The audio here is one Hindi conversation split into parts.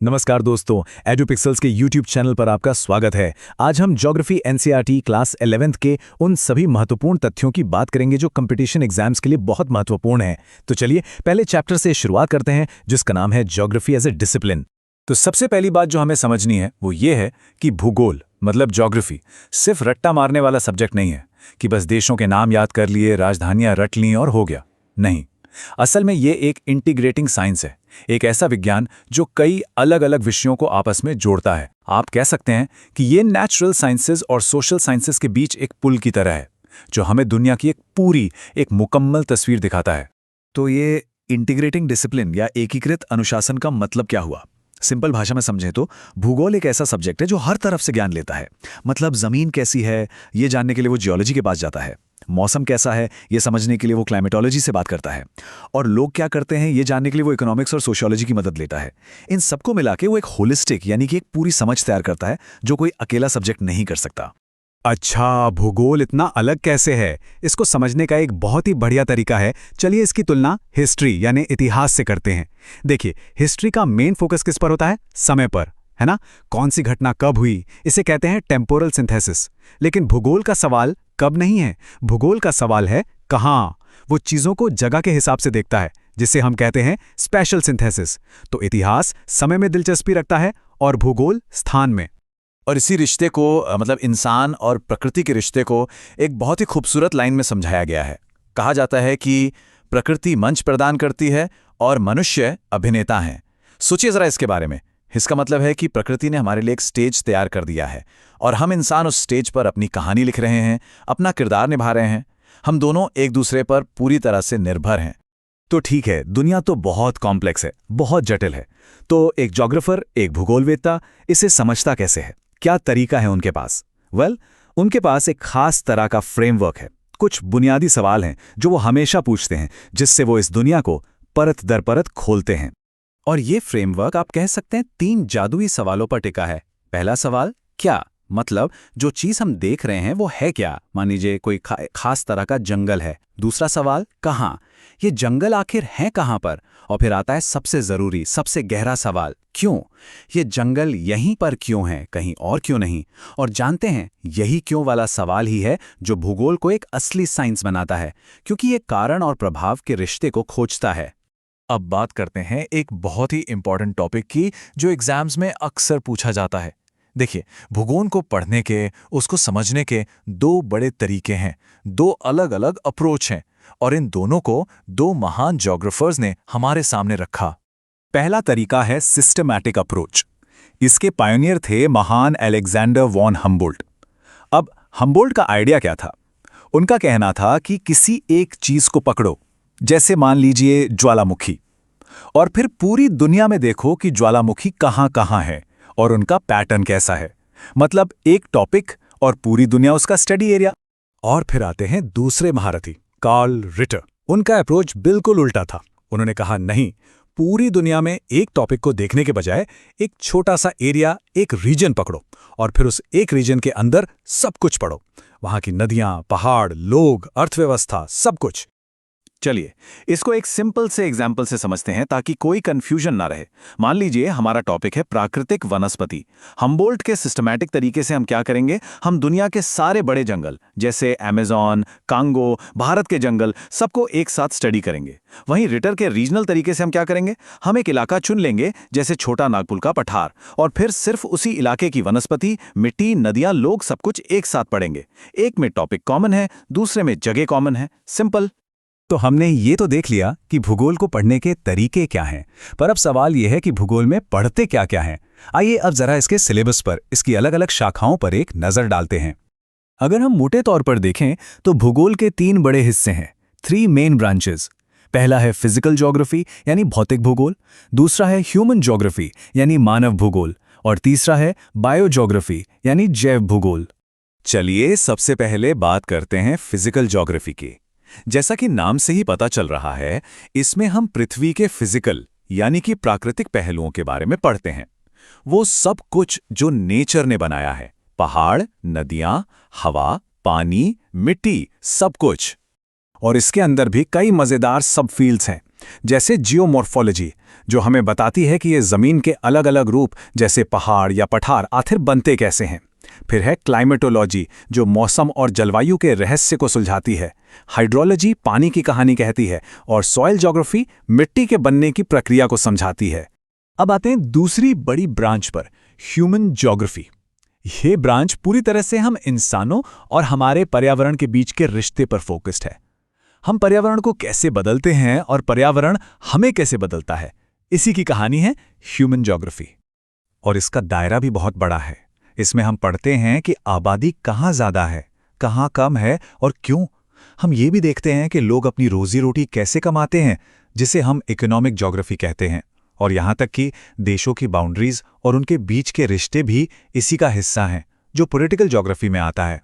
नमस्कार दोस्तों, एडुपिक्सल्स के YouTube चैनल पर आपका स्वागत है। आज हम ज्योग्राफी एनसीईआरटी क्लास 11th के उन सभी महत्वपूर्ण तथ्यों की बात करेंगे जो कंपटीशन एग्जाम्स के लिए बहुत महत्वपूर्ण हैं। तो चलिए पहले चैप्टर से शुरुआत करते हैं जिसका नाम है ज्योग्राफी एज ए डिसिप्लिन। तो सबसे पहली बात जो हमें समझनी है वो ये है कि भूगोल मतलब ज्योग्राफी सिर्फ रट्टा मारने वाला सब्जेक्ट नहीं है कि बस देशों के नाम याद कर लिए, राजधानियां रट लीं और हो गया। नहीं, असल में ये एक इंटीग्रेटिंग साइंस है, एक ऐसा विज्ञान जो कई अलग अलग विषयों को आपस में जोड़ता है। आप कह सकते हैं कि ये नेचुरल साइंसेज और सोशल साइंसेज के बीच एक पुल की तरह है जो हमें दुनिया की एक मुकम्मल तस्वीर दिखाता है। तो ये इंटीग्रेटिंग डिसिप्लिन या एकीकृत अनुशासन का मतलब क्या हुआ? सिंपल भाषा में समझें तो भूगोल एक ऐसा सब्जेक्ट है जो हर तरफ से ज्ञान लेता है। मतलब जमीन कैसी है ये जानने के लिए वो जियोलॉजी के पास जाता है, मौसम कैसा है ये समझने के लिए वो क्लाइमेटोलॉजी से बात करता है, और लोग क्या करते हैं ये जानने के लिए वो इकोनॉमिक्स और सोशियोलॉजी की मदद लेता है। इन सबको मिला के वो एक होलिस्टिक यानी कि एक पूरी समझ तैयार करता है जो कोई अकेला सब्जेक्ट नहीं कर सकता। अच्छा, भूगोल इतना अलग कैसे है? इसको समझने का एक बहुत ही बढ़िया तरीका है। चलिए इसकी तुलना हिस्ट्री यानी इतिहास से करते हैं। देखिए, हिस्ट्री का मेन फोकस किस पर होता है? समय पर, है ना? कौन सी घटना कब हुई, इसे कहते हैं टेम्पोरल सिंथेसिस। लेकिन भूगोल का सवाल कब नहीं है, भूगोल का सवाल है कहाँ। वो चीजों को जगह के हिसाब से देखता है जिसे हम कहते हैं स्पेशल सिंथेसिस। तो इतिहास समय में दिलचस्पी रखता है और भूगोल स्थान में। और इसी रिश्ते को मतलब इंसान और प्रकृति के रिश्ते को एक बहुत ही खूबसूरत लाइन में समझाया गया है। कहा जाता है कि प्रकृति मंच प्रदान करती है और मनुष्य अभिनेता हैं। सोचिए जरा इसके बारे में। इसका मतलब है कि प्रकृति ने हमारे लिए एक स्टेज तैयार कर दिया है और हम इंसान उस स्टेज पर अपनी कहानी लिख रहे हैं, अपना किरदार निभा रहे हैं। हम दोनों एक दूसरे पर पूरी तरह से निर्भर हैं। तो ठीक है, दुनिया तो बहुत कॉम्प्लेक्स है, बहुत जटिल है। तो एक ज्योग्राफर, एक भूगोलवेत्ता इसे समझता कैसे है? क्या तरीका है उनके पास? उनके पास एक खास तरह का फ्रेमवर्क है। कुछ बुनियादी सवाल हैं जो वो हमेशा पूछते हैं, जिससे वो इस दुनिया को परत दर परत खोलते हैं। और ये फ्रेमवर्क आप कह सकते हैं 3 जादुई सवालों पर टिका है। पहला सवाल क्या, मतलब जो चीज हम देख रहे हैं वो है क्या? मान लीजिए कोई खास तरह का जंगल है। दूसरा सवाल कहाँ, ये जंगल आखिर है कहाँ पर? और फिर आता है सबसे जरूरी, सबसे गहरा सवाल क्यों, ये जंगल यहीं पर क्यों है, कहीं और क्यों नहीं? और जानते हैं यही क्यों वाला सवाल ही है जो भूगोल को एक असली साइंस बनाता है, क्योंकि ये कारण और प्रभाव के रिश्ते को खोजता है। अब बात करते हैं एक बहुत ही इंपॉर्टेंट टॉपिक की जो एग्जाम्स में अक्सर पूछा जाता है। देखिए, भूगोल को पढ़ने के, उसको समझने के 2 बड़े तरीके हैं, 2 अलग अलग अप्रोच हैं, और इन दोनों को 2 महान ज्योग्राफर्स ने हमारे सामने रखा। पहला तरीका है सिस्टमैटिक अप्रोच। इसके पायोनियर थे महान अलेक्जेंडर वॉन हम्बोल्ट। अब हम्बोल्ट का आइडिया क्या था? उनका कहना था कि किसी एक चीज को पकड़ो, जैसे मान लीजिए ज्वालामुखी, और फिर पूरी दुनिया में देखो कि ज्वालामुखी कहाँ कहाँ है और उनका पैटर्न कैसा है। मतलब एक टॉपिक और पूरी दुनिया उसका स्टडी एरिया। और फिर आते हैं दूसरे महारथी, कार्ल रिटर। उनका अप्रोच बिल्कुल उल्टा था। उन्होंने कहा नहीं, पूरी दुनिया में एक टॉपिक को देखने के बजाय एक छोटा सा एरिया, एक रीजन पकड़ो और फिर उस एक रीजन के अंदर सब कुछ पढ़ो, वहां की नदियां, पहाड़, लोग, अर्थव्यवस्था, सब कुछ। चलिए इसको एक सिंपल से एग्जाम्पल से समझते हैं ताकि कोई कंफ्यूजन ना रहे। मान लीजिए हमारा टॉपिक है प्राकृतिक वनस्पति। हम्बोल्ट के सिस्टमैटिक तरीके से हम क्या करेंगे, हम दुनिया के सारे बड़े जंगल जैसे अमेज़न, कांगो, भारत के जंगल सबको एक साथ स्टडी करेंगे। वहीं रिटर के रीजनल तरीके से हम क्या करेंगे, हम एक इलाका चुन लेंगे जैसे छोटा नागपुर का पठार, और फिर सिर्फ उसी इलाके की वनस्पति, मिट्टी, नदियां, लोग सब कुछ एक साथ पढ़ेंगे। एक में टॉपिक कॉमन है, दूसरे में जगह कॉमन है। सिंपल। तो हमने ये तो देख लिया कि भूगोल को पढ़ने के तरीके क्या हैं, पर अब सवाल यह है कि भूगोल में पढ़ते क्या क्या हैं। आइए अब जरा इसके सिलेबस पर, इसकी अलग अलग शाखाओं पर एक नजर डालते हैं। अगर हम मोटे तौर पर देखें तो भूगोल के 3 बड़े हिस्से हैं, 3 मेन ब्रांचेस। पहला है फिजिकल ज्योग्राफी यानी भौतिक भूगोल, दूसरा है ह्यूमन ज्योग्राफी यानी मानव भूगोल, और तीसरा है बायो ज्योग्राफी यानी जैव भूगोल। चलिए सबसे पहले बात करते हैं फिजिकल ज्योग्राफी की। जैसा कि नाम से ही पता चल रहा है, इसमें हम पृथ्वी के फिजिकल यानी कि प्राकृतिक पहलुओं के बारे में पढ़ते हैं। वो सब कुछ जो नेचर ने बनाया है, पहाड़, नदियां, हवा, पानी, मिट्टी, सब कुछ। और इसके अंदर भी कई मजेदार सब फील्ड्स हैं, जैसे जियोमॉर्फोलॉजी, जो हमें बताती है कि ये ज़मीन के अलग अलग रूप जैसे पहाड़ या पठार आखिर बनते कैसे हैं। फिर है क्लाइमेटोलॉजी, जो मौसम और जलवायु के रहस्य को सुलझाती है। हाइड्रोलॉजी पानी की कहानी कहती है, और सॉइल ज्योग्राफी मिट्टी के बनने की प्रक्रिया को समझाती है। अब आते हैं दूसरी बड़ी ब्रांच पर, ह्यूमन ज्योग्राफी। ये ब्रांच पूरी तरह से हम इंसानों और हमारे पर्यावरण के बीच के रिश्ते पर फोकस्ड है। हम पर्यावरण को कैसे बदलते हैं और पर्यावरण हमें कैसे बदलता है, इसी की कहानी है ह्यूमन ज्योग्राफी। और इसका दायरा भी बहुत बड़ा है। इसमें हम पढ़ते हैं कि आबादी कहाँ ज़्यादा है, कहाँ कम है और क्यों। हम ये भी देखते हैं कि लोग अपनी रोजी रोटी कैसे कमाते हैं, जिसे हम इकोनॉमिक ज्योग्राफी कहते हैं। और यहाँ तक कि देशों की बाउंड्रीज और उनके बीच के रिश्ते भी इसी का हिस्सा हैं, जो पॉलिटिकल ज्योग्राफी में आता है।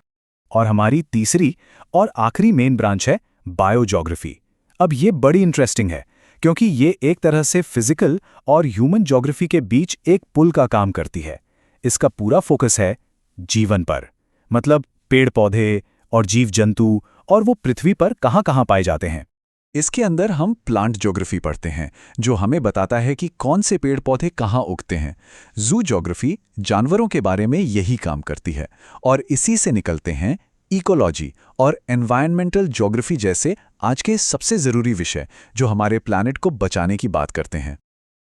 और हमारी तीसरी और आखिरी मेन ब्रांच है बायोज्योग्राफी। अब ये बड़ी इंटरेस्टिंग है, क्योंकि ये एक तरह से फिजिकल और ह्यूमन ज्योग्राफी के बीच एक पुल का काम करती है। इसका पूरा फोकस है जीवन पर, मतलब पेड़ पौधे और जीव जंतु, और वो पृथ्वी पर कहाँ-कहाँ पाए जाते हैं। इसके अंदर हम प्लांट ज्योग्राफी पढ़ते हैं, जो हमें बताता है कि कौन से पेड़ पौधे कहाँ उगते हैं। जू ज्योग्राफी जानवरों के बारे में यही काम करती है, और इसी से निकलते हैं इकोलॉजी और एनवायरमेंटल ज्योग्राफी जैसे आज के सबसे ज़रूरी विषय, जो हमारे प्लैनेट को बचाने की बात करते हैं।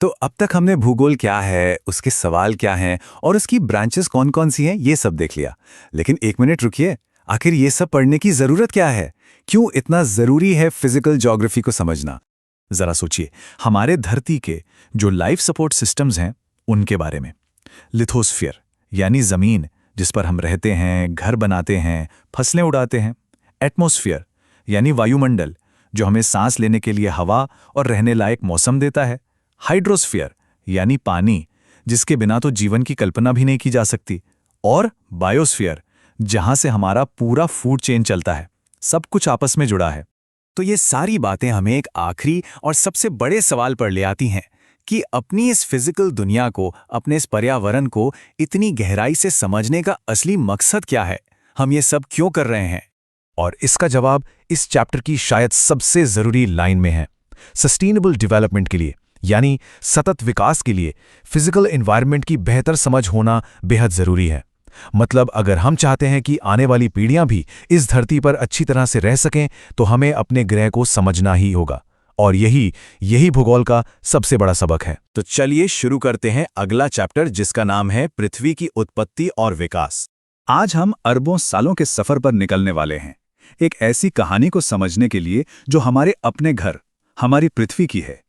तो अब तक हमने भूगोल क्या है, उसके सवाल क्या हैं और उसकी ब्रांचेस कौन-कौन सी हैं, ये सब देख लिया। लेकिन एक मिनट रुकिए, आखिर ये सब पढ़ने की ज़रूरत क्या है? क्यों इतना ज़रूरी है फिजिकल ज्योग्राफी को समझना? ज़रा सोचिए, हमारे धरती के जो लाइफ सपोर्ट सिस्टम्स हैं, उनके बारे में। लिथोस्फीयर यानी ज़मीन, जिस पर हम रहते हैं, घर बनाते हैं, फसलें उड़ाते हैं। एटमॉस्फेयर यानी वायुमंडल, जो हमें सांस लेने के लिए हवा और रहने लायक मौसम देता है। हाइड्रोस्फीयर यानी पानी, जिसके बिना तो जीवन की कल्पना भी नहीं की जा सकती। और बायोस्फीयर, जहां से हमारा पूरा फूड चेन चलता है, सब कुछ आपस में जुड़ा है। तो ये सारी बातें हमें एक आखिरी और सबसे बड़े सवाल पर ले आती हैं कि अपनी इस फिजिकल दुनिया को, अपने इस पर्यावरण को इतनी गहराई से समझने का असली मकसद क्या है? हम ये सब क्यों कर रहे हैं? और इसका जवाब इस चैप्टर की शायद सबसे ज़रूरी लाइन में है। सस्टेनेबल डेवलपमेंट के लिए, यानी सतत विकास के लिए, फिजिकल एनवायरनमेंट की बेहतर समझ होना बेहद ज़रूरी है। मतलब अगर हम चाहते हैं कि आने वाली पीढ़ियां भी इस धरती पर अच्छी तरह से रह सकें, तो हमें अपने ग्रह को समझना ही होगा। और यही भूगोल का सबसे बड़ा सबक है। तो चलिए शुरू करते हैं अगला चैप्टर, जिसका नाम है पृथ्वी की उत्पत्ति और विकास। आज हम अरबों सालों के सफर पर निकलने वाले हैं, एक ऐसी कहानी को समझने के लिए जो हमारे अपने घर, हमारी पृथ्वी की है।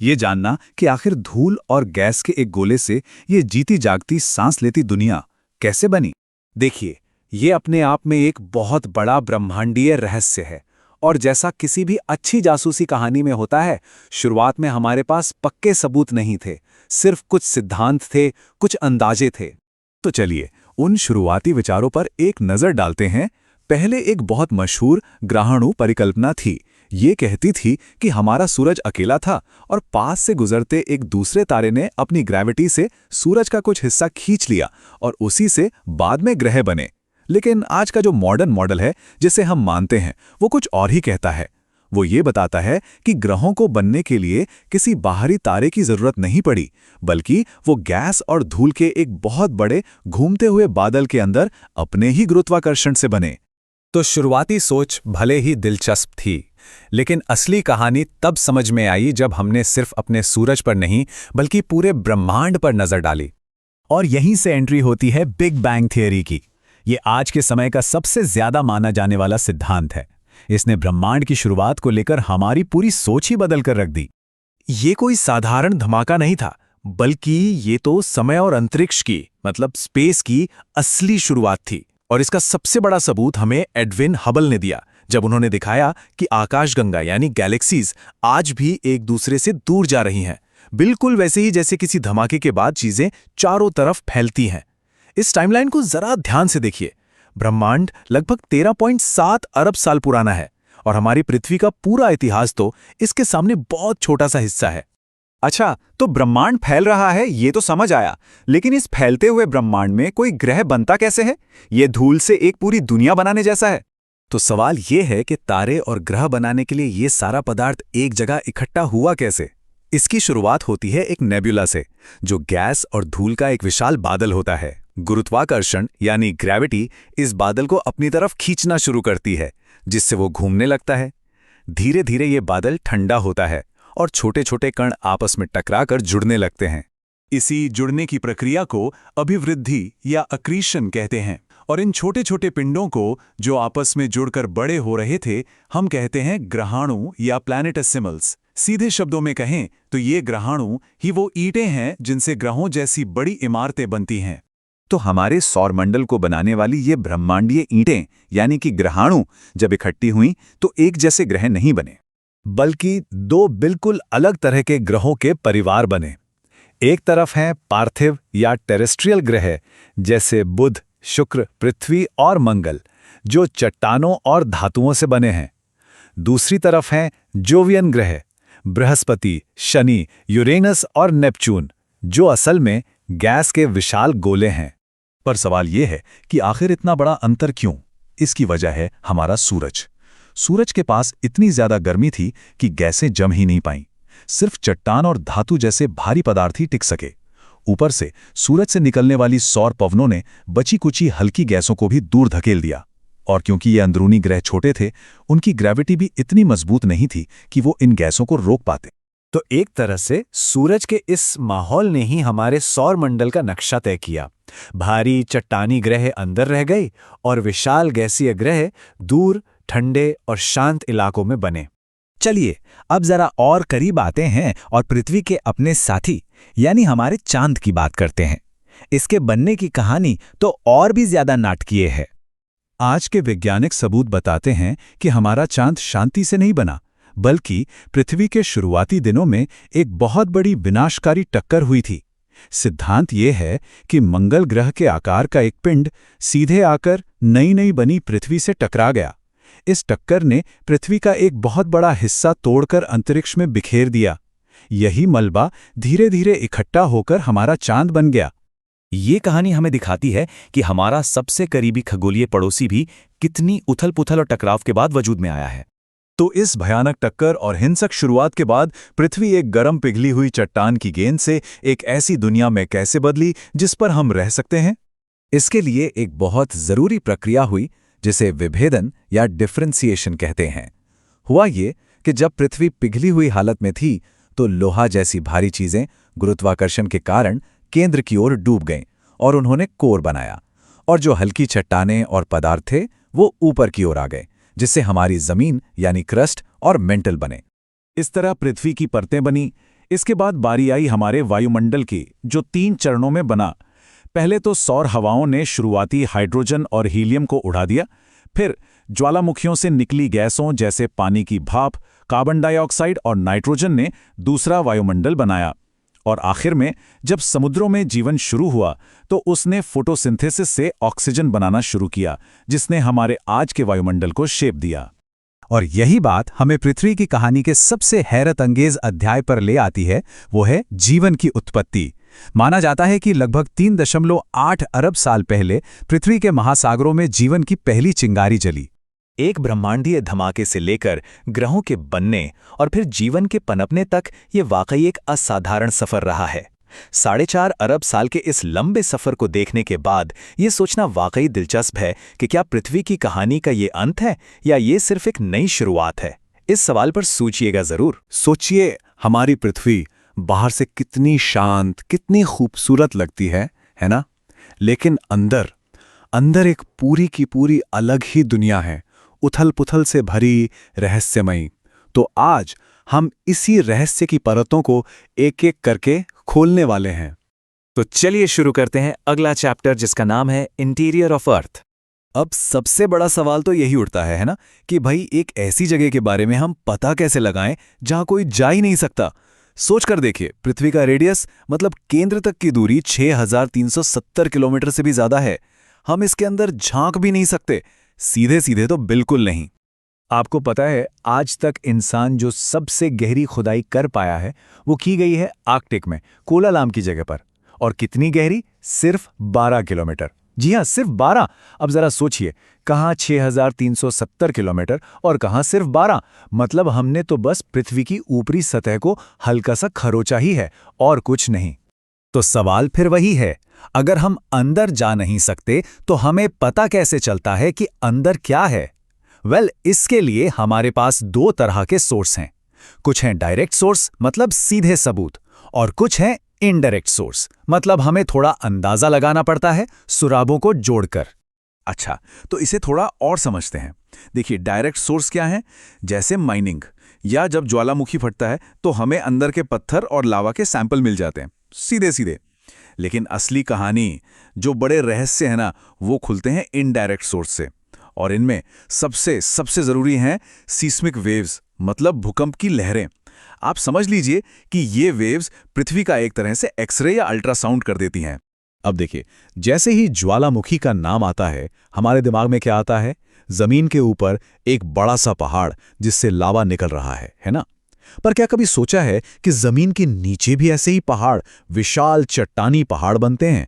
ये जानना कि आखिर धूल और गैस के एक गोले से ये जीती जागती सांस लेती दुनिया कैसे बनी। देखिए, ये अपने आप में एक बहुत बड़ा ब्रह्मांडीय रहस्य है। और जैसा किसी भी अच्छी जासूसी कहानी में होता है, शुरुआत में हमारे पास पक्के सबूत नहीं थे, सिर्फ कुछ सिद्धांत थे, कुछ अंदाजे थे। तो चलिए उन शुरुआती विचारों पर एक नज़र डालते हैं। पहले एक बहुत मशहूर ग्रहाणु परिकल्पना थी। ये कहती थी कि हमारा सूरज अकेला था और पास से गुजरते एक दूसरे तारे ने अपनी ग्रेविटी से सूरज का कुछ हिस्सा खींच लिया और उसी से बाद में ग्रह बने। लेकिन आज का जो मॉडर्न मॉडल है, जिसे हम मानते हैं, वो कुछ और ही कहता है। वो ये बताता है कि ग्रहों को बनने के लिए किसी बाहरी तारे की जरूरत नहीं पड़ी, बल्कि वो गैस और धूल के एक बहुत बड़े घूमते हुए बादल के अंदर अपने ही गुरुत्वाकर्षण से बने। तो शुरुआती सोच भले ही दिलचस्प थी, लेकिन असली कहानी तब समझ में आई जब हमने सिर्फ अपने सूरज पर नहीं, बल्कि पूरे ब्रह्मांड पर नजर डाली। और यहीं से एंट्री होती है बिग बैंग थियरी की। ये आज के समय का सबसे ज्यादा माना जाने वाला सिद्धांत है। इसने ब्रह्मांड की शुरुआत को लेकर हमारी पूरी सोच ही बदल कर रख दी। ये कोई साधारण धमाका नहीं था, बल्कि ये तो समय और अंतरिक्ष की, मतलब स्पेस की असली शुरुआत थी। और इसका सबसे बड़ा सबूत हमें एडविन हबल ने दिया, जब उन्होंने दिखाया कि आकाशगंगा यानी गैलेक्सीज आज भी एक दूसरे से दूर जा रही हैं, बिल्कुल वैसे ही जैसे किसी धमाके के बाद चीजें चारों तरफ फैलती हैं। इस टाइमलाइन को जरा ध्यान से देखिए। ब्रह्मांड लगभग 13.7 अरब साल पुराना है और हमारी पृथ्वी का पूरा इतिहास तो इसके सामने बहुत छोटा सा हिस्सा है। अच्छा, तो ब्रह्मांड फैल रहा है, ये तो समझ आया, लेकिन इस फैलते हुए ब्रह्मांड में कोई ग्रह बनता कैसे है? ये धूल से एक पूरी दुनिया बनाने जैसा है। तो सवाल ये है कि तारे और ग्रह बनाने के लिए ये सारा पदार्थ एक जगह इकट्ठा हुआ कैसे? इसकी शुरुआत होती है एक नेबुला से, जो गैस और धूल का एक विशाल बादल होता है। गुरुत्वाकर्षण यानी ग्रेविटी इस बादल को अपनी तरफ खींचना शुरू करती है, जिससे वो घूमने लगता है। धीरे धीरे ये बादल ठंडा होता है और छोटे छोटे कण आपस में टकराकर जुड़ने लगते हैं। इसी जुड़ने की प्रक्रिया को अभिवृद्धि या अक्रीशन कहते हैं। और इन छोटे छोटे पिंडों को जो आपस में जुड़कर बड़े हो रहे थे, हम कहते हैं ग्रहाणु या प्लैनेटेसिमल्स। सीधे शब्दों में कहें तो ये ग्रहाणु ही वो ईंटें हैं जिनसे ग्रहों जैसी बड़ी इमारतें बनती हैं। तो हमारे सौरमंडल को बनाने वाली ये ब्रह्मांडीय ईंटें यानी कि ग्रहाणु जब इकट्ठी हुईं तो एक जैसे ग्रह नहीं बने, बल्कि दो बिल्कुल अलग तरह के ग्रहों के परिवार बने। एक तरफ हैं पार्थिव या टेरेस्ट्रियल ग्रह जैसे बुध, शुक्र, पृथ्वी और मंगल, जो चट्टानों और धातुओं से बने हैं। दूसरी तरफ हैं जोवियन ग्रह, बृहस्पति, शनि, यूरेनस और नेपच्यून, जो असल में गैस के विशाल गोले हैं। पर सवाल यह है कि आखिर इतना बड़ा अंतर क्यों? इसकी वजह है हमारा सूरज। सूरज के पास इतनी ज्यादा गर्मी थी कि गैसें जम ही नहीं पाईं। सिर्फ चट्टान और धातु जैसे भारी पदार्थ ही टिक सके। ऊपर से सूरज से निकलने वाली सौर पवनों ने बची कुची हल्की गैसों को भी दूर धकेल दिया। और क्योंकि ये अंदरूनी ग्रह छोटे थे, उनकी ग्रेविटी भी इतनी मजबूत नहीं थी कि वो इन गैसों को रोक पाते। तो एक तरह से सूरज के इस माहौल ने ही हमारे सौर मंडल का नक्शा तय किया। भारी चट्टानी ग्रह अंदर रह गए और विशाल गैसीय ग्रह दूर, ठंडे और शांत इलाकों में बने। चलिए अब जरा और करीब आते हैं और पृथ्वी के अपने साथी यानी हमारे चांद की बात करते हैं। इसके बनने की कहानी तो और भी ज्यादा नाटकीय है। आज के वैज्ञानिक सबूत बताते हैं कि हमारा चांद शांति से नहीं बना, बल्कि पृथ्वी के शुरुआती दिनों में एक बहुत बड़ी विनाशकारी टक्कर हुई थी। सिद्धांत ये है कि मंगल ग्रह के आकार का एक पिंड सीधे आकर नई नई बनी पृथ्वी से टकरा गया। इस टक्कर ने पृथ्वी का एक बहुत बड़ा हिस्सा तोड़कर अंतरिक्ष में बिखेर दिया। यही मलबा धीरे धीरे इकट्ठा होकर हमारा चांद बन गया। ये कहानी हमें दिखाती है कि हमारा सबसे करीबी खगोलीय पड़ोसी भी कितनी उथल-पुथल और टकराव के बाद वजूद में आया है। तो इस भयानक टक्कर और हिंसक शुरुआत के बाद पृथ्वी एक गर्म पिघली हुई चट्टान की गेंद से एक ऐसी दुनिया में कैसे बदली जिस पर हम रह सकते हैं? इसके लिए एक बहुत जरूरी प्रक्रिया हुई जिसे विभेदन या डिफरेंशिएशन कहते हैं। हुआ ये कि जब पृथ्वी पिघली हुई हालत में थी तो लोहा जैसी भारी चीजें गुरुत्वाकर्षण के कारण केंद्र की ओर डूब गईं और उन्होंने कोर बनाया, और जो हल्की चट्टानें और पदार्थ थे वो ऊपर की ओर आ गए, जिससे हमारी जमीन यानी क्रस्ट और मेंटल बने। इस तरह पृथ्वी की परतें बनी। इसके बाद बारी आई हमारे वायुमंडल की, जो 3 चरणों में बना। पहले तो सौर हवाओं ने शुरुआती हाइड्रोजन और हीलियम को उड़ा दिया। फिर ज्वालामुखियों से निकली गैसों जैसे पानी की भाप, कार्बन डाइऑक्साइड और नाइट्रोजन ने दूसरा वायुमंडल बनाया। और आखिर में जब समुद्रों में जीवन शुरू हुआ तो उसने फोटोसिंथेसिस से ऑक्सीजन बनाना शुरू किया, जिसने हमारे आज के वायुमंडल को शेप दिया। और यही बात हमें पृथ्वी की कहानी के सबसे हैरत अंगेज अध्याय पर ले आती है, वो है जीवन की उत्पत्ति। माना जाता है कि लगभग 3.8 अरब साल पहले पृथ्वी के महासागरों में जीवन की पहली चिंगारी जली। एक ब्रह्मांडीय धमाके से लेकर ग्रहों के बनने और फिर जीवन के पनपने तक ये वाकई एक असाधारण सफर रहा है। 4.5 अरब साल के इस लंबे सफर को देखने के बाद ये सोचना वाकई दिलचस्प है कि क्या पृथ्वी की कहानी का ये अंत है या ये सिर्फ एक नई शुरुआत है। इस सवाल पर सोचिएगा जरूर। सोचिए, हमारी पृथ्वी बाहर से कितनी शांत, कितनी खूबसूरत लगती है ना? लेकिन अंदर एक पूरी की पूरी अलग ही दुनिया है, उथल-पुथल से भरी, रहस्यमयी। तो आज हम इसी रहस्य की परतों को एक-एक करके खोलने वाले हैं। तो चलिए शुरू करते हैं अगला चैप्टर, जिसका नाम है इंटीरियर ऑफ अर्थ। अब सबसे बड़ा सवाल तो यही उठता है ना, कि भाई एक ऐसी जगह के बारे में हम पता कैसे लगाएं जहां कोई जा ही नहीं सकता। सोच कर देखिए, पृथ्वी का रेडियस मतलब केंद्र तक की दूरी 6370 किलोमीटर से भी ज्यादा है। हम इसके अंदर झांक भी नहीं सकते, सीधे सीधे तो बिल्कुल नहीं। आपको पता है, आज तक इंसान जो सबसे गहरी खुदाई कर पाया है वो की गई है आर्कटिक में, कोलालाम की जगह पर। और कितनी गहरी? सिर्फ 12 किलोमीटर, जी हाँ, सिर्फ 12। अब जरा सोचिए, कहाँ 6370 किलोमीटर और कहाँ सिर्फ 12। मतलब हमने तो बस पृथ्वी की ऊपरी सतह को हल्का सा खरोचा ही है और कुछ नहीं। तो सवाल फिर वही है, अगर हम अंदर जा नहीं सकते तो हमें पता कैसे चलता है कि अंदर क्या है? इसके लिए हमारे पास दो तरह के सोर्स हैं। कुछ हैं डायरेक्ट सोर्स, मतलब सीधे सबूत, और कुछ हैं इनडायरेक्ट सोर्स, मतलब हमें थोड़ा अंदाजा लगाना पड़ता है सुरागों को जोड़कर। अच्छा, तो इसे थोड़ा और समझते हैं। देखिए, डायरेक्ट सोर्स क्या है? जैसे माइनिंग, या जब ज्वालामुखी फटता है तो हमें अंदर के पत्थर और लावा के सैंपल मिल जाते हैं, सीधे सीधे। लेकिन असली कहानी, जो बड़े रहस्य है ना, वो खुलते हैं इनडायरेक्ट सोर्स से। और इनमें सबसे जरूरी हैं सीस्मिक वेव्स, मतलब भूकंप की लहरें। आप समझ लीजिए कि ये वेव्स पृथ्वी का एक तरह से एक्सरे या अल्ट्रासाउंड कर देती हैं। अब देखिए, जैसे ही ज्वालामुखी का नाम आता है, हमारे दिमाग में क्या आता है? जमीन के ऊपर एक बड़ा सा पहाड़ जिससे लावा निकल रहा है ना? पर क्या कभी सोचा है कि जमीन के नीचे भी ऐसे ही पहाड़, विशाल चट्टानी पहाड़ बनते हैं?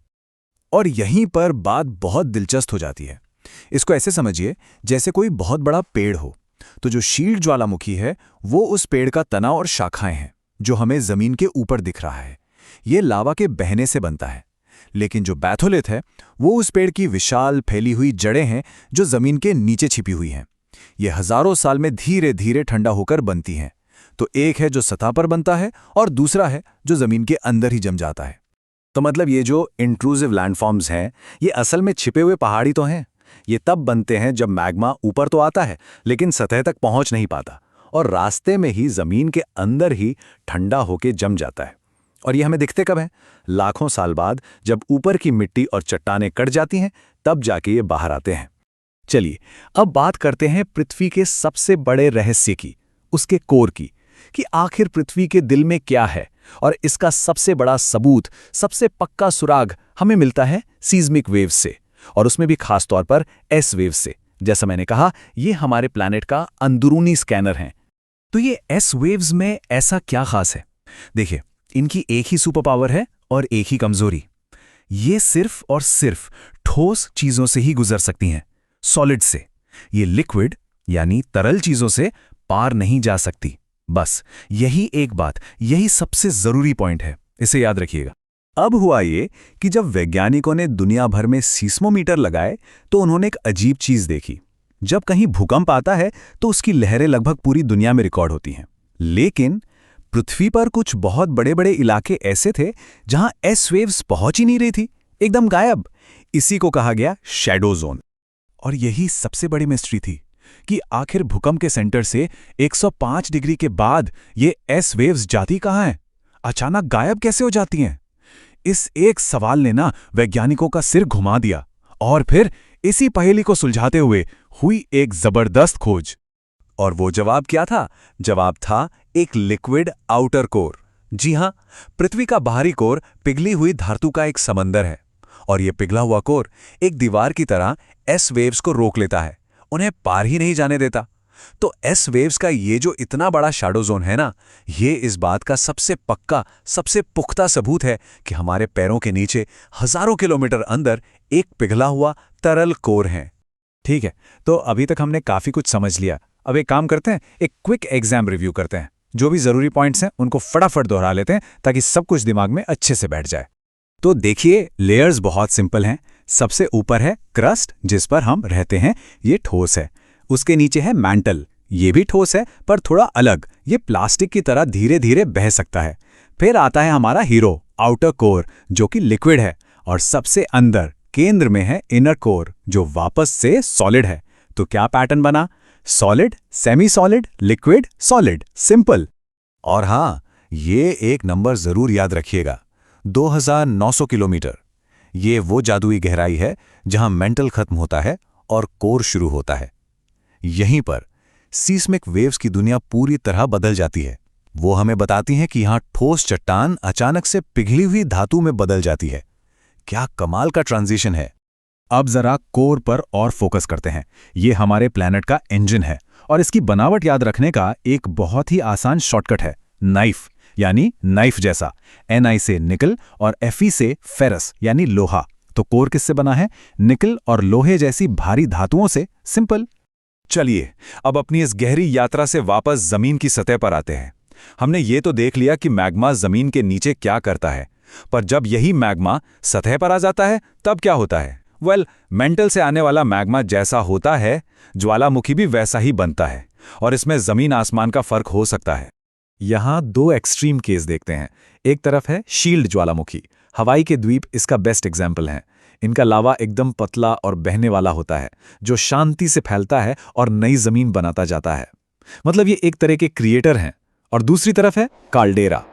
और यहीं पर बात बहुत दिलचस्प हो जाती है। इसको ऐसे समझिए, जैसे कोई बहुत बड़ा पेड़ हो, तो जो शील्ड ज्वालामुखी है वो उस पेड़ का तना और शाखाएं हैं, जो हमें जमीन के ऊपर दिख रहा है। ये लावा के बहने से बनता है। लेकिन जो बैथोलिथ है वो उस पेड़ की विशाल फैली हुई जड़ें हैं, जो जमीन के नीचे छिपी हुई हैं। ये हजारों साल में धीरे धीरे ठंडा होकर बनती हैं। तो एक है जो सतह पर बनता है और दूसरा है जो जमीन के अंदर ही जम जाता है। तो मतलब ये जो इंट्रूसिव लैंडफॉर्म्स हैं, ये असल में छिपे हुए पहाड़ी तो हैं। ये तब बनते हैं जब मैग्मा ऊपर तो आता है लेकिन सतह तक पहुंच नहीं पाता, और रास्ते में ही जमीन के अंदर ही ठंडा होके जम जाता है। और ये हमें दिखते कब हैं? लाखों साल बाद, जब ऊपर की मिट्टी और चट्टानें कट जाती हैं, तब जाके ये बाहर आते हैं। चलिए, अब बात करते हैं पृथ्वी के सबसे बड़े रहस्य की, उसके कोर की, कि आखिर पृथ्वी के दिल में क्या है। और इसका सबसे बड़ा सबूत, सबसे पक्का सुराग हमें मिलता है सीज़मिक वेव्स से, और उसमें भी खास तौर पर एस वेव्स से। जैसा मैंने कहा, ये हमारे प्लैनेट का अंदरूनी स्कैनर हैं। तो ये एस वेव्स में ऐसा क्या खास है? देखिए, इनकी एक ही सुपर पावर है और एक ही कमजोरी। ये सिर्फ और सिर्फ ठोस चीजों से ही गुजर सकती हैं, सॉलिड से। ये लिक्विड यानी तरल चीजों से पार नहीं जा सकती। बस यही एक बात, यही सबसे जरूरी पॉइंट है, इसे याद रखिएगा। अब हुआ ये कि जब वैज्ञानिकों ने दुनिया भर में सीस्मोमीटर लगाए तो उन्होंने एक अजीब चीज देखी। जब कहीं भूकंप आता है तो उसकी लहरें लगभग पूरी दुनिया में रिकॉर्ड होती हैं, लेकिन पृथ्वी पर कुछ बहुत बड़े बड़े इलाके ऐसे थे जहां एस वेव्स पहुंच ही नहीं रही थी, एकदम गायब। इसी को कहा गया शैडो जोन। और यही सबसे बड़ी मिस्ट्री थी कि आखिर भूकंप के सेंटर से 105 डिग्री के बाद ये एस वेव्स जाती कहाँ हैं? अचानक गायब कैसे हो जाती हैं? इस एक सवाल ने ना वैज्ञानिकों का सिर घुमा दिया, और फिर इसी पहेली को सुलझाते हुए हुई एक जबरदस्त खोज। और वो जवाब क्या था? जवाब था एक लिक्विड आउटर कोर। जी हां, पृथ्वी का बाहरी कोर पिघली हुई धातु का एक समंदर है, और ये पिघला हुआ कोर एक दीवार की तरह एस वेव्स को रोक लेता है, उन्हें पार ही नहीं जाने देता। तो एस वेव्स का ये जो इतना बड़ा शैडो जोन है ना, ये इस बात का सबसे पक्का, सबसे पुख्ता सबूत है कि हमारे पैरों के नीचे हजारों किलोमीटर अंदर एक पिघला हुआ तरल कोर है। ठीक है, तो अभी तक हमने काफी कुछ समझ लिया। अब एक काम करते हैं, एक क्विक एग्जाम रिव्यू करते हैं। जो भी जरूरी पॉइंट्स हैं उनको फटाफट दोहरा लेते हैं ताकि सब कुछ दिमाग में अच्छे से बैठ जाए। तो देखिए, लेयर्स बहुत सिंपल हैं। सबसे ऊपर है क्रस्ट, जिस पर हम रहते हैं, ये ठोस है। उसके नीचे है मैंटल, ये भी ठोस है पर थोड़ा अलग, ये प्लास्टिक की तरह धीरे धीरे बह सकता है। फिर आता है हमारा हीरो, आउटर कोर, जो कि लिक्विड है, और सबसे अंदर केंद्र में है इनर कोर, जो वापस से सॉलिड है। तो क्या पैटर्न बना? Solid, semi solid, liquid, solid, simple. और हां, ये एक नंबर जरूर याद रखिएगा, 2900 किलोमीटर। ये वो जादुई गहराई है जहां मेंटल खत्म होता है और कोर शुरू होता है। यहीं पर सीस्मिक वेव्स की दुनिया पूरी तरह बदल जाती है। वो हमें बताती हैं कि यहां ठोस चट्टान अचानक से पिघली हुई धातु में बदल जाती है। क्या कमाल का ट्रांजिशन है। अब जरा कोर पर और फोकस करते हैं। ये हमारे प्लैनेट का इंजन है, और इसकी बनावट याद रखने का एक बहुत ही आसान शॉर्टकट है, नाइफ, यानी नाइफ जैसा। Ni से निकल और Fe से फेरस यानी लोहा। तो कोर किससे बना है? निकल और लोहे जैसी भारी धातुओं से। सिंपल। चलिए अब अपनी इस गहरी यात्रा से वापस जमीन की सतह पर आते हैं। हमने ये तो देख लिया कि मैग्मा जमीन के नीचे क्या करता है, पर जब यही मैग्मा सतह पर आ जाता है तब क्या होता है? मेंटल से आने वाला मैग्मा जैसा होता है, ज्वालामुखी भी वैसा ही बनता है, और इसमें जमीन आसमान का फर्क हो सकता है। यहाँ दो एक्सट्रीम केस देखते हैं। एक तरफ है शील्ड ज्वालामुखी। हवाई के द्वीप इसका बेस्ट एग्जाम्पल हैं। इनका लावा एकदम पतला और बहने वाला होता है, जो शांति से फैलता है और नई जमीन बनाता जाता है। मतलब ये एक तरह के क्रिएटर हैं। और दूसरी तरफ है काल्डेरा।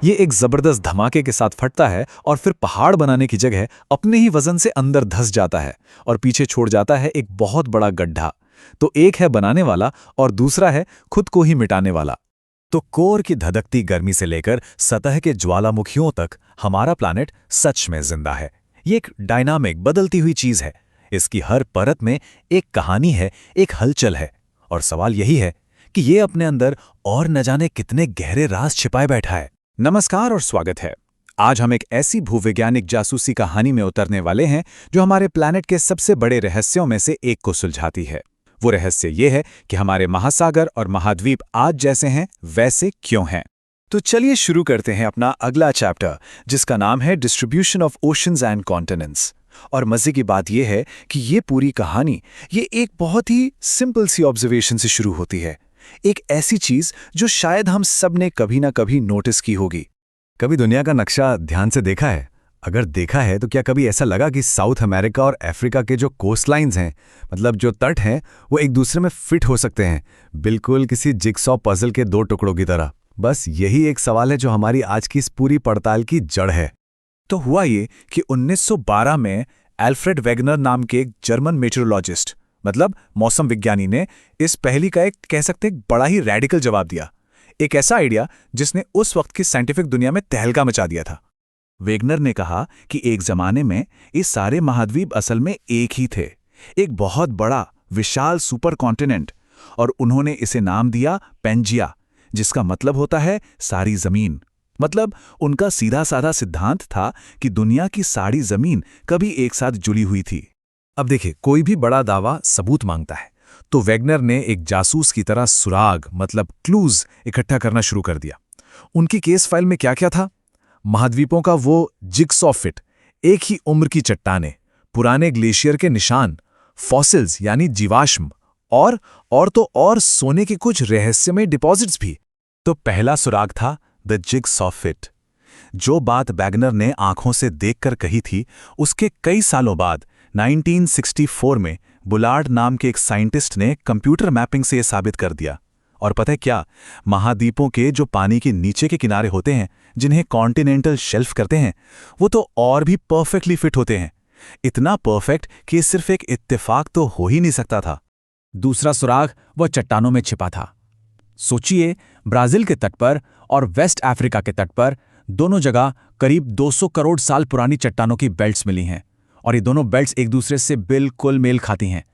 ये एक जबरदस्त धमाके के साथ फटता है और फिर पहाड़ बनाने की जगह अपने ही वजन से अंदर धंस जाता है और पीछे छोड़ जाता है एक बहुत बड़ा गड्ढा। तो एक है बनाने वाला और दूसरा है खुद को ही मिटाने वाला। तो कोर की धधकती गर्मी से लेकर सतह के ज्वालामुखियों तक हमारा प्लैनेट सच में जिंदा है। ये एक डायनामिक, बदलती हुई चीज है। इसकी हर परत में एक कहानी है, एक हलचल है, और सवाल यही है कि ये अपने अंदर और न जाने कितने गहरे राज छिपाए बैठा है। नमस्कार और स्वागत है। आज हम एक ऐसी भूवैज्ञानिक जासूसी कहानी में उतरने वाले हैं जो हमारे प्लैनेट के सबसे बड़े रहस्यों में से एक को सुलझाती है। वो रहस्य ये है कि हमारे महासागर और महाद्वीप आज जैसे हैं वैसे क्यों हैं। तो चलिए शुरू करते हैं अपना अगला चैप्टर, जिसका नाम है distribution of oceans and continents. और मजे की बात यह है कि ये पूरी कहानी ये एक बहुत ही सिंपल सी ऑब्जर्वेशन से शुरू होती है। एक ऐसी चीज जो शायद हम सब ने कभी ना कभी नोटिस की होगी। कभी दुनिया का नक्शा ध्यान से देखा है? अगर देखा है तो क्या कभी ऐसा लगा कि साउथ अमेरिका और अफ्रीका के जो कोस्टलाइंस हैं, मतलब जो तट हैं, वो एक दूसरे में फिट हो सकते हैं, बिल्कुल किसी जिगसॉ पजल के दो टुकड़ों की तरह? बस यही एक सवाल है जो हमारी आज की इस पूरी पड़ताल की जड़ है। तो हुआ ये कि 1912 में एल्फ्रेड वेगनर नाम के एक जर्मन मेट्रोलॉजिस्ट, मतलब मौसम विज्ञानी, ने इस पहेली का एक कह सकते एक बड़ा ही रैडिकल जवाब दिया। एक ऐसा आइडिया जिसने उस वक्त की साइंटिफिक दुनिया में तहलका मचा दिया था। वेगनर ने कहा कि एक जमाने में ये सारे महाद्वीप असल में एक ही थे, एक बहुत बड़ा विशाल सुपर कॉन्टिनेंट, और उन्होंने इसे नाम दिया पेंजिया, जिसका मतलब होता है सारी जमीन। मतलब उनका सीधा साधा सिद्धांत था कि दुनिया की सारी जमीन कभी एक साथ जुड़ी हुई थी। अब देखिए, कोई भी बड़ा दावा सबूत मांगता है, तो वेगनर ने एक जासूस की तरह सुराग मतलब क्लूज इकट्ठा करना शुरू कर दिया। उनकी केस फाइल में क्या क्या था? महाद्वीपों का वो जिगसॉ फिट, एक ही उम्र की चट्टानें, पुराने ग्लेशियर के निशान, फॉसिल्स यानी जीवाश्म, और सोने के कुछ रहस्यमय डिपॉजिट्स भी। तो पहला सुराग था द जिगसॉ फिट। जो बात वेगनर ने आंखों से देखकर कही थी, उसके कई सालों बाद 1964 में बुलार्ड नाम के एक साइंटिस्ट ने कंप्यूटर मैपिंग से यह साबित कर दिया। और पता है क्या? महाद्वीपों के जो पानी के नीचे के किनारे होते हैं, जिन्हें कॉन्टिनेंटल शेल्फ करते हैं, वो तो और भी परफेक्टली फिट होते हैं। इतना परफेक्ट कि ये सिर्फ एक इत्तेफाक तो हो ही नहीं सकता था। दूसरा सुराग वह चट्टानों में छिपा था। सोचिए, ब्राजील के तट पर और वेस्ट अफ्रीका के तट पर दोनों जगह करीब 200 करोड़ साल पुरानी चट्टानों की बेल्ट्स मिली हैं, और ये दोनों बेल्ट्स एक दूसरे से बिल्कुल मेल खाती हैं।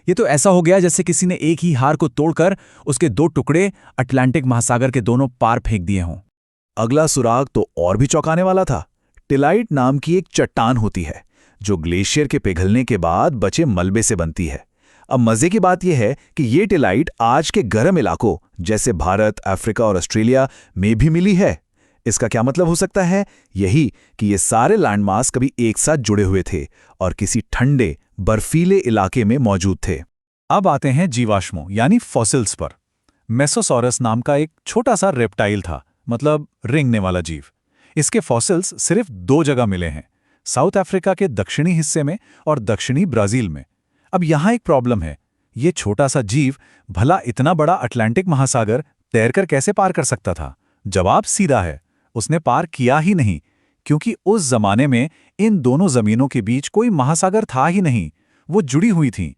ये तो ऐसा हो गया जैसे किसी ने एक ही हार को तोड़कर उसके दो टुकड़े अटलांटिक महासागर के दोनों पार फेंक दिए हों। अगला सुराग तो और भी चौंकाने वाला था। टिलाइट नाम की एक चट्टान होती है जो ग्लेशियर के पिघलने के बाद बचे मलबे से बनती है। अब मजे की बात यह है कि ये टिलाइट आज के गर्म इलाकों जैसे भारत, अफ्रीका और ऑस्ट्रेलिया में भी मिली है। इसका क्या मतलब हो सकता है? यही कि ये सारे लैंडमास कभी एक साथ जुड़े हुए थे और किसी ठंडे बर्फीले इलाके में मौजूद थे। अब आते हैं जीवाश्मों यानी फॉसिल्स पर। मेसोसॉरस नाम का एक छोटा सा रेप्टाइल था, मतलब रेंगने वाला जीव। इसके फॉसिल्स सिर्फ 2 जगह मिले हैं, साउथ अफ्रीका के दक्षिणी हिस्से में और दक्षिणी ब्राजील में। अब यहाँ एक प्रॉब्लम है, ये छोटा सा जीव भला इतना बड़ा अटलांटिक महासागर तैरकर कैसे पार कर सकता था? जवाब सीधा है, उसने पार किया ही नहीं, क्योंकि उस जमाने में इन दोनों जमीनों के बीच कोई महासागर था ही नहीं, वो जुड़ी हुई थीं।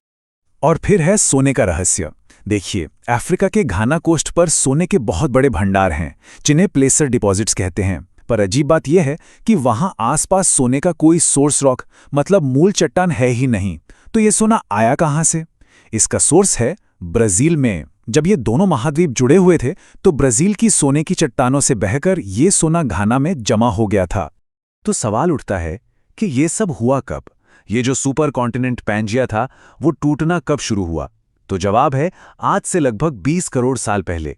और फिर है सोने का रहस्य। देखिए, अफ्रीका के घाना कोस्ट पर सोने के बहुत बड़े भंडार हैं, जिन्हें प्लेसर डिपॉजिट्स कहते हैं। पर अजीब बात यह है कि वहां आसपास सोने का कोई सोर्स रॉक मतलब मूल चट्टान है ही नहीं। तो ये सोना आया कहां से? इसका सोर्स है ब्राजील में। जब ये दोनों महाद्वीप जुड़े हुए थे तो ब्राजील की सोने की चट्टानों से बहकर ये सोना घाना में जमा हो गया था। तो सवाल उठता है कि ये सब हुआ कब, ये जो सुपर कॉन्टिनेंट पैंजिया था वो टूटना कब शुरू हुआ। तो जवाब है आज से लगभग 20 करोड़ साल पहले।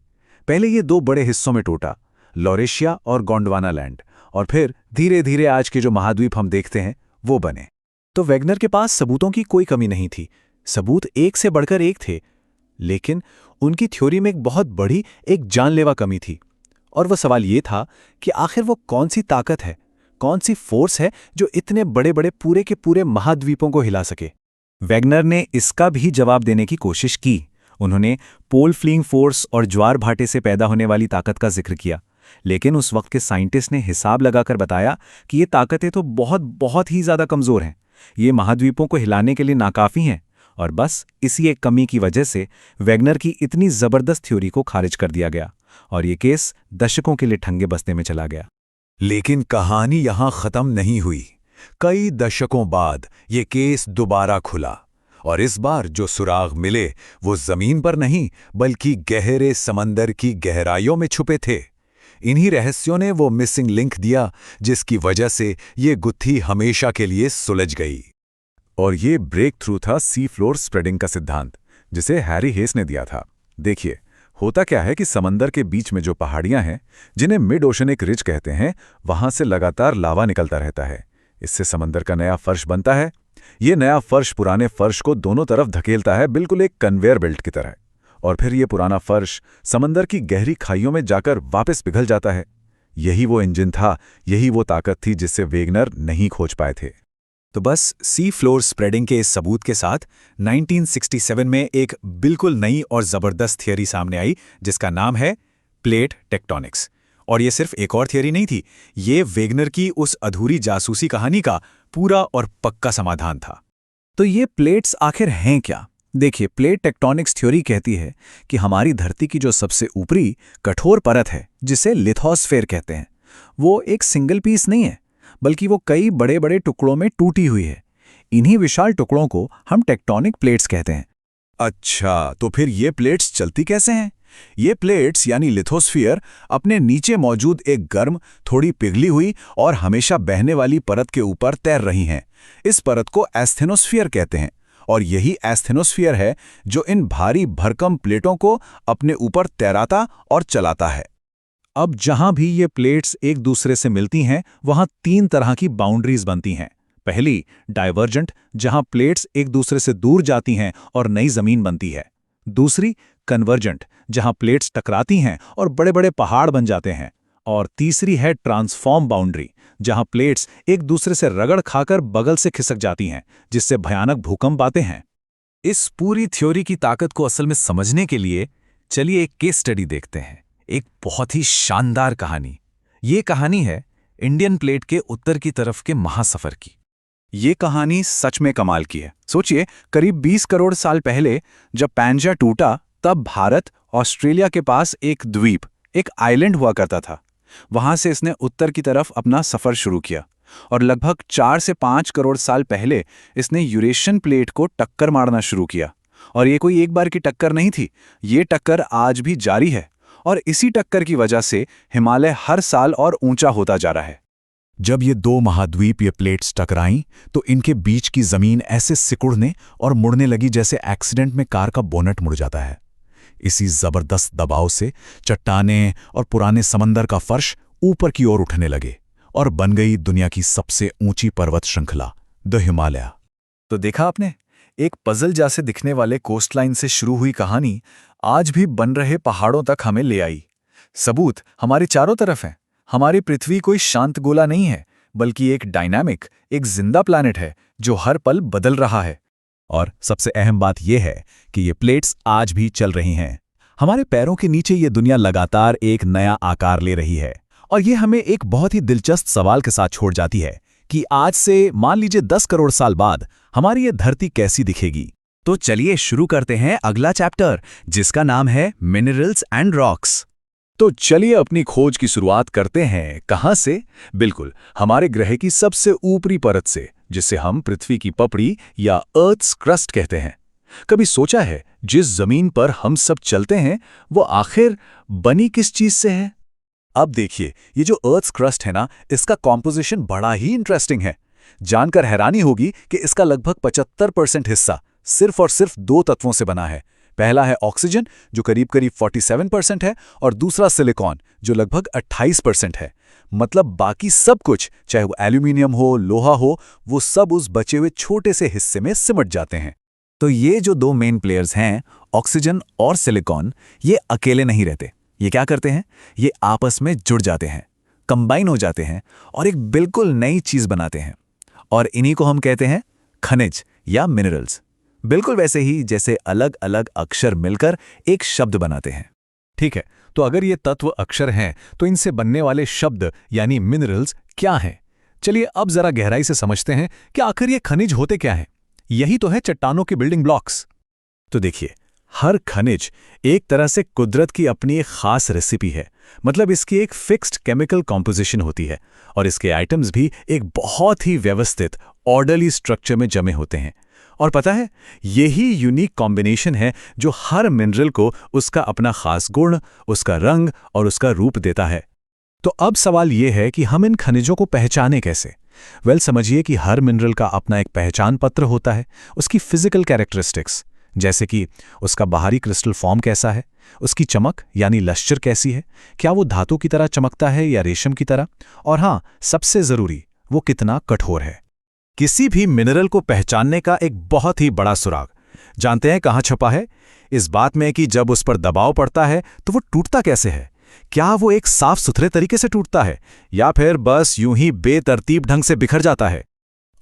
पहले ये दो बड़े हिस्सों में टूटा, लॉरेशिया और गोंडवाना लैंड, और फिर धीरे धीरे आज के जो महाद्वीप हम देखते हैं वो बने। तो वेगनर के पास सबूतों की कोई कमी नहीं थी, सबूत एक से बढ़कर एक थे। लेकिन उनकी थ्योरी में एक बहुत बड़ी, एक जानलेवा कमी थी, और वह सवाल ये था कि आखिर वो कौन सी ताकत है, कौन सी फोर्स है जो इतने बड़े बड़े पूरे के पूरे महाद्वीपों को हिला सके। वेगनर ने इसका भी जवाब देने की कोशिश की। उन्होंने पोल फ्लिंग फोर्स और ज्वार भाटे से पैदा होने वाली ताकत का जिक्र किया, लेकिन उस वक्त के साइंटिस्ट ने हिसाब लगाकर बताया कि ये ताकतें तो बहुत बहुत ही ज्यादा कमजोर हैं, ये महाद्वीपों को हिलाने के लिए नाकाफी हैं। और बस इसी एक कमी की वजह से वेगनर की इतनी जबरदस्त थ्योरी को खारिज कर दिया गया, और ये केस दशकों के लिए ठंगे बसने में चला गया। लेकिन कहानी यहां खत्म नहीं हुई। कई दशकों बाद ये केस दोबारा खुला, और इस बार जो सुराग मिले वो जमीन पर नहीं बल्कि गहरे समंदर की गहराइयों में छुपे थे। इन्हीं रहस्यों ने वो मिसिंग लिंक दिया जिसकी वजह से ये गुत्थी हमेशा के लिए सुलझ गई। और ये ब्रेक थ्रू था सी फ्लोर स्प्रेडिंग का सिद्धांत, जिसे हैरी हेस ने दिया था। देखिए, होता क्या है कि समंदर के बीच में जो पहाड़ियां हैं, जिन्हें मिड ओशनिक रिज कहते हैं, वहां से लगातार लावा निकलता रहता है। इससे समंदर का नया फर्श बनता है। ये नया फर्श पुराने फर्श को दोनों तरफ धकेलता है, बिल्कुल एक कन्वेयर बेल्ट की तरह। और फिर ये पुराना फर्श समंदर की गहरी खाइयों में जाकर वापस पिघल जाता है। यही वो इंजन था, यही वो ताकत थी जिसे वेगनर नहीं खोज पाए थे। तो बस सी फ्लोर स्प्रेडिंग के इस सबूत के साथ 1967 में एक बिल्कुल नई और जबरदस्त थियरी सामने आई जिसका नाम है प्लेट टेक्टोनिक्स। और ये सिर्फ एक और थियरी नहीं थी, ये वेगनर की उस अधूरी जासूसी कहानी का पूरा और पक्का समाधान था। तो ये प्लेट्स आखिर हैं क्या? देखिए, प्लेट टेक्टोनिक्स थ्योरी कहती है कि हमारी धरती की जो सबसे ऊपरी कठोर परत है, जिसे लिथोस्फेयर कहते हैं, वो एक सिंगल पीस नहीं है, बल्कि वो कई बड़े बड़े टुकड़ों में टूटी हुई है। इन्हीं विशाल टुकड़ों को हम टेक्टोनिक प्लेट्स कहते हैं। अच्छा, तो फिर ये प्लेट्स चलती कैसे हैं? ये प्लेट्स यानी लिथोस्फीयर अपने नीचे मौजूद एक गर्म, थोड़ी पिघली हुई और हमेशा बहने वाली परत के ऊपर तैर रही हैं। इस परत को एस्थेनोस्फीयर कहते हैं, और यही एस्थेनोस्फीयर है जो इन भारी भरकम प्लेटों को अपने ऊपर तैराता और चलाता है। अब जहां भी ये प्लेट्स एक दूसरे से मिलती हैं, वहां 3 तरह की बाउंड्रीज बनती हैं। पहली, डाइवर्जेंट, जहां प्लेट्स एक दूसरे से दूर जाती हैं और नई जमीन बनती है। दूसरी, कन्वर्जेंट, जहां प्लेट्स टकराती हैं और बड़े बड़े पहाड़ बन जाते हैं। और तीसरी है ट्रांसफॉर्म बाउंड्री, जहां प्लेट्स एक दूसरे से रगड़ खाकर बगल से खिसक जाती हैं, जिससे भयानक भूकंप आते हैं। इस पूरी थ्योरी की ताकत को असल में समझने के लिए चलिए एक केस स्टडी देखते हैं, एक बहुत ही शानदार कहानी। ये कहानी है इंडियन प्लेट के उत्तर की तरफ के महासफर की। ये कहानी सच में कमाल की है। सोचिए, करीब 20 करोड़ साल पहले जब पैंजिया टूटा, तब भारत ऑस्ट्रेलिया के पास एक द्वीप, एक आइलैंड हुआ करता था। वहां से इसने उत्तर की तरफ अपना सफर शुरू किया, और लगभग 4 से 5 करोड़ साल पहले इसने यूरेशियन प्लेट को टक्कर मारना शुरू किया। और ये कोई एक बार की टक्कर नहीं थी, ये टक्कर आज भी जारी है, और इसी टक्कर की वजह से हिमालय हर साल और ऊंचा होता जा रहा है। जब ये दो महाद्वीपीय प्लेट्स टकराईं तो इनके बीच की जमीन ऐसे सिकुड़ने और मुड़ने लगी जैसे एक्सीडेंट में कार का बोनट मुड़ जाता है। इसी जबरदस्त दबाव से चट्टानें और पुराने समंदर का फर्श ऊपर की ओर उठने लगे और बन गई दुनिया की सबसे ऊंची पर्वत श्रृंखला, द हिमालय। तो देखा आपने, एक पजल जैसे दिखने वाले कोस्टलाइन से शुरू हुई कहानी आज भी बन रहे पहाड़ों तक हमें ले आई। सबूत हमारे चारों तरफ हैं। हमारी पृथ्वी कोई शांत गोला नहीं है, बल्कि एक डायनामिक, एक जिंदा प्लैनेट है जो हर पल बदल रहा है। और सबसे अहम बात यह है कि ये प्लेट्स आज भी चल रही हैं। हमारे पैरों के नीचे ये दुनिया लगातार एक नया आकार ले रही है। और ये हमें एक बहुत ही दिलचस्प सवाल के साथ छोड़ जाती है कि आज से मान लीजिए 10 करोड़ साल बाद हमारी ये धरती कैसी दिखेगी। तो चलिए शुरू करते हैं अगला चैप्टर, जिसका नाम है मिनरल्स एंड रॉक्स। तो चलिए अपनी खोज की शुरुआत करते हैं। कहां से? बिल्कुल, हमारे ग्रह की सबसे ऊपरी परत से, जिसे हम पृथ्वी की पपड़ी या अर्थ्स क्रस्ट कहते हैं। कभी सोचा है जिस जमीन पर हम सब चलते हैं वो आखिर बनी किस चीज से है? अब देखिए, ये जो अर्थ्स क्रस्ट है ना, इसका कॉम्पोजिशन बड़ा ही इंटरेस्टिंग है। जानकर हैरानी होगी कि इसका लगभग 75% हिस्सा सिर्फ और सिर्फ दो तत्वों से बना है। पहला है ऑक्सीजन, जो करीब करीब 47% है, और दूसरा सिलिकॉन, जो लगभग 28% है। मतलब बाकी सब कुछ, चाहे वो एल्यूमिनियम हो, लोहा हो, वो सब उस बचे हुए छोटे से हिस्से में सिमट जाते हैं। तो ये जो दो मेन प्लेयर्स हैं, ऑक्सीजन और सिलिकॉन, ये अकेले नहीं रहते। ये क्या करते हैं? ये आपस में जुड़ जाते हैं, कंबाइन हो जाते हैं और एक बिल्कुल नई चीज बनाते हैं। और इन्हीं को हम कहते हैं खनिज या मिनरल्स। बिल्कुल वैसे ही जैसे अलग अलग अक्षर मिलकर एक शब्द बनाते हैं। ठीक है, तो अगर ये तत्व अक्षर हैं तो इनसे बनने वाले शब्द यानी मिनरल्स क्या हैं? चलिए अब जरा गहराई से समझते हैं कि आखिर ये खनिज होते क्या हैं। यही तो है चट्टानों के बिल्डिंग ब्लॉक्स। तो देखिए, हर खनिज एक तरह से कुदरत की अपनी एक खास रेसिपी है। मतलब इसकी एक फिक्स्ड केमिकल कॉम्पोजिशन होती है और इसके आइटम्स भी एक बहुत ही व्यवस्थित ऑर्डरली स्ट्रक्चर में जमे होते हैं। और पता है, यही यूनिक कॉम्बिनेशन है जो हर मिनरल को उसका अपना खास गुण, उसका रंग और उसका रूप देता है। तो अब सवाल यह है कि हम इन खनिजों को पहचानें कैसे? समझिए कि हर मिनरल का अपना एक पहचान पत्र होता है, उसकी फिजिकल कैरेक्टरिस्टिक्स, जैसे कि उसका बाहरी क्रिस्टल फॉर्म कैसा है, उसकी चमक यानी लश्चर कैसी है, क्या वो धातु की तरह चमकता है या रेशम की तरह, और हाँ, सबसे जरूरी, वो कितना कठोर है। किसी भी मिनरल को पहचानने का एक बहुत ही बड़ा सुराग जानते हैं कहाँ छुपा है? इस बात में कि जब उस पर दबाव पड़ता है तो वो टूटता कैसे है। क्या वो एक साफ सुथरे तरीके से टूटता है या फिर बस यूं ही बेतरतीब ढंग से बिखर जाता है?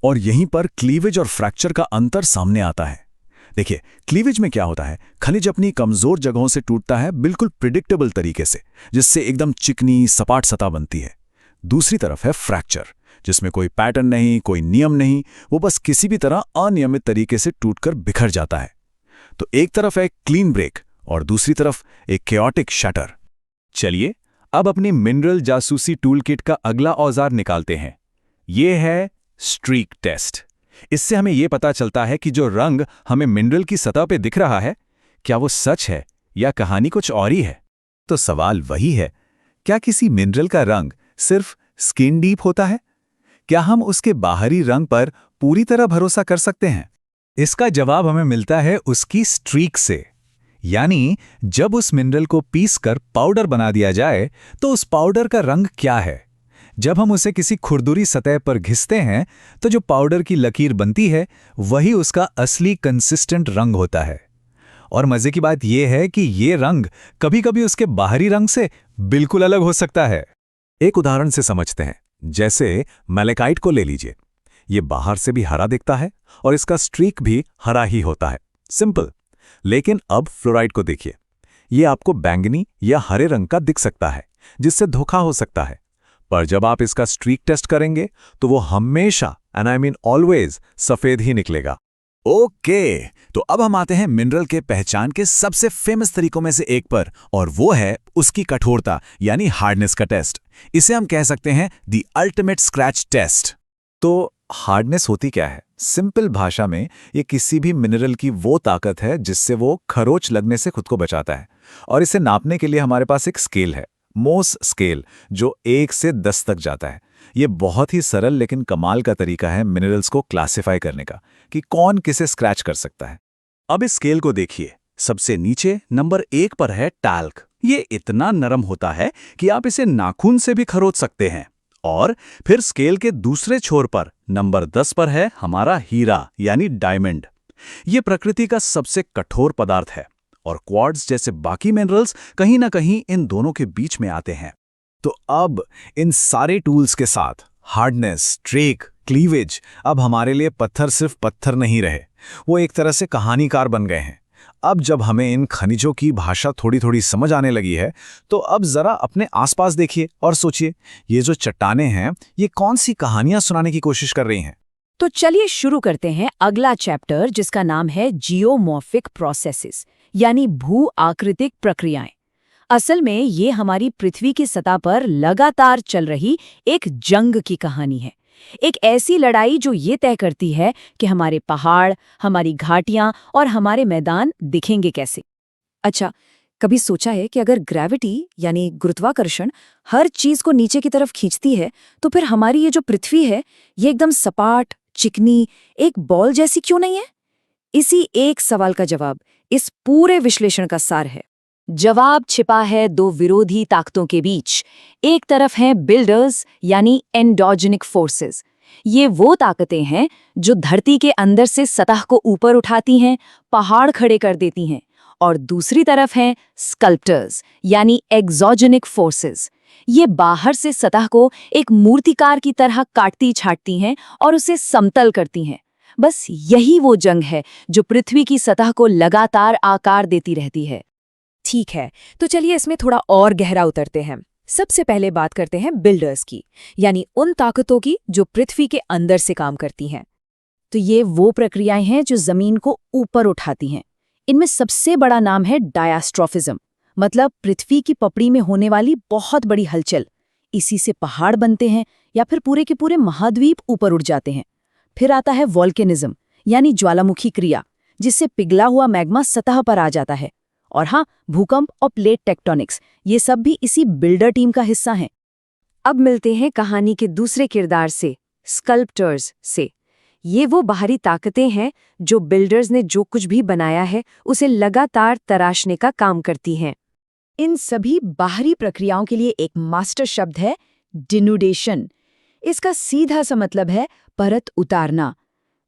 और यहीं पर क्लीवेज और फ्रैक्चर का अंतर सामने आता है। देखिए, क्लीवेज में क्या होता है, खनिज अपनी कमजोर जगहों से टूटता है बिल्कुल प्रिडिक्टेबल तरीके से, जिससे एकदम चिकनी सपाट सतह बनती है। दूसरी तरफ है फ्रैक्चर, जिसमें कोई पैटर्न नहीं, कोई नियम नहीं, वो बस किसी भी तरह अनियमित तरीके से टूटकर बिखर जाता है। तो एक तरफ है क्लीन ब्रेक और दूसरी तरफ एक केओटिक शटर। चलिए अब अपनी मिनरल जासूसी टूल किट का अगला औजार निकालते हैं। ये है स्ट्रीक टेस्ट। इससे हमें यह पता चलता है कि जो रंग हमें मिनरल की सतह पे दिख रहा है, क्या वो सच है या कहानी कुछ और ही है। तो सवाल वही है, क्या किसी मिनरल का रंग सिर्फ स्किन डीप होता है? क्या हम उसके बाहरी रंग पर पूरी तरह भरोसा कर सकते हैं? इसका जवाब हमें मिलता है उसकी स्ट्रीक से। यानी जब उस मिनरल को पीसकर पाउडर बना दिया जाए तो उस पाउडर का रंग क्या है। जब हम उसे किसी खुरदुरी सतह पर घिसते हैं तो जो पाउडर की लकीर बनती है वही उसका असली कंसिस्टेंट रंग होता है। और मजे की बात यह है कि ये रंग कभी-कभी उसके बाहरी रंग से बिल्कुल अलग हो सकता है। एक उदाहरण से समझते हैं। जैसे मैलेकाइट को ले लीजिए। ये बाहर से भी हरा दिखता है और इसका स्ट्रीक भी हरा ही होता है, सिंपल। लेकिन अब फ्लोराइड को देखिए। ये आपको बैंगनी या हरे रंग का दिख सकता है, जिससे धोखा हो सकता है। पर जब आप इसका स्ट्रीक टेस्ट करेंगे तो वो हमेशा, एंड आई मीन ऑलवेज, सफेद ही निकलेगा। ओके, तो अब हम आते हैं मिनरल के पहचान के सबसे फेमस तरीकों में से एक पर, और वो है उसकी कठोरता यानी हार्डनेस का टेस्ट। इसे हम कह सकते हैं द अल्टीमेट स्क्रैच टेस्ट। तो हार्डनेस होती क्या है? सिंपल भाषा में ये किसी भी मिनरल की वो ताकत है जिससे वो खरोच लगने से खुद को बचाता है। और इसे नापने के लिए हमारे पास एक स्केल है, मोस स्केल, जो 1 से 10 तक जाता है। ये बहुत ही सरल लेकिन कमाल का तरीका है मिनरल्स को क्लासिफाई करने का, कि कौन किसे स्क्रैच कर सकता है। अब इस स्केल को देखिए। सबसे नीचे नंबर 1 पर है टैल्क। ये इतना नरम होता है कि आप इसे नाखून से भी खरोच सकते हैं। और फिर स्केल के दूसरे छोर पर नंबर 10 पर है हमारा हीरा यानी डायमंड। ये प्रकृति का सबसे कठोर पदार्थ है और क्वार्ट्ज जैसे बाकी मिनरल्स कहीं ना कहीं इन दोनों के बीच में आते हैं। तो अब इन सारे टूल्स के साथ हार्डनेस, स्ट्रेक, क्लीवेज अब हमारे लिए पत्थर सिर्फ पत्थर नहीं रहे, वो एक तरह से कहानीकार बन गए हैं। अब जब हमें इन खनिजों की भाषा थोड़ी थोड़ी समझ आने लगी है, तो अब जरा अपने आसपास देखिए और सोचिए, ये जो चट्टानें हैं, ये कौन सी कहानियां सुनाने की कोशिश कर रही हैं? तो चलिए शुरू करते हैं अगला चैप्टर, जिसका नाम है जियोमॉर्फिक प्रोसेसेस यानी भू आकृतिक प्रक्रियाएं। असल में ये हमारी पृथ्वी की सतह पर लगातार चल रही एक जंग की कहानी है। एक ऐसी लड़ाई जो ये तय करती है कि हमारे पहाड़, हमारी घाटियां और हमारे मैदान दिखेंगे कैसे। अच्छा, कभी सोचा है कि अगर ग्रेविटी यानी गुरुत्वाकर्षण हर चीज को नीचे की तरफ खींचती है तो फिर हमारी ये जो पृथ्वी है ये एकदम सपाट, चिकनी, एक बॉल जैसी क्यों नहीं है? इसी एक सवाल का जवाब इस पूरे विश्लेषण का सार है। जवाब छिपा है दो विरोधी ताकतों के बीच। एक तरफ हैं बिल्डर्स यानी एंडोजेनिक फोर्सेस। ये वो ताकतें हैं जो धरती के अंदर से सतह को ऊपर उठाती हैं, पहाड़ खड़े कर देती हैं। और दूसरी तरफ हैं स्कल्प्टर्स यानी एक्सोजेनिक फोर्सेस। ये बाहर से सतह को एक मूर्तिकार की तरह काटती छाटती हैं और उसे समतल करती हैं। बस यही वो जंग है जो पृथ्वी की सतह को लगातार आकार देती रहती है। ठीक है, तो चलिए इसमें थोड़ा और गहरा उतरते हैं। सबसे पहले बात करते हैं बिल्डर्स की, यानी उन ताकतों की जो पृथ्वी के अंदर से काम करती हैं। तो ये वो प्रक्रियाएं हैं जो जमीन को ऊपर उठाती हैं। इनमें सबसे बड़ा नाम है डायास्ट्रोफिज्म, मतलब पृथ्वी की पपड़ी में होने वाली बहुत बड़ी हलचल। इसी से पहाड़ बनते हैं या फिर पूरे के पूरे महाद्वीप ऊपर उठ जाते हैं। फिर आता है वोल्केनिज्म यानी ज्वालामुखी क्रिया, जिससे पिघला हुआ मैग्मा सतह पर आ जाता है। और हाँ, भूकंप और प्लेट टेक्टोनिक्स, ये सब भी इसी बिल्डर टीम का हिस्सा हैं। अब मिलते हैं कहानी के दूसरे किरदार से, स्कल्प्टर्स से। ये वो बाहरी ताकतें हैं जो बिल्डर्स ने जो कुछ भी बनाया है उसे लगातार तराशने का काम करती हैं। इन सभी बाहरी प्रक्रियाओं के लिए एक मास्टर शब्द है डिनुडेशन। इसका सीधा सा मतलब है परत उतारना।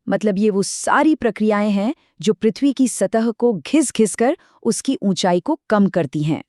मतलब ये वो सारी प्रक्रियाएं हैं जो पृथ्वी की सतह को घिस-घिस कर उसकी ऊंचाई को कम करती हैं।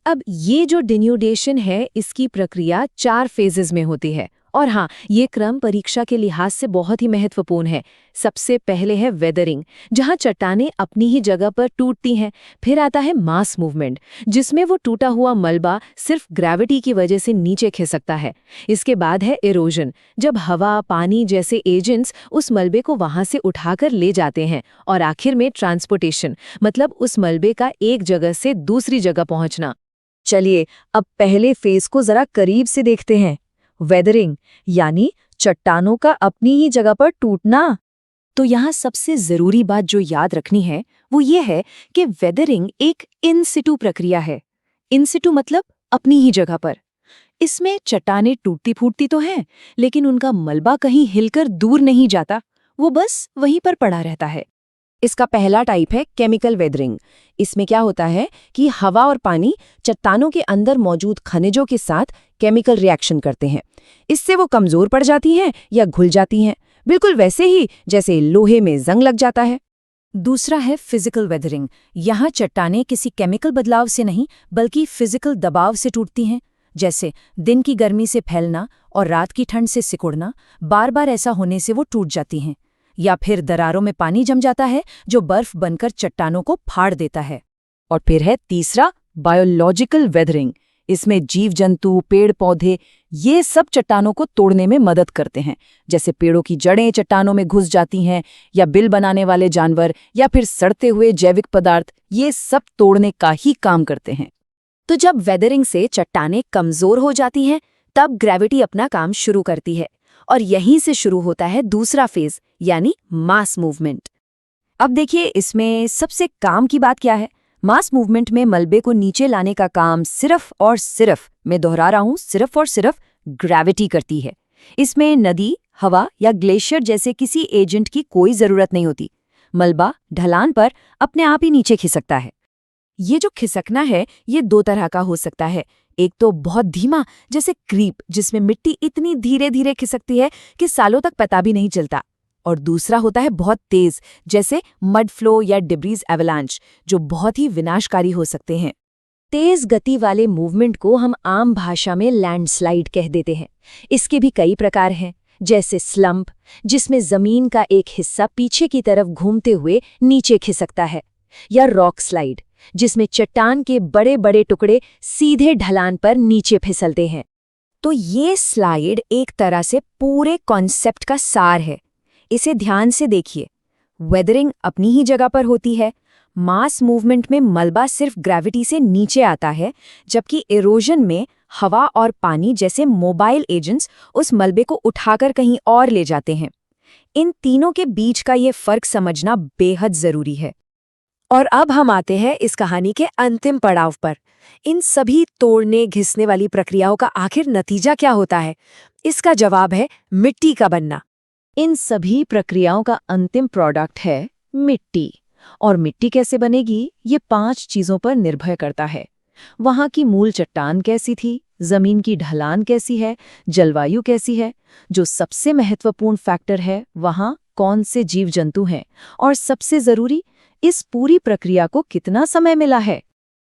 अब ये जो डिन्यूडेशन है, इसकी प्रक्रिया 4 फेजेस में होती है। और हाँ, ये क्रम परीक्षा के लिहाज से बहुत ही महत्वपूर्ण है। सबसे पहले है वेदरिंग, जहाँ चट्टानें अपनी ही जगह पर टूटती हैं। फिर आता है मास मूवमेंट, जिसमें वो टूटा हुआ मलबा सिर्फ ग्रेविटी की वजह से नीचे खिसकता है। इसके बाद है इरोजन, जब हवा, पानी जैसे एजेंट्स उस मलबे को वहां से उठाकर ले जाते हैं। और आखिर में ट्रांसपोर्टेशन, मतलब उस मलबे का एक जगह से दूसरी जगह पहुंचना। चलिए अब पहले फेज को जरा करीब से देखते हैं। वेदरिंग यानी चट्टानों का अपनी ही जगह पर टूटना। तो यहाँ सबसे जरूरी बात जो याद रखनी है वो ये है कि वेदरिंग एक इन सिटू प्रक्रिया है। इन सिटू मतलब अपनी ही जगह पर। इसमें चट्टानें टूटती फूटती तो हैं, लेकिन उनका मलबा कहीं हिलकर दूर नहीं जाता, वो बस वहीं पर पड़ा रहता है। इसका पहला टाइप है केमिकल वेदरिंग। इसमें क्या होता है कि हवा और पानी चट्टानों के अंदर मौजूद खनिजों के साथ केमिकल रिएक्शन करते हैं। इससे वो कमजोर पड़ जाती हैं या घुल जाती हैं, बिल्कुल वैसे ही जैसे लोहे में जंग लग जाता है। दूसरा है फिजिकल वेदरिंग। यहाँ चट्टानें किसी केमिकल बदलाव से नहीं बल्कि फिजिकल दबाव से टूटती हैं, जैसे दिन की गर्मी से फैलना और रात की ठंड से सिकुड़ना। बार बार ऐसा होने से वो टूट जाती हैं। या फिर दरारों में पानी जम जाता है जो बर्फ बनकर चट्टानों को फाड़ देता है। और फिर है तीसरा बायोलॉजिकल वेदरिंग। इसमें जीव जंतु, पेड़ पौधे, ये सब चट्टानों को तोड़ने में मदद करते हैं। जैसे पेड़ों की जड़ें चट्टानों में घुस जाती हैं, या बिल बनाने वाले जानवर, या फिर सड़ते हुए जैविक पदार्थ, ये सब तोड़ने का ही काम करते हैं। तो जब वेदरिंग से चट्टानें कमजोर हो जाती हैं, तब ग्रेविटी अपना काम शुरू करती है। और यहीं से शुरू होता है दूसरा फेज, यानी मास मूवमेंट। अब देखिए इसमें सबसे काम की बात क्या है। मास मूवमेंट में मलबे को नीचे लाने का काम सिर्फ और सिर्फ, मैं दोहरा रहा हूं, सिर्फ और सिर्फ ग्रेविटी करती है। इसमें नदी, हवा या ग्लेशियर जैसे किसी एजेंट की कोई जरूरत नहीं होती। मलबा ढलान पर अपने आप ही नीचे खिसकता है। ये जो खिसकना है ये 2 तरह का हो सकता है। एक तो बहुत धीमा, जैसे क्रीप, जिसमें मिट्टी इतनी धीरे धीरे खिसकती है कि सालों तक पता भी नहीं चलता। और दूसरा होता है बहुत तेज, जैसे मड फ्लो या डिब्रीज एवलांच, जो बहुत ही विनाशकारी हो सकते हैं। तेज गति वाले मूवमेंट को हम आम भाषा में लैंडस्लाइड कह देते हैं। इसके भी कई प्रकार हैं, जैसे स्लंप, जिसमें जमीन का एक हिस्सा पीछे की तरफ घूमते हुए नीचे खिसकता है, या रॉक स्लाइड, जिसमें चट्टान के बड़े बड़े टुकड़े सीधे ढलान पर नीचे फिसलते हैं। तो ये स्लाइड एक तरह से पूरे कॉन्सेप्ट का सार है। इसे ध्यान से देखिए। वेदरिंग अपनी ही जगह पर होती है। मास मूवमेंट में मलबा सिर्फ ग्रेविटी से नीचे आता है, जबकि इरोजन में हवा और पानी जैसे मोबाइल एजेंट्स उस मलबे को उठाकर कहीं और ले जाते हैं। इन तीनों के बीच का ये फर्क समझना बेहद जरूरी है। और अब हम आते हैं इस कहानी के अंतिम पड़ाव पर। इन सभी तोड़ने घिसने वाली प्रक्रियाओं का आखिर नतीजा क्या होता है? इसका जवाब है मिट्टी का बनना। इन सभी प्रक्रियाओं का अंतिम प्रोडक्ट है मिट्टी। और मिट्टी कैसे बनेगी, ये 5 चीजों पर निर्भर करता है। वहां की मूल चट्टान कैसी थी, जमीन की ढलान कैसी है, जलवायु कैसी है, जो सबसे महत्वपूर्ण फैक्टर है वहां कौन से जीव जंतु हैं, और सबसे जरूरी, इस पूरी प्रक्रिया को कितना समय मिला है।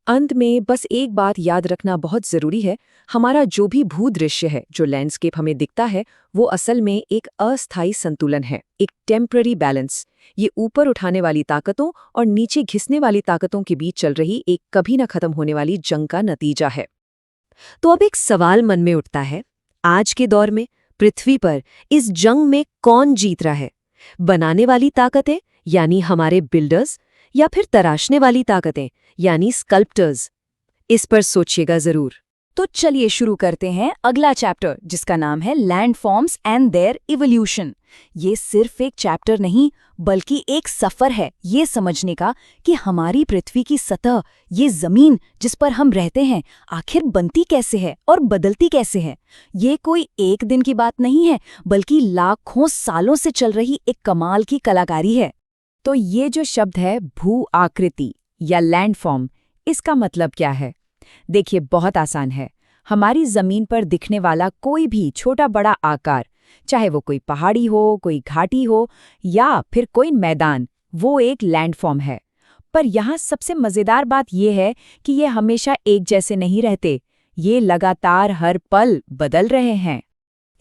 अंत में बस एक बात याद रखना बहुत जरूरी है, हमारा जो भी भूदृश्य है, जो लैंडस्केप हमें दिखता है, वो असल में एक अस्थायी संतुलन है, एक टेम्पररी बैलेंस। ये ऊपर उठाने वाली ताकतों और नीचे घिसने वाली ताकतों के बीच चल रही एक कभी न खत्म होने वाली जंग का नतीजा है। तो अब एक सवाल मन में उठता है, आज के दौर में पृथ्वी पर इस जंग में कौन जीत रहा है? बनाने वाली ताकतें यानी हमारे बिल्डर्स, या फिर तराशने वाली ताकतें यानी स्कल्प्टर्स? इस पर सोचिएगा जरूर। तो चलिए शुरू करते हैं अगला चैप्टर, जिसका नाम है लैंडफॉर्म्स एंड देयर इवोल्यूशन। ये सिर्फ एक चैप्टर नहीं, बल्कि एक सफर है ये समझने का कि हमारी पृथ्वी की सतह, ये जमीन जिस पर हम रहते हैं, आखिर बनती कैसे है और बदलती कैसे है। ये कोई एक दिन की बात नहीं है, बल्कि लाखों सालों से चल रही एक कमाल की कलाकारी है। तो ये जो शब्द है भू आकृति या लैंडफॉर्म, इसका मतलब क्या है? देखिए, बहुत आसान है। हमारी जमीन पर दिखने वाला कोई भी छोटा बड़ा आकार, चाहे वो कोई पहाड़ी हो, कोई घाटी हो या फिर कोई मैदान, वो एक लैंडफॉर्म है। पर यहाँ सबसे मजेदार बात यह है कि ये हमेशा एक जैसे नहीं रहते, ये लगातार हर पल बदल रहे हैं।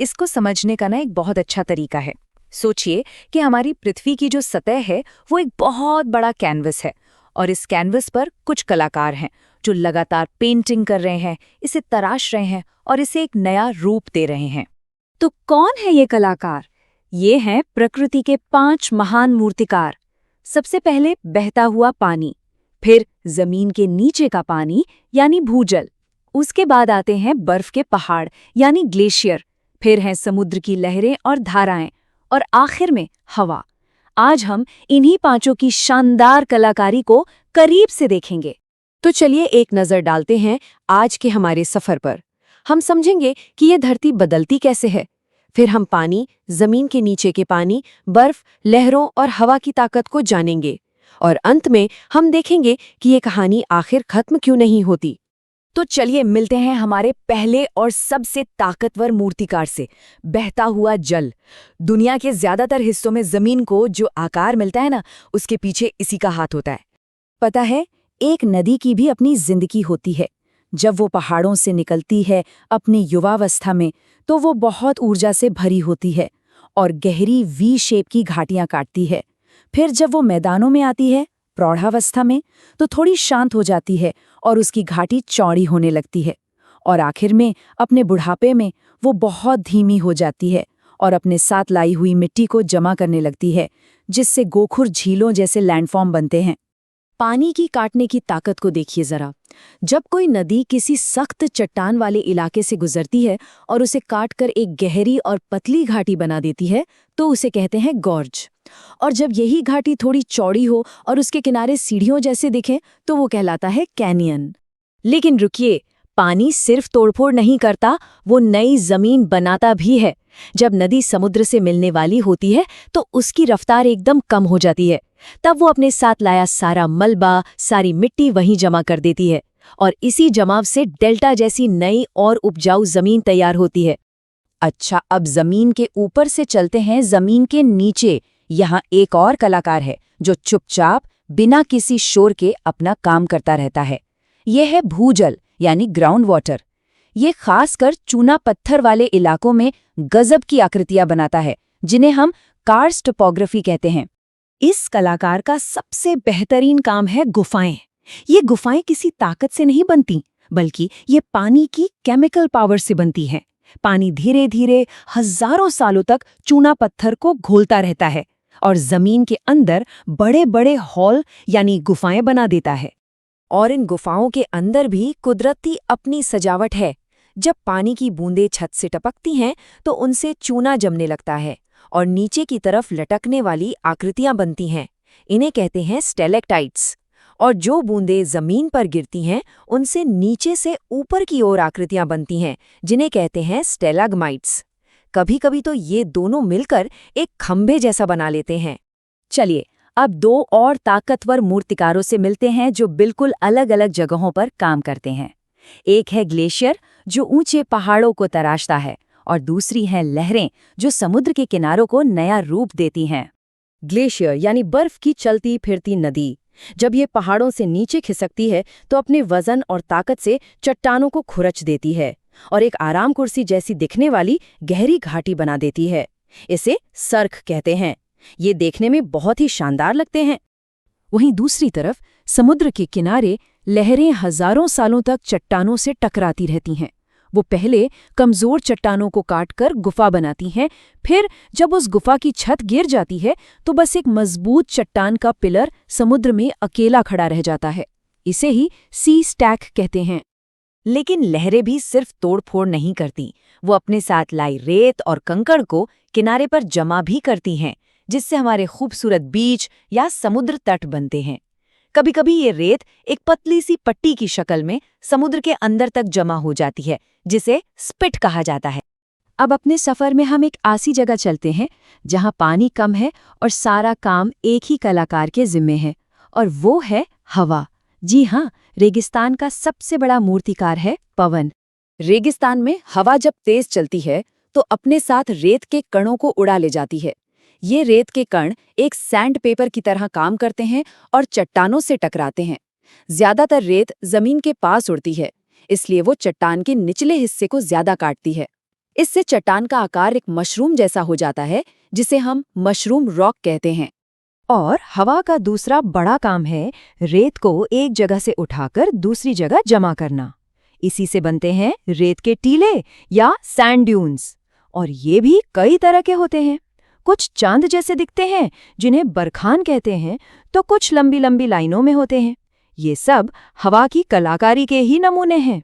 इसको समझने का एक बहुत अच्छा तरीका है। सोचिए कि हमारी पृथ्वी की जो सतह है वो एक बहुत बड़ा कैनवस है, और इस कैनवस पर कुछ कलाकार हैं जो लगातार पेंटिंग कर रहे हैं, इसे तराश रहे हैं और इसे एक नया रूप दे रहे हैं। तो कौन है ये कलाकार? ये हैं प्रकृति के 5 महान मूर्तिकार। सबसे पहले बहता हुआ पानी, फिर जमीन के नीचे का पानी यानी भूजल, उसके बाद आते हैं बर्फ के पहाड़ यानी ग्लेशियर, फिर हैं समुद्र की लहरें और धाराएं, और आखिर में हवा। आज हम इन्हीं 5 की शानदार कलाकारी को करीब से देखेंगे। तो चलिए एक नजर डालते हैं आज के हमारे सफर पर। हम समझेंगे कि ये धरती बदलती कैसे है, फिर हम पानी, जमीन के नीचे के पानी, बर्फ, लहरों और हवा की ताकत को जानेंगे, और अंत में हम देखेंगे कि ये कहानी आखिर खत्म क्यों नहीं होती। तो चलिए मिलते हैं हमारे पहले और सबसे ताकतवर मूर्तिकार से, बहता हुआ जल। दुनिया के ज्यादातर हिस्सों में जमीन को जो आकार मिलता है ना, उसके पीछे इसी का हाथ होता है। पता है, एक नदी की भी अपनी जिंदगी होती है। जब वो पहाड़ों से निकलती है अपनी युवावस्था में, तो वो बहुत ऊर्जा से भरी होती है और गहरी वी शेप की घाटियां काटती है। फिर जब वो मैदानों में आती है प्रौढ़ावस्था में, तो थोड़ी शांत हो जाती है और उसकी घाटी चौड़ी होने लगती है, और आखिर में अपने बुढ़ापे में वो बहुत धीमी हो जाती है और अपने साथ लाई हुई मिट्टी को जमा करने लगती है, जिससे गोखुर झीलों जैसे लैंडफॉर्म बनते हैं। पानी की काटने की ताकत को देखिए जरा। जब कोई नदी किसी सख्त चट्टान वाले इलाके से गुजरती है और उसे काटकर एक गहरी और पतली घाटी बना देती है, तो उसे कहते हैं गॉर्ज। और जब यही घाटी थोड़ी चौड़ी हो और उसके किनारे सीढ़ियों जैसे दिखें, तो वो कहलाता है कैनियन। लेकिन रुकिए, पानी सिर्फ तोड़फोड़ नहीं करता, वो नई जमीन बनाता भी है। जब नदी समुद्र से मिलने वाली होती है, तो उसकी रफ्तार एकदम कम हो जाती है। तब वो अपने साथ लाया सारा मलबा, सारी मिट्टी वहीं जमा कर देती है, और इसी जमाव से डेल्टा जैसी नई और उपजाऊ जमीन तैयार होती है। अच्छा, अब जमीन के ऊपर से चलते हैं जमीन के नीचे। यहाँ एक और कलाकार है जो चुपचाप बिना किसी शोर के अपना काम करता रहता है। यह है भूजल यानी ग्राउंड वाटर। ये खासकर चूना पत्थर वाले इलाकों में गजब की आकृतियां बनाता है, जिन्हें हम कार्स्ट टोपोग्राफी कहते हैं। इस कलाकार का सबसे बेहतरीन काम है गुफाएं। ये गुफाएं किसी ताकत से नहीं बनती, बल्कि ये पानी की केमिकल पावर से बनती हैं। पानी धीरे धीरे हजारों सालों तक चूना पत्थर को घोलता रहता है और जमीन के अंदर बड़े बड़े हॉल यानी गुफाएं बना देता है। और इन गुफाओं के अंदर भी कुदरती अपनी सजावट है। जब पानी की बूंदें छत से टपकती हैं, तो उनसे चूना जमने लगता है और नीचे की तरफ लटकने वाली आकृतियां बनती हैं। इन्हें कहते हैं स्टेलेक्टाइट्स। और जो बूंदें जमीन पर गिरती हैं उनसे नीचे से ऊपर की ओर आकृतियां बनती हैं, जिन्हें कहते हैं स्टेलाग्माइट्स। कभी-कभी तो ये दोनों मिलकर एक खंभे जैसा बना लेते हैं। चलिए अब दो और ताकतवर मूर्तिकारों से मिलते हैं जो बिल्कुल अलग-अलग जगहों पर काम करते हैं। एक है ग्लेशियर जो ऊंचे पहाड़ों को तराशता है, और दूसरी है लहरें जो समुद्र के किनारों को नया रूप देती हैं। ग्लेशियर यानी बर्फ की चलती फिरती नदी जब ये पहाड़ों से नीचे खिसकती है तो अपने वजन और ताकत से चट्टानों को खुरच देती है और एक आराम कुर्सी जैसी दिखने वाली गहरी घाटी बना देती है। इसे सर्क कहते हैं। ये देखने में बहुत ही शानदार लगते हैं। वहीं दूसरी तरफ समुद्र के किनारे लहरें हजारों सालों तक चट्टानों से टकराती रहती हैं। वो पहले कमजोर चट्टानों को काटकर गुफा बनाती हैं, फिर जब उस गुफा की छत गिर जाती है तो बस एक मजबूत चट्टान का पिलर समुद्र में अकेला खड़ा रह जाता है। इसे ही सी स्टैक कहते हैं। लेकिन लहरें भी सिर्फ तोड़फोड़ नहीं करती, वो अपने साथ लाई रेत और कंकड़ को किनारे पर जमा भी करती हैं, जिससे हमारे खूबसूरत बीच या समुद्र तट बनते हैं। कभी-कभी ये रेत एक पतली सी पट्टी की शक्ल में समुद्र के अंदर तक जमा हो जाती है, जिसे स्पिट कहा जाता है। अब अपने सफर में हम एक ऐसी जगह चलते हैं जहां पानी कम है और सारा काम एक ही कलाकार के जिम्मे है, और वो है हवा। जी हाँ, रेगिस्तान का सबसे बड़ा मूर्तिकार है पवन। रेगिस्तान में हवा जब तेज चलती है तो अपने साथ रेत के कणों को उड़ा ले जाती है। ये रेत के कण एक सैंड पेपर की तरह काम करते हैं और चट्टानों से टकराते हैं। ज्यादातर रेत जमीन के पास उड़ती है, इसलिए वो चट्टान के निचले हिस्से को ज्यादा काटती है। इससे चट्टान का आकार एक मशरूम जैसा हो जाता है, जिसे हम मशरूम रॉक कहते हैं। और हवा का दूसरा बड़ा काम है रेत को एक जगह से उठाकर दूसरी जगह जमा करना। इसी से बनते हैं रेत के टीले या सैंड ड्यून्स। और ये भी कई तरह के होते हैं। कुछ चांद जैसे दिखते हैं, जिन्हें बरखान कहते हैं, तो कुछ लंबी लंबी लाइनों में होते हैं। ये सब हवा की कलाकारी के ही नमूने हैं।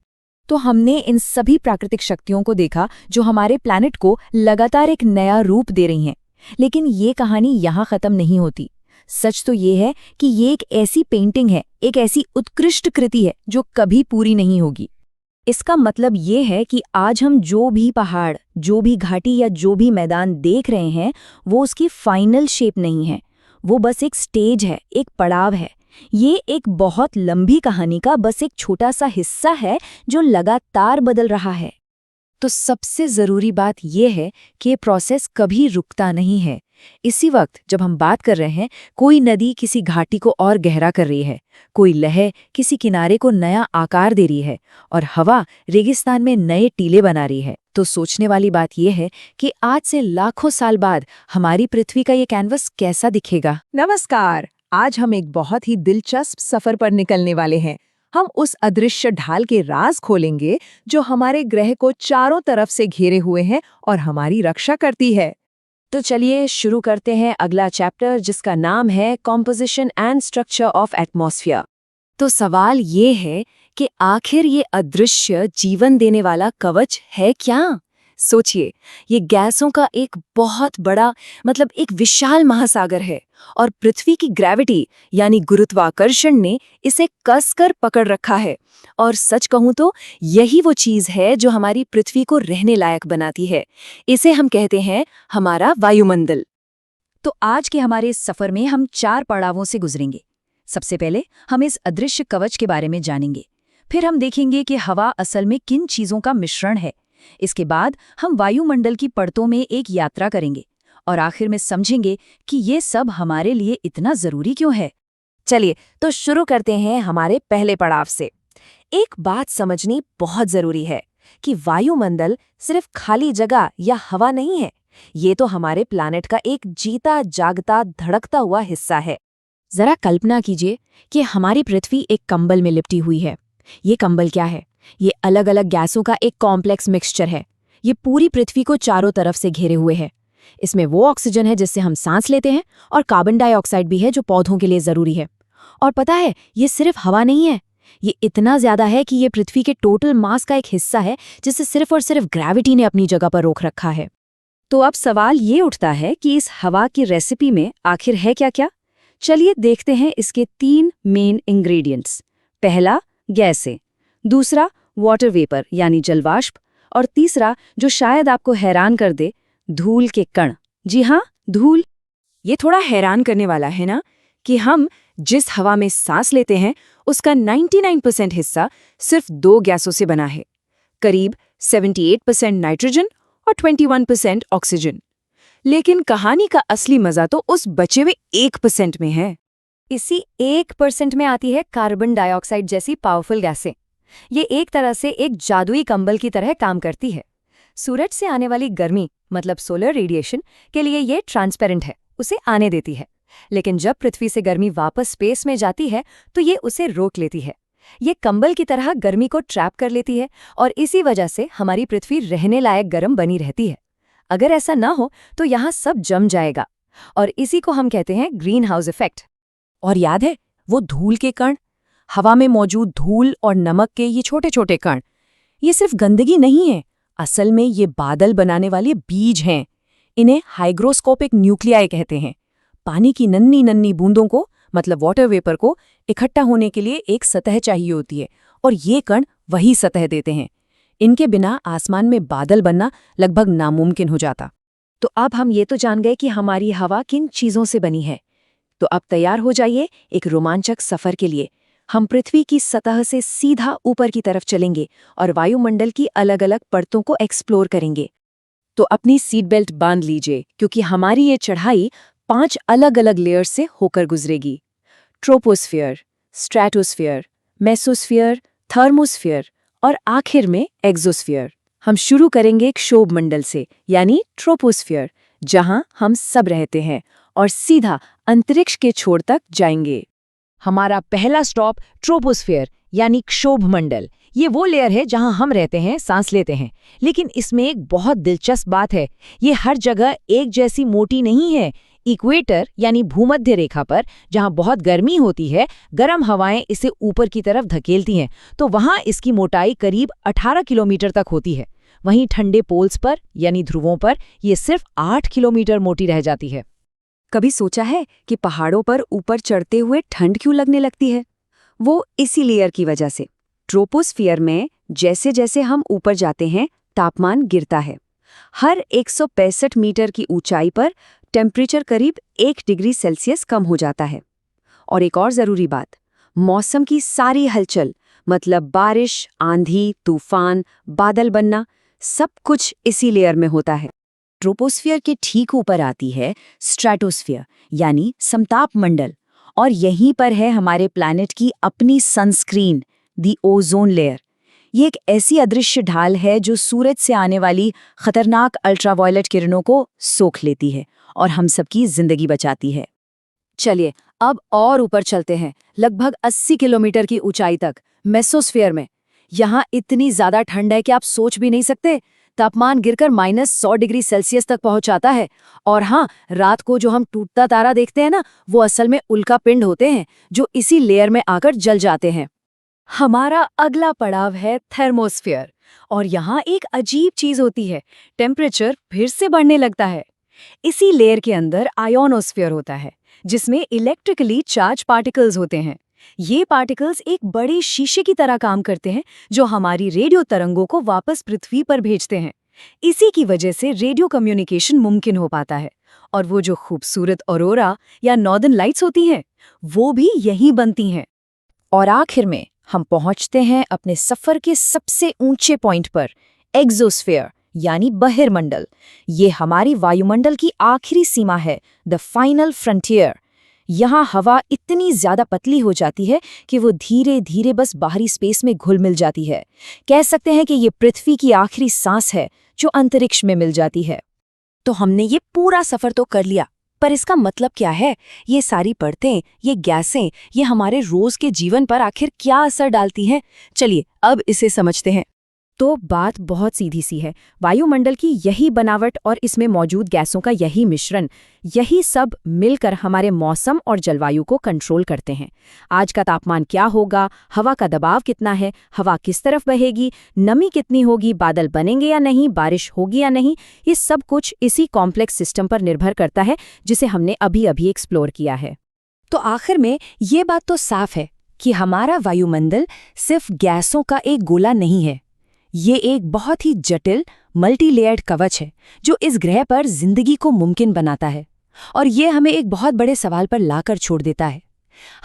तो हमने इन सभी प्राकृतिक शक्तियों को देखा जो हमारे प्लैनेट को लगातार एक नया रूप दे रही हैं। लेकिन ये कहानी यहाँ खत्म नहीं होती। सच तो ये है कि ये एक ऐसी पेंटिंग है, एक ऐसी उत्कृष्ट कृति है जो कभी पूरी नहीं होगी। इसका मतलब ये है कि आज हम जो भी पहाड़, जो भी घाटी या जो भी मैदान देख रहे हैं, वो उसकी फाइनल शेप नहीं है। वो बस एक स्टेज है, एक पड़ाव है। ये एक बहुत लंबी कहानी का बस एक छोटा सा हिस्सा है जो लगातार बदल रहा है। तो सबसे ज़रूरी बात यह है कि ये प्रोसेस कभी रुकता नहीं है। इसी वक्त जब हम बात कर रहे हैं, कोई नदी किसी घाटी को और गहरा कर रही है, कोई लहर किसी किनारे को नया आकार दे रही है, और हवा रेगिस्तान में नए टीले बना रही है, तो सोचने वाली बात यह है कि आज से लाखों साल बाद हमारी पृथ्वी का ये कैनवस कैसा दिखेगा। नमस्कार, आज हम एक बहुत ही दिलचस्प सफर पर निकलने वाले हैं। हम उस अदृश्य ढाल के राज खोलेंगे जो हमारे ग्रह को चारों तरफ से घेरे हुए हैं और हमारी रक्षा करती है। तो चलिए शुरू करते हैं अगला चैप्टर, जिसका नाम है composition and structure of atmosphere. तो सवाल ये है कि आखिर ये अदृश्य जीवन देने वाला कवच है क्या? सोचिए, ये गैसों का एक बहुत बड़ा एक विशाल महासागर है, और पृथ्वी की ग्रेविटी यानी गुरुत्वाकर्षण ने इसे कसकर पकड़ रखा है। और सच कहूं तो यही वो चीज है जो हमारी पृथ्वी को रहने लायक बनाती है। इसे हम कहते हैं हमारा वायुमंडल। तो आज के हमारे इस सफर में हम 4 पड़ावों से गुजरेंगे। सबसे पहले हम इस अदृश्य कवच के बारे में जानेंगे। फिर हम देखेंगे कि हवा असल में किन चीजों का मिश्रण है। इसके बाद हम वायुमंडल की परतों में एक यात्रा करेंगे, और आखिर में समझेंगे कि ये सब हमारे लिए इतना जरूरी क्यों है। चलिए तो शुरू करते हैं हमारे पहले पड़ाव से। एक बात समझनी बहुत जरूरी है कि वायुमंडल सिर्फ खाली जगह या हवा नहीं है। ये तो हमारे प्लैनेट का एक जीता जागता धड़कता हुआ हिस्सा है। जरा कल्पना कीजिए कि हमारी पृथ्वी एक कंबल में लिपटी हुई है। ये कंबल क्या है? ये अलग अलग गैसों का एक कॉम्प्लेक्स मिक्सचर है। ये पूरी पृथ्वी को चारों तरफ से घेरे हुए है। इसमें वो ऑक्सीजन है जिससे हम सांस लेते हैं, और कार्बन डाइऑक्साइड भी है जो पौधों के लिए जरूरी है। और पता है, ये सिर्फ हवा नहीं है, ये इतना ज्यादा है कि ये पृथ्वी के टोटल मास का एक हिस्सा है, जिसे सिर्फ और सिर्फ ग्रेविटी ने अपनी जगह पर रोक रखा है। तो अब सवाल ये उठता है कि इस हवा की रेसिपी में आखिर है क्या क्या? चलिए देखते हैं इसके 3 मेन इंग्रेडिएंट्स। पहला गैसें, दूसरा वाटर वेपर यानी जलवाष्प, और तीसरा जो शायद आपको हैरान कर दे, धूल के कण। जी हाँ, धूल। ये थोड़ा हैरान करने वाला है ना कि हम जिस हवा में सांस लेते हैं उसका 99% हिस्सा सिर्फ 2 गैसों से बना है, करीब 78% नाइट्रोजन और 21% ऑक्सीजन। लेकिन कहानी का असली मजा तो उस बचे हुए 1% में है। इसी 1% में आती है कार्बन डाइऑक्साइड जैसी पावरफुल गैसें। ये एक तरह से एक जादुई कंबल की तरह काम करती है। सूरज से आने वाली गर्मी मतलब सोलर रेडिएशन के लिए ये ट्रांसपेरेंट है, उसे आने देती है। लेकिन जब पृथ्वी से गर्मी वापस स्पेस में जाती है तो ये उसे रोक लेती है। ये कंबल की तरह गर्मी को ट्रैप कर लेती है और इसी वजह से हमारी पृथ्वी रहने लायक गर्म बनी रहती है। अगर ऐसा ना हो तो यहाँ सब जम जाएगा और इसी को हम कहते हैं ग्रीन हाउस इफेक्ट। और याद है वो धूल के कण, हवा में मौजूद धूल और नमक के ये छोटे छोटे कण, ये सिर्फ गंदगी नहीं है, असल में ये बादल बनाने वाले बीज हैं। इन्हें हाइग्रोस्कोपिक न्यूक्लियाई कहते हैं। पानी की नन्ही नन्ही बूंदों को मतलब वाटर वेपर को इकट्ठा होने के लिए एक सतह चाहिए होती है और ये कण वही सतह देते हैं। इनके बिना आसमान में बादल बनना लगभग नामुमकिन हो जाता। तो अब हम ये तो जान गए कि हमारी हवा किन चीज़ों से बनी है। तो अब तैयार हो जाइए एक रोमांचक सफ़र के लिए। हम पृथ्वी की सतह से सीधा ऊपर की तरफ चलेंगे और वायुमंडल की अलग अलग परतों को एक्सप्लोर करेंगे। तो अपनी सीट बेल्ट बांध लीजिए क्योंकि हमारी ये चढ़ाई 5 अलग अलग लेयर्स से होकर गुजरेगी। ट्रोपोस्फियर, स्ट्रैटोस्फियर, मेसोस्फियर, थर्मोस्फियर और आखिर में एक्सोस्फियर। हम शुरू करेंगे क्षोभ मंडल से यानी ट्रोपोस्फियर, जहां हम सब रहते हैं, और सीधा अंतरिक्ष के छोर तक जाएंगे। हमारा पहला स्टॉप ट्रोपोस्फियर यानी क्षोभ मंडल। ये वो लेयर है जहां हम रहते हैं, सांस लेते हैं। लेकिन इसमें एक बहुत दिलचस्प बात है, ये हर जगह एक जैसी मोटी नहीं है। इक्वेटर यानी भूमध्य रेखा पर जहां बहुत गर्मी होती है, गर्म हवाएं इसे ऊपर की तरफ धकेलती हैं, तो वहां इसकी मोटाई करीब 18 किलोमीटर तक होती है। वहीं ठंडे पोल्स पर यानी ध्रुवों पर ये सिर्फ 8 किलोमीटर मोटी रह जाती है। कभी सोचा है कि पहाड़ों पर ऊपर चढ़ते हुए ठंड क्यों लगने लगती है? वो इसी लेयर की वजह से। ट्रोपोस्फियर में जैसे जैसे हम ऊपर जाते हैं तापमान गिरता है। हर 165 मीटर की ऊंचाई पर टेम्परेचर करीब 1 डिग्री सेल्सियस कम हो जाता है। और एक और ज़रूरी बात, मौसम की सारी हलचल मतलब बारिश, आंधी, तूफान, बादल बनना, सब कुछ इसी लेयर में होता है। ट्रोपोस्फियर के ठीक ऊपर आती है स्ट्रैटोस्फियर यानी समताप मंडल, और यहीं पर है हमारे प्लैनेट की अपनी सनस्क्रीन, दी ओजोन लेयर। ये एक ऐसी अदृश्य ढाल है जो सूरज से आने वाली खतरनाक अल्ट्रावायलेट किरणों को सोख लेती है और हम सबकी जिंदगी बचाती है। चलिए अब और ऊपर चलते हैं, लगभग 80 किलोमीटर की ऊंचाई तक, मेसोस्फियर में। यहाँ इतनी ज्यादा ठंड है कि आप सोच भी नहीं सकते। तापमान गिरकर -100 डिग्री सेल्सियस तक पहुंच जाता है। और हाँ, रात को जो हम टूटता तारा देखते हैं ना, वो असल में उल्का पिंड होते हैं जो इसी लेयर में आकर जल जाते हैं। हमारा अगला पड़ाव है थर्मोस्फियर, और यहाँ एक अजीब चीज होती है, टेम्परेचर फिर से बढ़ने लगता है। इसी लेयर के अंदर आयोनोस्फियर होता है, जिसमें इलेक्ट्रिकली चार्ज पार्टिकल्स होते हैं। ये पार्टिकल्स एक बड़े शीशे की तरह काम करते हैं जो हमारी रेडियो तरंगों को वापस पृथ्वी पर भेजते हैं। इसी की वजह से रेडियो कम्युनिकेशन मुमकिन हो पाता है, और वो जो खूबसूरत ऑरोरा या नॉर्दर्न लाइट्स होती हैं, वो भी यहीं बनती हैं। और आखिर में हम पहुंचते हैं अपने सफर के सबसे ऊंचे पॉइंट पर, एक्सोस्फियर यानी बहिर्मंडल। ये हमारी वायुमंडल की आखिरी सीमा है, द फाइनल फ्रंटियर। यहाँ हवा इतनी ज्यादा पतली हो जाती है कि वो धीरे धीरे बस बाहरी स्पेस में घुल मिल जाती है। कह सकते हैं कि ये पृथ्वी की आखिरी सांस है जो अंतरिक्ष में मिल जाती है। तो हमने ये पूरा सफर तो कर लिया, पर इसका मतलब क्या है? ये सारी परतें, ये गैसें, ये हमारे रोज के जीवन पर आखिर क्या असर डालती हैं? चलिए अब इसे समझते हैं। तो बात बहुत सीधी सी है। वायुमंडल की यही बनावट और इसमें मौजूद गैसों का यही मिश्रण, यही सब मिलकर हमारे मौसम और जलवायु को कंट्रोल करते हैं। आज का तापमान क्या होगा, हवा का दबाव कितना है, हवा किस तरफ बहेगी, नमी कितनी होगी, बादल बनेंगे या नहीं, बारिश होगी या नहीं, ये सब कुछ इसी कॉम्प्लेक्स सिस्टम पर निर्भर करता है जिसे हमने अभी अभी एक्सप्लोर किया है। तो आखिर में ये बात तो साफ है कि हमारा वायुमंडल सिर्फ गैसों का एक गोला नहीं है। ये एक बहुत ही जटिल मल्टी लेयर्ड कवच है जो इस ग्रह पर जिंदगी को मुमकिन बनाता है। और ये हमें एक बहुत बड़े सवाल पर लाकर छोड़ देता है।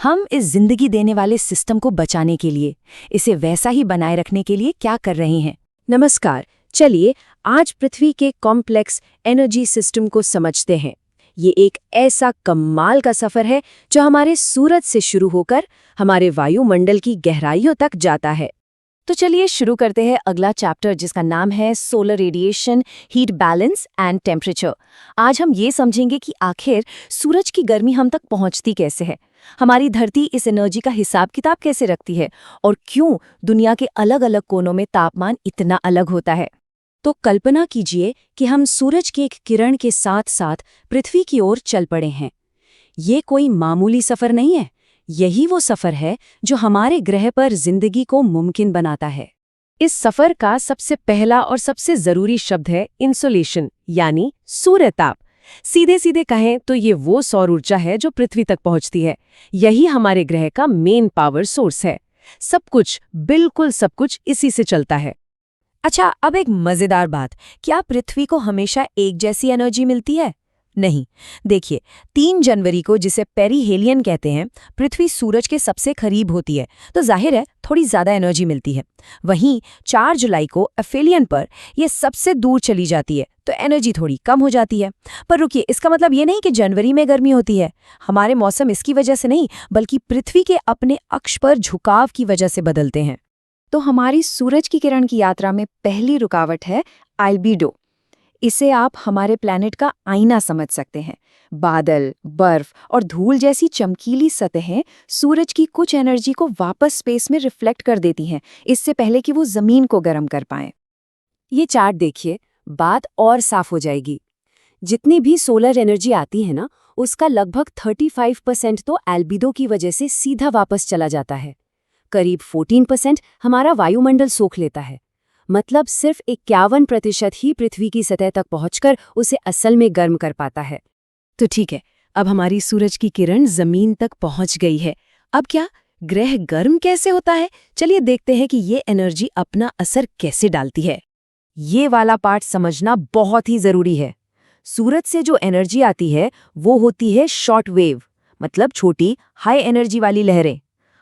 हम इस जिंदगी देने वाले सिस्टम को बचाने के लिए, इसे वैसा ही बनाए रखने के लिए क्या कर रहे हैं? नमस्कार, चलिए आज पृथ्वी के कॉम्प्लेक्स एनर्जी सिस्टम को समझते हैं। ये एक ऐसा कमाल का सफर है जो हमारे सूरज से शुरू होकर हमारे वायुमंडल की गहराइयों तक जाता है। तो चलिए शुरू करते हैं अगला चैप्टर, जिसका नाम है solar radiation, heat balance and temperature. आज हम ये समझेंगे कि आखिर सूरज की गर्मी हम तक पहुंचती कैसे है, हमारी धरती इस एनर्जी का हिसाब किताब कैसे रखती है, और क्यों दुनिया के अलग अलग कोनों में तापमान इतना अलग होता है। तो कल्पना कीजिए कि हम सूरज की एक किरण के साथ साथ पृथ्वी की ओर चल पड़े हैं। ये कोई मामूली सफर नहीं है, यही वो सफर है जो हमारे ग्रह पर जिंदगी को मुमकिन बनाता है। इस सफर का सबसे पहला और सबसे जरूरी शब्द है इंसोलेशन, यानी सूर्यताप। सीधे सीधे कहें तो ये वो सौर ऊर्जा है जो पृथ्वी तक पहुंचती है। यही हमारे ग्रह का मेन पावर सोर्स है। सब कुछ, बिल्कुल सब कुछ इसी से चलता है। अच्छा, अब एक मजेदार बात, क्या पृथ्वी को हमेशा एक जैसी एनर्जी मिलती है? नहीं। देखिए, 3 जनवरी को, जिसे पेरीहेलियन कहते हैं, पृथ्वी सूरज के सबसे करीब होती है, तो जाहिर है थोड़ी ज्यादा एनर्जी मिलती है। वहीं 4 जुलाई को एफेलियन पर यह सबसे दूर चली जाती है, तो एनर्जी थोड़ी कम हो जाती है। पर रुकिए, इसका मतलब ये नहीं कि जनवरी में गर्मी होती है। हमारे मौसम इसकी वजह से नहीं, बल्कि पृथ्वी के अपने अक्ष पर झुकाव की वजह से बदलते हैं। तो हमारी सूरज की किरण की यात्रा में पहली रुकावट है अल्बेडो। इसे आप हमारे प्लैनेट का आईना समझ सकते हैं। बादल, बर्फ और धूल जैसी चमकीली सतहें सूरज की कुछ एनर्जी को वापस स्पेस में रिफ्लेक्ट कर देती हैं, इससे पहले कि वो जमीन को गर्म कर पाएं। ये चार्ट देखिए, बात और साफ हो जाएगी। जितनी भी सोलर एनर्जी आती है ना, उसका लगभग 35% तो एल्बिडो की वजह से सीधा वापस चला जाता है। करीब 14% हमारा वायुमंडल सोख लेता है। मतलब सिर्फ 51% ही पृथ्वी की सतह तक पहुंचकर उसे असल में गर्म कर पाता है। तो ठीक है, अब हमारी सूरज की किरण जमीन तक पहुंच गई है। अब क्या ग्रह गर्म कैसे होता है? चलिए देखते हैं कि ये एनर्जी अपना असर कैसे डालती है। ये वाला पार्ट समझना बहुत ही जरूरी है। सूरज से जो एनर्जी आती है वो होती है शॉर्ट वेव, मतलब छोटी हाई एनर्जी वाली लहरें।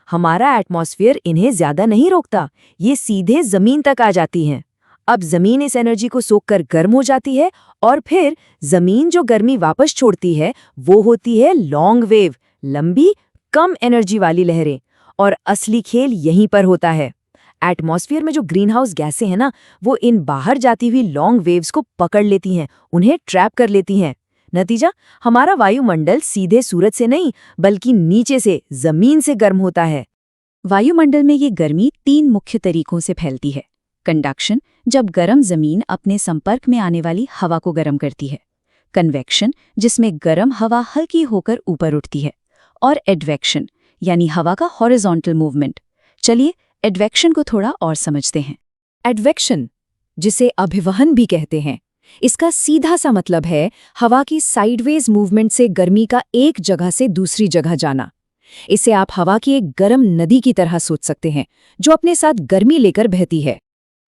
हमारा एटमॉस्फेयर इन्हें ज्यादा नहीं रोकता, ये सीधे जमीन तक आ जाती हैं। अब जमीन इस एनर्जी को सोखकर गर्म हो जाती है, और फिर जमीन जो गर्मी वापस छोड़ती है वो होती है लॉन्ग वेव, लंबी कम एनर्जी वाली लहरें। और असली खेल यहीं पर होता है। एटमॉस्फेयर में जो ग्रीन हाउस गैसें हैं ना, वो इन बाहर जाती हुई लॉन्ग वेव्स को पकड़ लेती हैं, उन्हें ट्रैप कर लेती हैं। नतीजा, हमारा वायुमंडल सीधे सूरज से नहीं, बल्कि नीचे से, जमीन से गर्म होता है। वायुमंडल में ये गर्मी 3 मुख्य तरीकों से फैलती है। कंडक्शन, जब गर्म जमीन अपने संपर्क में आने वाली हवा को गर्म करती है। कन्वेक्शन, जिसमें गर्म हवा हल्की होकर ऊपर उठती है। और एडवेक्शन, यानी हवा का हॉरिजॉन्टल मूवमेंट। चलिए एडवेक्शन को थोड़ा और समझते हैं। एडवेक्शन, जिसे अभिवहन भी कहते हैं, इसका सीधा सा मतलब है हवा की साइडवेज मूवमेंट से गर्मी का एक जगह से दूसरी जगह जाना। इसे आप हवा की एक गर्म नदी की तरह सोच सकते हैं, जो अपने साथ गर्मी लेकर बहती है।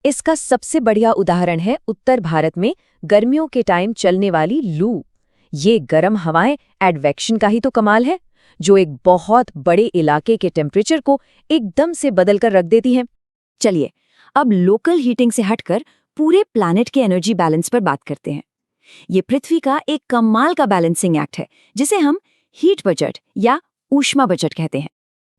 इसका सबसे बढ़िया उदाहरण है उत्तर भारत में गर्मियों के टाइम चलने वाली लू। ये गर्म हवाएं एडवेक्शन का ही तो कमाल है, जो एक बहुत बड़े इलाके के टेम्परेचर को एकदम से बदलकर रख देती हैं। चलिए अब लोकल हीटिंग से हटकर पूरे प्लैनेट के एनर्जी बैलेंस पर बात करते हैं। ये पृथ्वी का एक कमाल का बैलेंसिंग एक्ट है, जिसे हम हीट बजट या ऊष्मा बजट कहते हैं।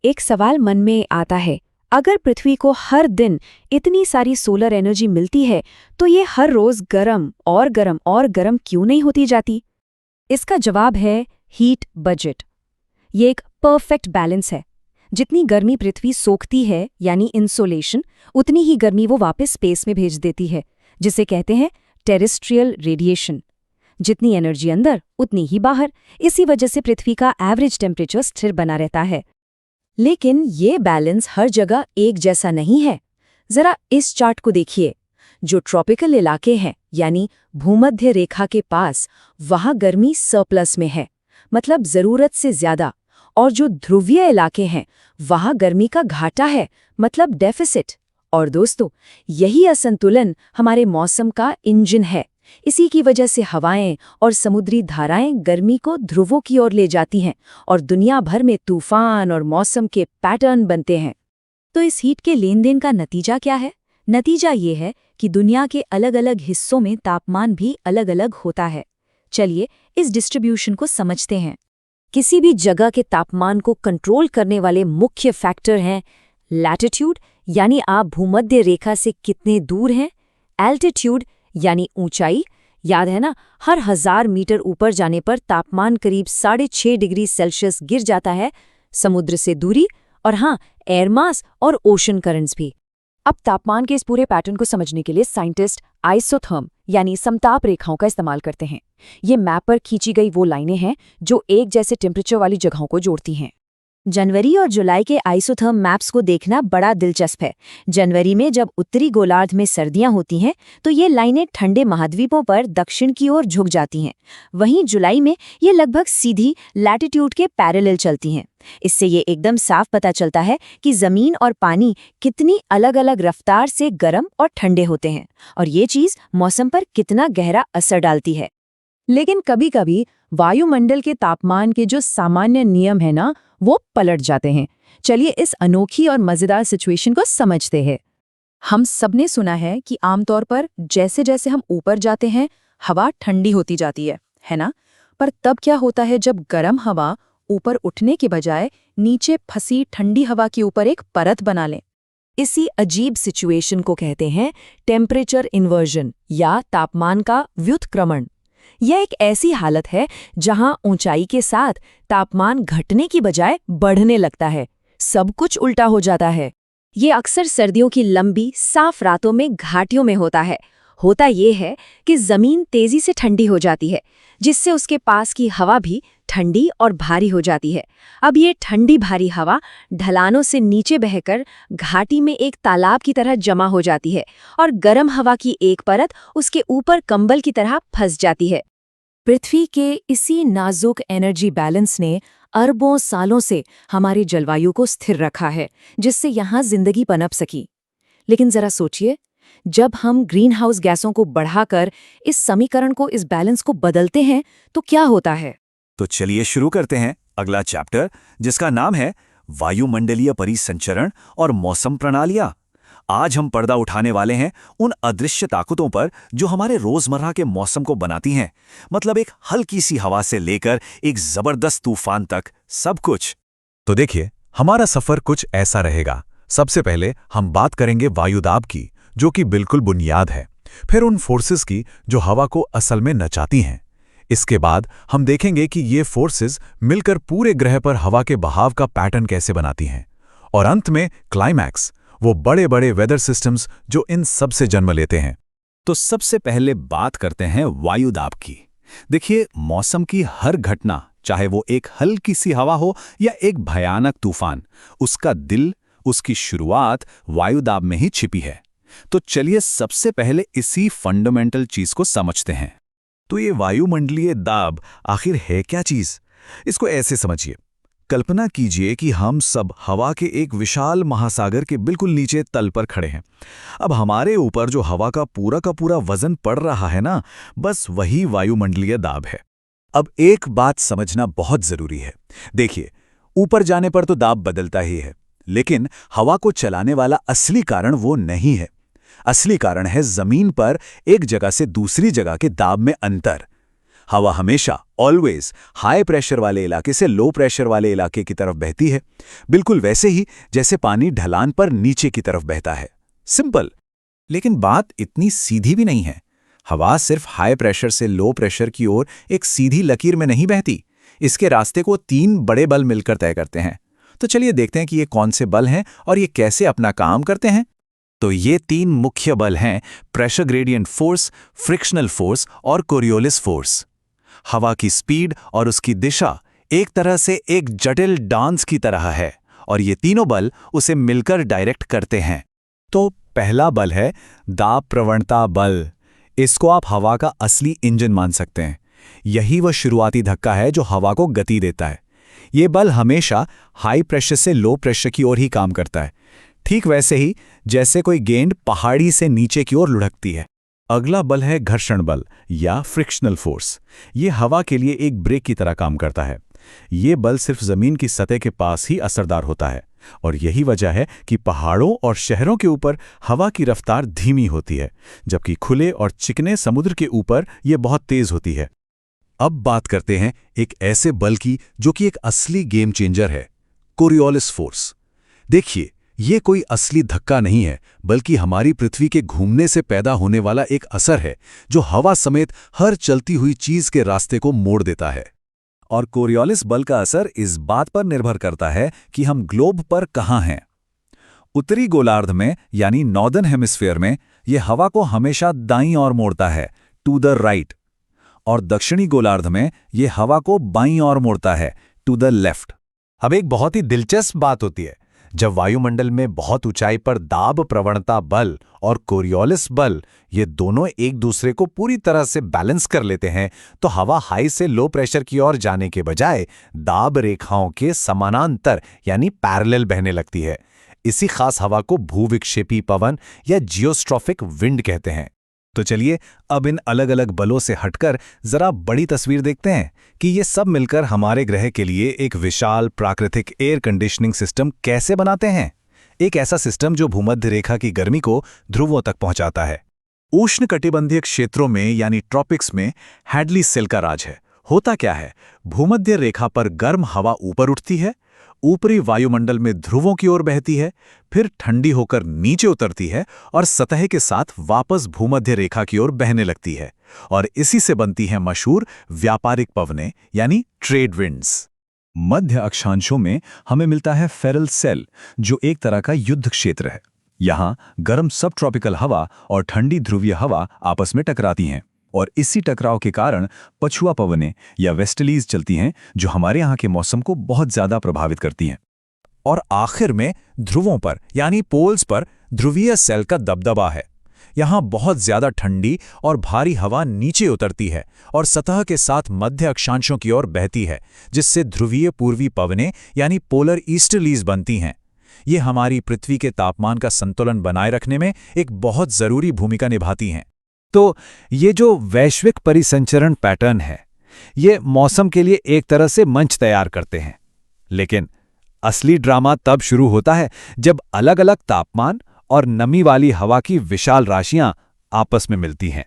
एक सवाल मन में आता है, अगर पृथ्वी को हर दिन इतनी सारी सोलर एनर्जी मिलती है, तो ये हर रोज गर्म और गर्म और गर्म क्यों नहीं होती जाती? इसका जवाब है हीट बजट। ये एक परफेक्ट बैलेंस है। जितनी गर्मी पृथ्वी सोखती है, यानी इंसोलेशन, उतनी ही गर्मी वो वापस स्पेस में भेज देती है, जिसे कहते हैं टेरेस्ट्रियल रेडिएशन। जितनी एनर्जी अंदर, उतनी ही बाहर। इसी वजह से पृथ्वी का एवरेज टेम्परेचर स्थिर बना रहता है। लेकिन ये बैलेंस हर जगह एक जैसा नहीं है। जरा इस चार्ट को देखिए। जो ट्रॉपिकल इलाके हैं, यानी भूमध्य रेखा के पास, वहां गर्मी सरप्लस में है, मतलब जरूरत से ज्यादा। और जो ध्रुवीय इलाके हैं वहां गर्मी का घाटा है, मतलब डेफिसिट। और दोस्तों, यही असंतुलन हमारे मौसम का इंजन है। इसी की वजह से हवाएं और समुद्री धाराएं गर्मी को ध्रुवों की ओर ले जाती हैं और दुनिया भर में तूफान और मौसम के पैटर्न बनते हैं। तो इस हीट के लेन देन का नतीजा क्या है? नतीजा ये है कि दुनिया के अलग अलग हिस्सों में तापमान भी अलग अलग होता है। चलिए इस डिस्ट्रीब्यूशन को समझते हैं। किसी भी जगह के तापमान को कंट्रोल करने वाले मुख्य फैक्टर हैं लैटिट्यूड, यानी आप भूमध्य रेखा से कितने दूर हैं, एल्टीट्यूड यानी ऊंचाई, याद है ना, हर 1000 मीटर ऊपर जाने पर तापमान करीब 6.5 डिग्री सेल्सियस गिर जाता है, समुद्र से दूरी, और हाँ, एयर मास और ओशन करंट्स भी। अब तापमान के इस पूरे पैटर्न को समझने के लिए साइंटिस्ट आइसोथर्म यानी समताप रेखाओं का इस्तेमाल करते हैं। ये मैप पर खींची गई वो लाइनें हैं जो एक जैसे टेम्परेचर वाली जगहों को जोड़ती हैं। जनवरी और जुलाई के आइसोथर्म मैप्स को देखना बड़ा दिलचस्प है। जनवरी में जब उत्तरी गोलार्ध में सर्दियां होती हैं तो ये लाइनें ठंडे महाद्वीपों पर दक्षिण की ओर झुक जाती हैं। वहीं जुलाई में ये लगभग सीधी लैटिट्यूड के पैरेलल चलती हैं। इससे ये एकदम साफ पता चलता है कि जमीन और पानी कितनी अलग अलग रफ्तार से गर्म और ठंडे होते हैं, और ये चीज मौसम पर कितना गहरा असर डालती है। लेकिन कभी-कभी वायुमंडल के तापमान के जो सामान्य नियम है ना, वो पलट जाते हैं। चलिए इस अनोखी और मजेदार सिचुएशन को समझते हैं। हम सबने सुना है कि आमतौर पर जैसे जैसे हम ऊपर जाते हैं हवा ठंडी होती जाती है ना? पर तब क्या होता है जब गर्म हवा ऊपर उठने के बजाय नीचे फंसी ठंडी हवा के ऊपर एक परत बना ले? इसी अजीब सिचुएशन को कहते हैं टेम्परेचर इन्वर्जन या तापमान का व्युत्क्रमण। यह एक ऐसी हालत है जहां ऊंचाई के साथ तापमान घटने की बजाय बढ़ने लगता है। सब कुछ उल्टा हो जाता है। ये अक्सर सर्दियों की लंबी साफ रातों में घाटियों में होता है। होता ये है कि जमीन तेजी से ठंडी हो जाती है, जिससे उसके पास की हवा भी ठंडी और भारी हो जाती है। अब ये ठंडी भारी हवा ढलानों से नीचे बहकर घाटी में एक तालाब की तरह जमा हो जाती है और गर्म हवा की एक परत उसके ऊपर कंबल की तरह फंस जाती है। पृथ्वी के इसी नाजुक एनर्जी बैलेंस ने अरबों सालों से हमारी जलवायु को स्थिर रखा है, जिससे यहाँ जिंदगी पनप सकी। लेकिन जरा सोचिए, जब हम ग्रीन हाउस गैसों को बढ़ाकर इस समीकरण को, इस बैलेंस को बदलते हैं तो क्या होता है? तो चलिए शुरू करते हैं अगला चैप्टर, जिसका नाम है वायुमंडलीय परिसंचरण और मौसम प्रणालियां। आज हम पर्दा उठाने वाले हैं उन अदृश्य ताकतों पर जो हमारे रोजमर्रा के मौसम को बनाती हैं, मतलब एक हल्की सी हवा से लेकर एक जबरदस्त तूफान तक, सब कुछ। तो देखिए, हमारा सफर कुछ ऐसा रहेगा। सबसे पहले हम बात करेंगे वायुदाब की, जो कि बिल्कुल बुनियाद है। फिर उन फोर्सेस की जो हवा को असल में नचाती हैं। इसके बाद हम देखेंगे कि ये फोर्सेस मिलकर पूरे ग्रह पर हवा के बहाव का पैटर्न कैसे बनाती हैं। और अंत में क्लाइमैक्स, वो बड़े बड़े वेदर सिस्टम्स जो इन सब से जन्म लेते हैं। तो सबसे पहले बात करते हैं वायुदाब की। देखिए, मौसम की हर घटना, चाहे वो एक हल्की सी हवा हो या एक भयानक तूफान, उसका दिल, उसकी शुरुआत वायुदाब में ही छिपी है। तो चलिए सबसे पहले इसी फंडामेंटल चीज को समझते हैं। तो ये वायुमंडलीय दाब आखिर है क्या चीज? इसको ऐसे समझिए, कल्पना कीजिए कि हम सब हवा के एक विशाल महासागर के बिल्कुल नीचे तल पर खड़े हैं। अब हमारे ऊपर जो हवा का पूरा वजन पड़ रहा है ना, बस वही वायुमंडलीय दाब है। अब एक बात समझना बहुत जरूरी है। देखिए, ऊपर जाने पर तो दाब बदलता ही है, लेकिन हवा को चलाने वाला असली कारण वो नहीं है। असली कारण है जमीन पर एक जगह से दूसरी जगह के दाब में अंतर। हवा हमेशा ऑलवेज हाई प्रेशर वाले इलाके से लो प्रेशर वाले इलाके की तरफ बहती है, बिल्कुल वैसे ही जैसे पानी ढलान पर नीचे की तरफ बहता है। सिंपल। लेकिन बात इतनी सीधी भी नहीं है। हवा सिर्फ हाई प्रेशर से लो प्रेशर की ओर एक सीधी लकीर में नहीं बहती। इसके रास्ते को 3 बड़े बल मिलकर तय करते हैं। तो चलिए देखते हैं कि ये कौन से बल हैं और ये कैसे अपना काम करते हैं। तो ये 3 मुख्य बल हैं pressure gradient force, frictional force और कोरियोलिस फोर्स। हवा की स्पीड और उसकी दिशा एक तरह से एक जटिल डांस की तरह है और ये तीनों बल उसे मिलकर डायरेक्ट करते हैं। तो पहला बल है दाब प्रवणता बल। इसको आप हवा का असली इंजन मान सकते हैं। यही वह शुरुआती धक्का है जो हवा को गति देता है। ये बल हमेशा हाई प्रेशर से लो प्रेशर की ओर ही काम करता है, ठीक वैसे ही जैसे कोई गेंद पहाड़ी से नीचे की ओर लुढ़कती है। अगला बल है घर्षण बल या फ्रिक्शनल फोर्स। ये हवा के लिए एक ब्रेक की तरह काम करता है। ये बल सिर्फ जमीन की सतह के पास ही असरदार होता है और यही वजह है कि पहाड़ों और शहरों के ऊपर हवा की रफ्तार धीमी होती है, जबकि खुले और चिकने समुद्र के ऊपर ये बहुत तेज होती है। अब बात करते हैं एक ऐसे बल की जो कि एक असली गेम चेंजर है, कोरियोलिस फोर्स। देखिए, ये कोई असली धक्का नहीं है, बल्कि हमारी पृथ्वी के घूमने से पैदा होने वाला एक असर है जो हवा समेत हर चलती हुई चीज के रास्ते को मोड़ देता है। और कोरियोलिस बल का असर इस बात पर निर्भर करता है कि हम ग्लोब पर कहाँ हैं। उत्तरी गोलार्ध में यानी नॉर्दर्न हेमिस्फीयर में यह हवा को हमेशा दाईं ओर मोड़ता है, टू द राइट, और दक्षिणी गोलार्ध में यह हवा को बाईं ओर मोड़ता है, टू द लेफ्ट। अब एक बहुत ही दिलचस्प बात होती है, जब वायुमंडल में बहुत ऊंचाई पर दाब प्रवणता बल और कोरियोलिस बल ये दोनों एक दूसरे को पूरी तरह से बैलेंस कर लेते हैं, तो हवा हाई से लो प्रेशर की ओर जाने के बजाय दाब रेखाओं के समानांतर यानी पैरेलल बहने लगती है। इसी खास हवा को भूविक्षेपी पवन या जियोस्ट्रॉफिक विंड कहते हैं। तो चलिए अब इन अलग अलग बलों से हटकर जरा बड़ी तस्वीर देखते हैं कि ये सब मिलकर हमारे ग्रह के लिए एक विशाल प्राकृतिक एयर कंडीशनिंग सिस्टम कैसे बनाते हैं। एक ऐसा सिस्टम जो भूमध्य रेखा की गर्मी को ध्रुवों तक पहुंचाता है। उष्णकटिबंधीय क्षेत्रों में यानी ट्रॉपिक्स में हैडली सेल का राज है। होता क्या है, भूमध्य रेखा पर गर्म हवा ऊपर उठती है, ऊपरी वायुमंडल में ध्रुवों की ओर बहती है, फिर ठंडी होकर नीचे उतरती है और सतह के साथ वापस भूमध्य रेखा की ओर बहने लगती है, और इसी से बनती है मशहूर व्यापारिक पवनें यानी ट्रेड विंड्स। मध्य अक्षांशों में हमें मिलता है फेरल सेल, जो एक तरह का युद्ध क्षेत्र है। यहाँ गर्म सब ट्रॉपिकल हवा और ठंडी ध्रुवीय हवा आपस में टकराती हैं, और इसी टकराव के कारण पछुआ पवनें या वेस्टलीज चलती हैं, जो हमारे यहाँ के मौसम को बहुत ज्यादा प्रभावित करती हैं। और आखिर में ध्रुवों पर यानी पोल्स पर ध्रुवीय सेल का दबदबा है। यहाँ बहुत ज्यादा ठंडी और भारी हवा नीचे उतरती है और सतह के साथ मध्य अक्षांशों की ओर बहती है, जिससे ध्रुवीय पूर्वी पवनें यानी पोलर ईस्टर्लीज बनती हैं। ये हमारी पृथ्वी के तापमान का संतुलन बनाए रखने में एक बहुत जरूरी भूमिका निभाती हैं। तो ये जो वैश्विक परिसंचरण पैटर्न है, ये मौसम के लिए एक तरह से मंच तैयार करते हैं। लेकिन असली ड्रामा तब शुरू होता है जब अलग अलग तापमान और नमी वाली हवा की विशाल राशियां आपस में मिलती हैं।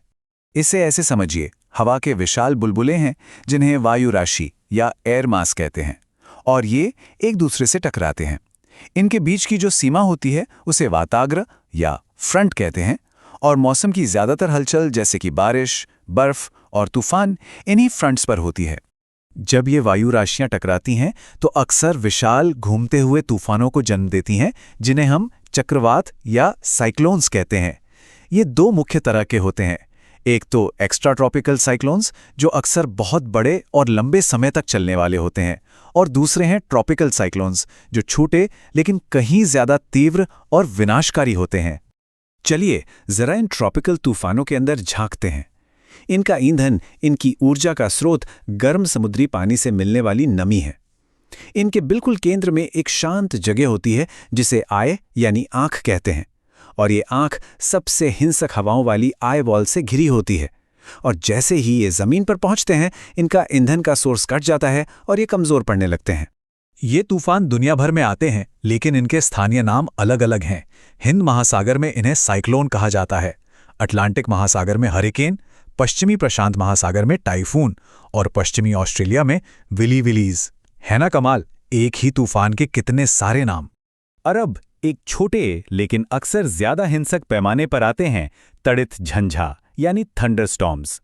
इसे ऐसे समझिए, हवा के विशाल बुलबुले हैं जिन्हें वायु राशि या एयर मास कहते हैं, और ये एक दूसरे से टकराते हैं। इनके बीच की जो सीमा होती है उसे वाताग्र या फ्रंट कहते हैं, और मौसम की ज्यादातर हलचल जैसे कि बारिश, बर्फ और तूफान इन्हीं फ्रंट्स पर होती है। जब ये वायु राशियां टकराती हैं तो अक्सर विशाल घूमते हुए तूफानों को जन्म देती हैं, जिन्हें हम चक्रवात या साइक्लोन्स कहते हैं। ये दो मुख्य तरह के होते हैं। एक तो एक्स्ट्रा ट्रॉपिकल साइक्लोन्स, जो अक्सर बहुत बड़े और लंबे समय तक चलने वाले होते हैं, और दूसरे हैं ट्रॉपिकल साइक्लोन्स, जो छोटे लेकिन कहीं ज्यादा तीव्र और विनाशकारी होते हैं। चलिए जरा इन ट्रॉपिकल तूफानों के अंदर झांकते हैं। इनका ईंधन, इनकी ऊर्जा का स्रोत गर्म समुद्री पानी से मिलने वाली नमी है। इनके बिल्कुल केंद्र में एक शांत जगह होती है जिसे आय यानी आंख कहते हैं, और ये आंख सबसे हिंसक हवाओं वाली आय वॉल से घिरी होती है। और जैसे ही ये जमीन पर पहुंचते हैं, इनका ईंधन का सोर्स कट जाता है और ये कमजोर पड़ने लगते हैं। ये तूफान दुनिया भर में आते हैं, लेकिन इनके स्थानीय नाम अलग अलग हैं। हिंद महासागर में इन्हें साइक्लोन कहा जाता है, अटलांटिक महासागर में हरिकेन, पश्चिमी प्रशांत महासागर में टाइफून, और पश्चिमी ऑस्ट्रेलिया में विली विलीज। है ना कमाल, एक ही तूफान के कितने सारे नाम। अरब एक छोटे लेकिन अक्सर ज्यादा हिंसक पैमाने पर आते हैं तड़ित झंझा यानी थंडरस्टॉर्म्स।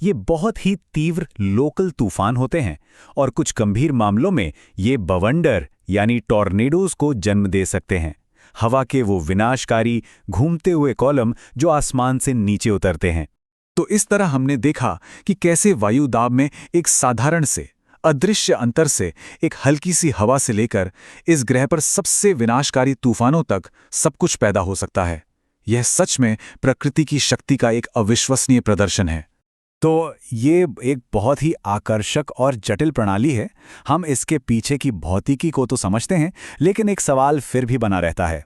ये बहुत ही तीव्र लोकल तूफान होते हैं, और कुछ गंभीर मामलों में ये बवंडर यानी टॉर्नेडोज को जन्म दे सकते हैं। हवा के वो विनाशकारी घूमते हुए कॉलम जो आसमान से नीचे उतरते हैं। तो इस तरह हमने देखा कि कैसे वायु दाब में एक साधारण से अदृश्य अंतर से, एक हल्की सी हवा से लेकर इस ग्रह पर सबसे विनाशकारी तूफानों तक सब कुछ पैदा हो सकता है। यह सच में प्रकृति की शक्ति का एक अविश्वसनीय प्रदर्शन है। तो ये एक बहुत ही आकर्षक और जटिल प्रणाली है। हम इसके पीछे की भौतिकी को तो समझते हैं, लेकिन एक सवाल फिर भी बना रहता है।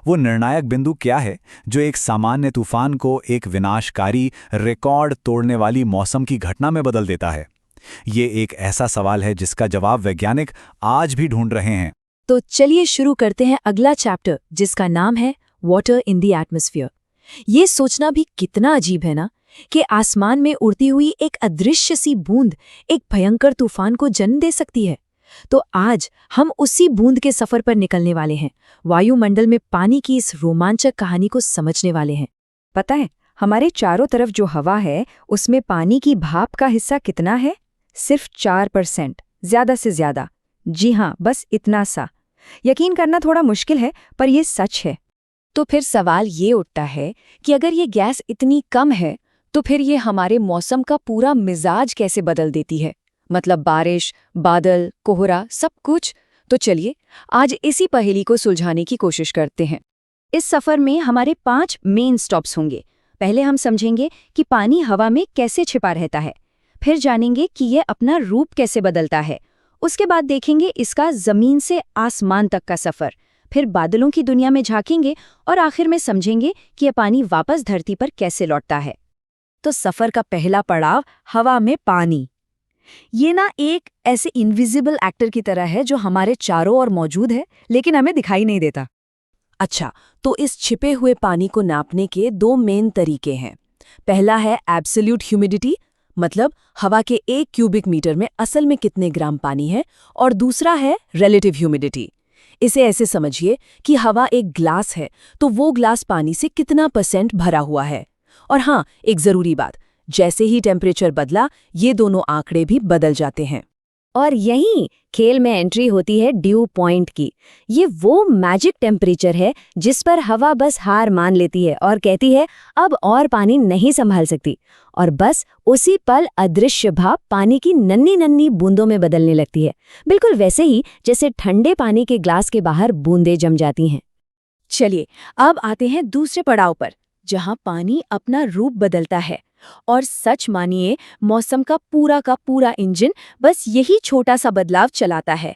वो निर्णायक बिंदु क्या है जो एक सामान्य तूफान को एक विनाशकारी, रिकॉर्ड तोड़ने वाली मौसम की घटना में बदल देता है? ये एक ऐसा सवाल है जिसका जवाब वैज्ञानिक आज भी ढूंढ रहे हैं। तो चलिए शुरू करते हैं अगला चैप्टर, जिसका नाम है वाटर इन द एटमॉस्फेयर। ये सोचना भी कितना अजीब है ना, कि आसमान में उड़ती हुई एक अदृश्य सी बूंद एक भयंकर तूफान को जन्म दे सकती है। तो आज हम उसी बूंद के सफर पर निकलने वाले हैं, वायुमंडल में पानी की इस रोमांचक कहानी को समझने वाले हैं। पता है, हमारे चारों तरफ जो हवा है उसमें पानी की भाप का हिस्सा कितना है? सिर्फ 4%, ज्यादा से ज्यादा। जी हाँ, बस इतना सा। यकीन करना थोड़ा मुश्किल है, पर यह सच है। तो फिर सवाल ये उठता है कि अगर ये गैस इतनी कम है तो फिर ये हमारे मौसम का पूरा मिजाज कैसे बदल देती है? मतलब बारिश, बादल, कोहरा, सब कुछ। तो चलिए आज इसी पहेली को सुलझाने की कोशिश करते हैं। इस सफर में हमारे 5 मेन स्टॉप्स होंगे। पहले हम समझेंगे कि पानी हवा में कैसे छिपा रहता है, फिर जानेंगे कि यह अपना रूप कैसे बदलता है, उसके बाद देखेंगे इसका जमीन से आसमान तक का सफर, फिर बादलों की दुनिया में झांकेंगे और आखिर में समझेंगे कि यह पानी वापस धरती पर कैसे लौटता है। तो सफर का पहला पड़ाव, हवा में पानी। ये ना एक ऐसे इनविजिबल एक्टर की तरह है जो हमारे चारों ओर मौजूद है, लेकिन हमें दिखाई नहीं देता। अच्छा, तो इस छिपे हुए पानी को नापने के 2 मेन तरीके हैं। पहला है एब्सोल्यूट ह्यूमिडिटी, मतलब हवा के 1 क्यूबिक मीटर में असल में कितने ग्राम पानी है, और दूसरा है रिलेटिव ह्यूमिडिटी। इसे ऐसे समझिए कि हवा एक ग्लास है तो वो ग्लास पानी से कितना % भरा हुआ है। और हाँ, एक जरूरी बात, जैसे ही टेम्परेचर बदला ये दोनों आंकड़े भी बदल जाते हैं। और यहीं खेल में एंट्री होती है ड्यू पॉइंट की। ये वो मैजिक टेम्परेचर है जिस पर हवा बस हार मान लेती है और कहती है अब और पानी नहीं संभाल सकती, और बस उसी पल अदृश्य भाप पानी की नन्ही नन्ही बूंदों में बदलने लगती है, बिल्कुल वैसे ही जैसे ठंडे पानी के ग्लास के बाहर बूंदें जम जाती हैं। चलिए अब आते हैं दूसरे पड़ाव पर, जहां पानी अपना रूप बदलता है। और सच मानिए, मौसम का पूरा इंजन बस यही छोटा सा बदलाव चलाता है।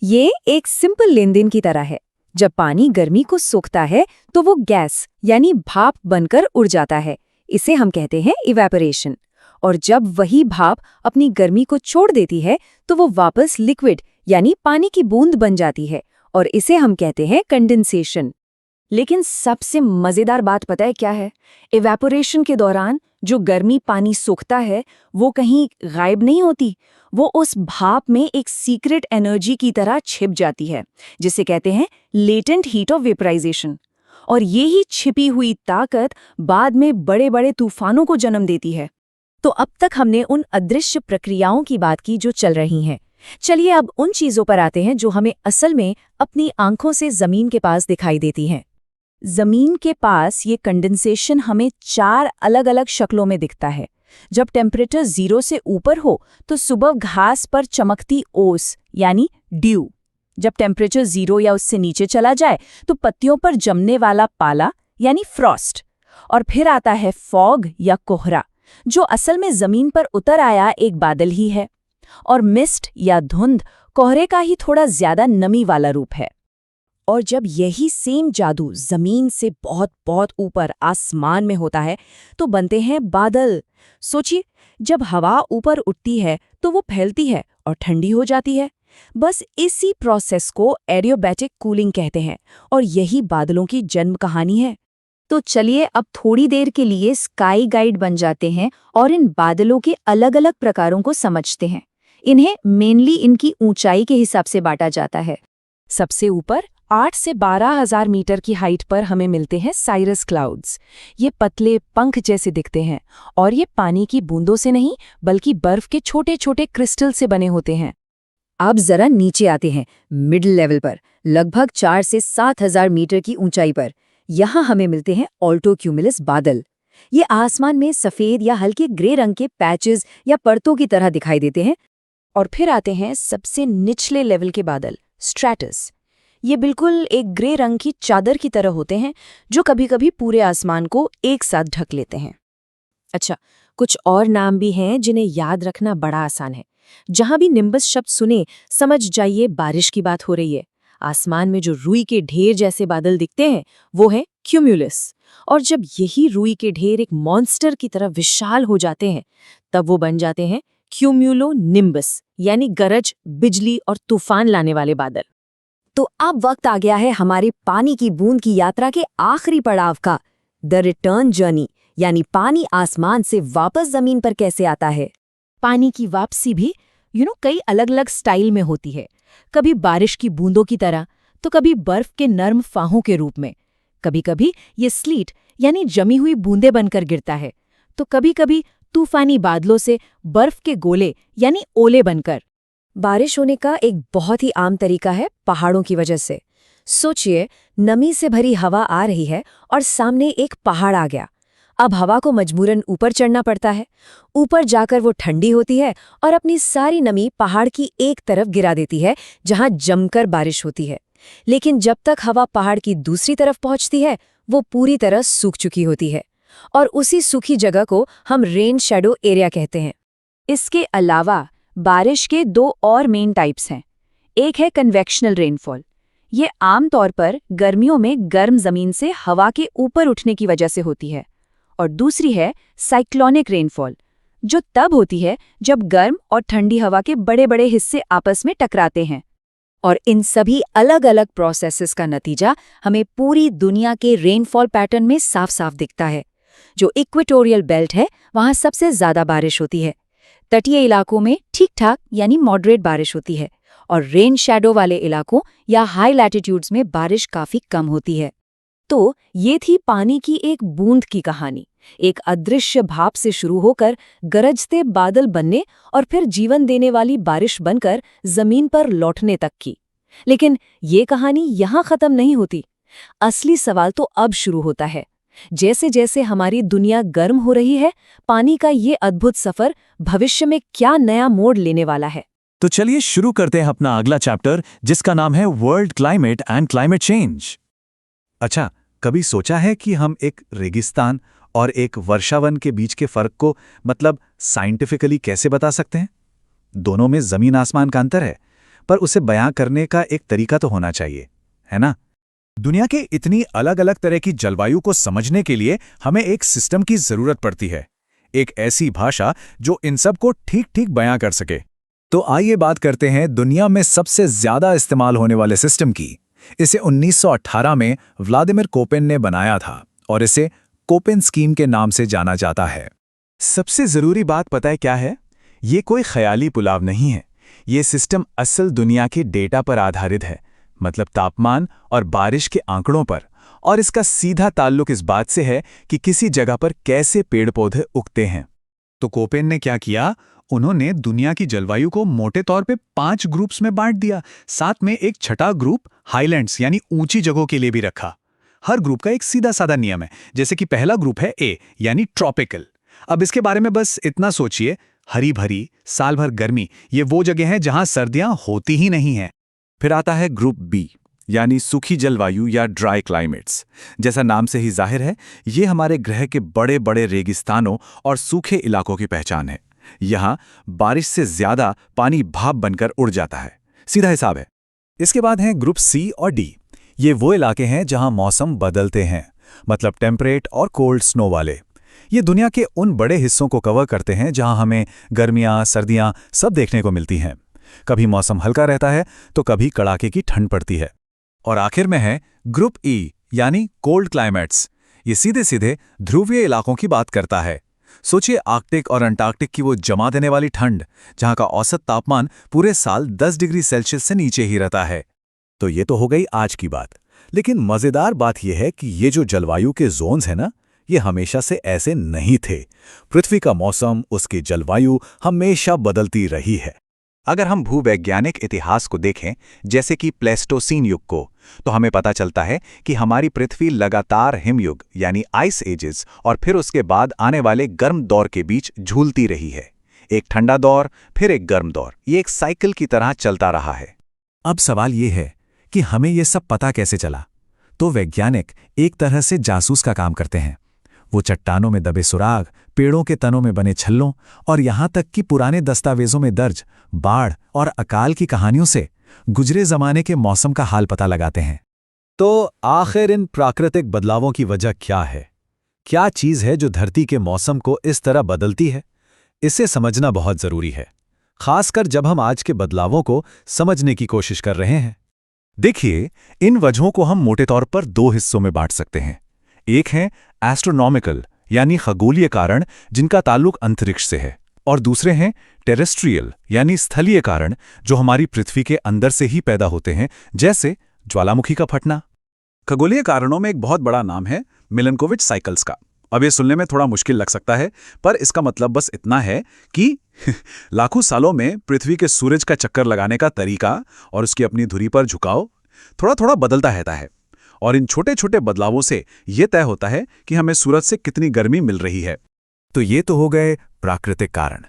ये एक सिंपल लेनदेन की तरह है। जब पानी गर्मी को सोखता है तो वो गैस यानी भाप बनकर उड़ जाता है, इसे हम कहते हैं इवेपोरेशन। और जब वही भाप अपनी गर्मी को छोड़ देती है तो वो वापस लिक्विड यानी पानी की बूंद बन जाती है, और इसे हम कहते हैं कंडेंसेशन। लेकिन सबसे मजेदार बात पता है क्या है? इवेपोरेशन के दौरान जो गर्मी पानी सोखता है वो कहीं गायब नहीं होती, वो उस भाप में एक सीक्रेट एनर्जी की तरह छिप जाती है, जिसे कहते हैं लेटेंट हीट ऑफ वेपराइजेशन। और ये ही छिपी हुई ताकत बाद में बड़े बड़े तूफानों को जन्म देती है। तो अब तक हमने उन अदृश्य प्रक्रियाओं की बात की जो चल रही हैं। चलिए अब उन चीजों पर आते हैं जो हमें असल में अपनी आंखों से जमीन के पास दिखाई देती हैं। जमीन के पास ये कंडेंसेशन हमें 4 अलग अलग शक्लों में दिखता है। जब टेम्परेचर 0 से ऊपर हो तो सुबह घास पर चमकती ओस यानी ड्यू। जब टेम्परेचर 0 या उससे नीचे चला जाए तो पत्तियों पर जमने वाला पाला यानी फ्रॉस्ट। और फिर आता है फॉग या कोहरा, जो असल में जमीन पर उतर आया एक बादल ही है। और मिस्ट या धुंध कोहरे का ही थोड़ा ज्यादा नमी वाला रूप है। और जब यही सेम जादू जमीन से बहुत बहुत ऊपर आसमान में होता है तो बनते हैं बादल। सोचिए, जब हवा ऊपर उठती है तो वो फैलती है और ठंडी हो जाती है। बस इसी प्रोसेस को एडियोबैटिक कूलिंग कहते हैं, और यही बादलों की जन्म कहानी है। तो चलिए अब थोड़ी देर के लिए स्काई गाइड बन जाते हैं और इन बादलों के अलग अलग प्रकारों को समझते हैं। इन्हें मेनली इनकी ऊंचाई के हिसाब से बांटा जाता है। सबसे ऊपर 8 से 12,000 मीटर की हाइट पर हमें मिलते हैं साइरस क्लाउड्स। ये पतले पंख जैसे दिखते हैं और ये पानी की बूंदों से नहीं बल्कि बर्फ के छोटे छोटे क्रिस्टल से बने होते हैं। अब जरा नीचे आते हैं मिडिल लेवल पर, लगभग 4 से 7,000 मीटर की ऊंचाई पर। यहाँ हमें मिलते हैं ऑल्टोक्यूमुलस बादल। ये आसमान में सफेद या हल्के ग्रे रंग के पैचेस या परतों की तरह दिखाई देते हैं। और फिर आते हैं सबसे निचले लेवल के बादल, स्ट्रैटस। ये बिल्कुल एक ग्रे रंग की चादर की तरह होते हैं जो कभी कभी पूरे आसमान को एक साथ ढक लेते हैं। अच्छा, कुछ और नाम भी हैं जिन्हें याद रखना बड़ा आसान है। जहां भी निम्बस शब्द सुने, समझ जाइए बारिश की बात हो रही है। आसमान में जो रुई के ढेर जैसे बादल दिखते हैं, वो है क्यूम्यूलस। और जब यही रुई के ढेर एक मॉन्स्टर की तरह विशाल हो जाते हैं, तब वो बन जाते हैं क्यूम्यूलो निम्बस, यानी गरज, बिजली और तूफान लाने वाले बादल। तो अब वक्त आ गया है हमारी पानी की बूंद की यात्रा के आखिरी पड़ाव का, द रिटर्न जर्नी, यानी पानी आसमान से वापस जमीन पर कैसे आता है। पानी की वापसी भी कई अलग अलग स्टाइल में होती है। कभी बारिश की बूंदों की तरह, तो कभी बर्फ के नर्म फाहों के रूप में। कभी कभी ये स्लीट यानी जमी हुई बूंदें बनकर गिरता है, तो कभी कभी तूफानी बादलों से बर्फ के गोले यानी ओले बनकर। बारिश होने का एक बहुत ही आम तरीका है पहाड़ों की वजह से। सोचिए, नमी से भरी हवा आ रही है और सामने एक पहाड़ आ गया। अब हवा को मजबूरन ऊपर चढ़ना पड़ता है। ऊपर जाकर वो ठंडी होती है और अपनी सारी नमी पहाड़ की एक तरफ गिरा देती है, जहां जमकर बारिश होती है। लेकिन जब तक हवा पहाड़ की दूसरी तरफ पहुंचती है, वो पूरी तरह सूख चुकी होती है, और उसी सूखी जगह को हम रेन शैडो एरिया कहते हैं। इसके अलावा बारिश के दो और मेन टाइप्स हैं। एक है कन्वेक्शनल रेनफॉल। ये आमतौर पर गर्मियों में गर्म जमीन से हवा के ऊपर उठने की वजह से होती है। और दूसरी है साइक्लोनिक रेनफॉल, जो तब होती है जब गर्म और ठंडी हवा के बड़े बड़े हिस्से आपस में टकराते हैं। और इन सभी अलग अलग प्रोसेसेस का नतीजा हमें पूरी दुनिया के रेनफॉल पैटर्न में साफ साफ दिखता है। जो इक्वेटोरियल बेल्ट है, वहाँ सबसे ज्यादा बारिश होती है। तटीय इलाकों में ठीक ठाक यानी मॉडरेट बारिश होती है, और रेन शैडो वाले इलाकों या हाई लैटिट्यूड्स में बारिश काफी कम होती है। तो ये थी पानी की एक बूंद की कहानी, एक अदृश्य भाप से शुरू होकर गरजते बादल बनने और फिर जीवन देने वाली बारिश बनकर जमीन पर लौटने तक की। लेकिन ये कहानी यहाँ खत्म नहीं होती। असली सवाल तो अब शुरू होता है। जैसे जैसे हमारी दुनिया गर्म हो रही है, पानी का ये अद्भुत सफर भविष्य में क्या नया मोड़ लेने वाला है। तो चलिए शुरू करते हैं अपना अगला चैप्टर, जिसका नाम है world climate and climate change. अच्छा, कभी सोचा है कि हम एक रेगिस्तान और एक वर्षावन के बीच के फर्क को साइंटिफिकली कैसे बता सकते हैं? दोनों में जमीन आसमान का अंतर है, पर उसे बयां करने का एक तरीका तो होना चाहिए, है ना? दुनिया के इतनी अलग अलग तरह की जलवायु को समझने के लिए हमें एक सिस्टम की जरूरत पड़ती है, एक ऐसी भाषा जो इन सब को ठीक ठीक बयां कर सके। तो आइए बात करते हैं दुनिया में सबसे ज्यादा इस्तेमाल होने वाले सिस्टम की। इसे 1918 में व्लादिमीर कोपेन ने बनाया था और इसे कोपेन स्कीम के नाम से जाना जाता है। सबसे जरूरी बात पता है क्या है? ये कोई ख्याली पुलाव नहीं है। ये सिस्टम असल दुनिया के डेटा पर आधारित है, मतलब तापमान और बारिश के आंकड़ों पर। और इसका सीधा ताल्लुक इस बात से है कि किसी जगह पर कैसे पेड़ पौधे उगते हैं। तो कोपेन ने क्या किया? उन्होंने दुनिया की जलवायु को मोटे तौर पे 5 ग्रुप्स में बांट दिया। साथ में एक छठा ग्रुप हाईलैंड्स यानी ऊंची जगहों के लिए भी रखा। हर ग्रुप का एक सीधा साधा नियम है, जैसे कि पहला ग्रुप है ए यानी ट्रॉपिकल। अब इसके बारे में बस इतना सोचिए, हरी भरी साल भर गर्मी, ये वो जगह हैं जहां सर्दियां होती ही नहीं हैं। फिर आता है ग्रुप बी यानी सूखी जलवायु या ड्राई क्लाइमेट्स। जैसा नाम से ही जाहिर है, ये हमारे ग्रह के बड़े बड़े रेगिस्तानों और सूखे इलाकों की पहचान है। यहाँ बारिश से ज्यादा पानी भाप बनकर उड़ जाता है, सीधा हिसाब है। इसके बाद हैं ग्रुप सी और डी। ये वो इलाके हैं जहां मौसम बदलते हैं, मतलब टेम्परेट और कोल्ड स्नो वाले। ये दुनिया के उन बड़े हिस्सों को कवर करते हैं जहां हमें गर्मियां सर्दियां सब देखने को मिलती हैं। कभी मौसम हल्का रहता है तो कभी कड़ाके की ठंड पड़ती है। और आखिर में है ग्रुप ई यानी कोल्ड क्लाइमेट्स। ये सीधे सीधे ध्रुवीय इलाकों की बात करता है। सोचिए आर्कटिक और अंटार्कटिक की वो जमा देने वाली ठंड, जहां का औसत तापमान पूरे साल 10 डिग्री सेल्सियस से नीचे ही रहता है। तो ये तो हो गई आज की बात, लेकिन मजेदार बात यह है कि ये जो जलवायु के जोन्स हैं ना, ये हमेशा से ऐसे नहीं थे। पृथ्वी का मौसम, उसकी जलवायु हमेशा बदलती रही है। अगर हम भूवैज्ञानिक इतिहास को देखें, जैसे कि प्लेस्टोसीन युग को, तो हमें पता चलता है कि हमारी पृथ्वी लगातार हिमयुग यानी आइस एजेस और फिर उसके बाद आने वाले गर्म दौर के बीच झूलती रही है। एक ठंडा दौर, फिर एक गर्म दौर, ये एक साइकिल की तरह चलता रहा है। अब सवाल ये है कि हमें ये सब पता कैसे चला? तो वैज्ञानिक एक तरह से जासूस का काम करते हैं। वो चट्टानों में दबे सुराग, पेड़ों के तनों में बने छल्लों और यहां तक कि पुराने दस्तावेजों में दर्ज बाढ़ और अकाल की कहानियों से गुजरे जमाने के मौसम का हाल पता लगाते हैं। तो आखिर इन प्राकृतिक बदलावों की वजह क्या है? क्या चीज है जो धरती के मौसम को इस तरह बदलती है? इसे समझना बहुत जरूरी है, खासकर जब हम आज के बदलावों को समझने की कोशिश कर रहे हैं। देखिए, इन वजहों को हम मोटे तौर पर दो हिस्सों में बांट सकते हैं। एक है एस्ट्रोनॉमिकल यानी खगोलीय कारण जिनका ताल्लुक अंतरिक्ष से है, और दूसरे हैं टेरेस्ट्रियल यानी स्थलीय कारण जो हमारी पृथ्वी के अंदर से ही पैदा होते हैं, जैसे ज्वालामुखी का फटना। खगोलीय कारणों में एक बहुत बड़ा नाम है मिलनकोविच साइकिल्स का। अब ये सुनने में थोड़ा मुश्किल लग सकता है, पर इसका मतलब बस इतना है कि लाखों सालों में पृथ्वी के सूरज का चक्कर लगाने का तरीका और उसकी अपनी धुरी पर झुकाव थोड़ा थोड़ा बदलता रहता है, और इन छोटे छोटे बदलावों से ये तय होता है कि हमें सूरज से कितनी गर्मी मिल रही है। तो ये तो हो गए प्राकृतिक कारण,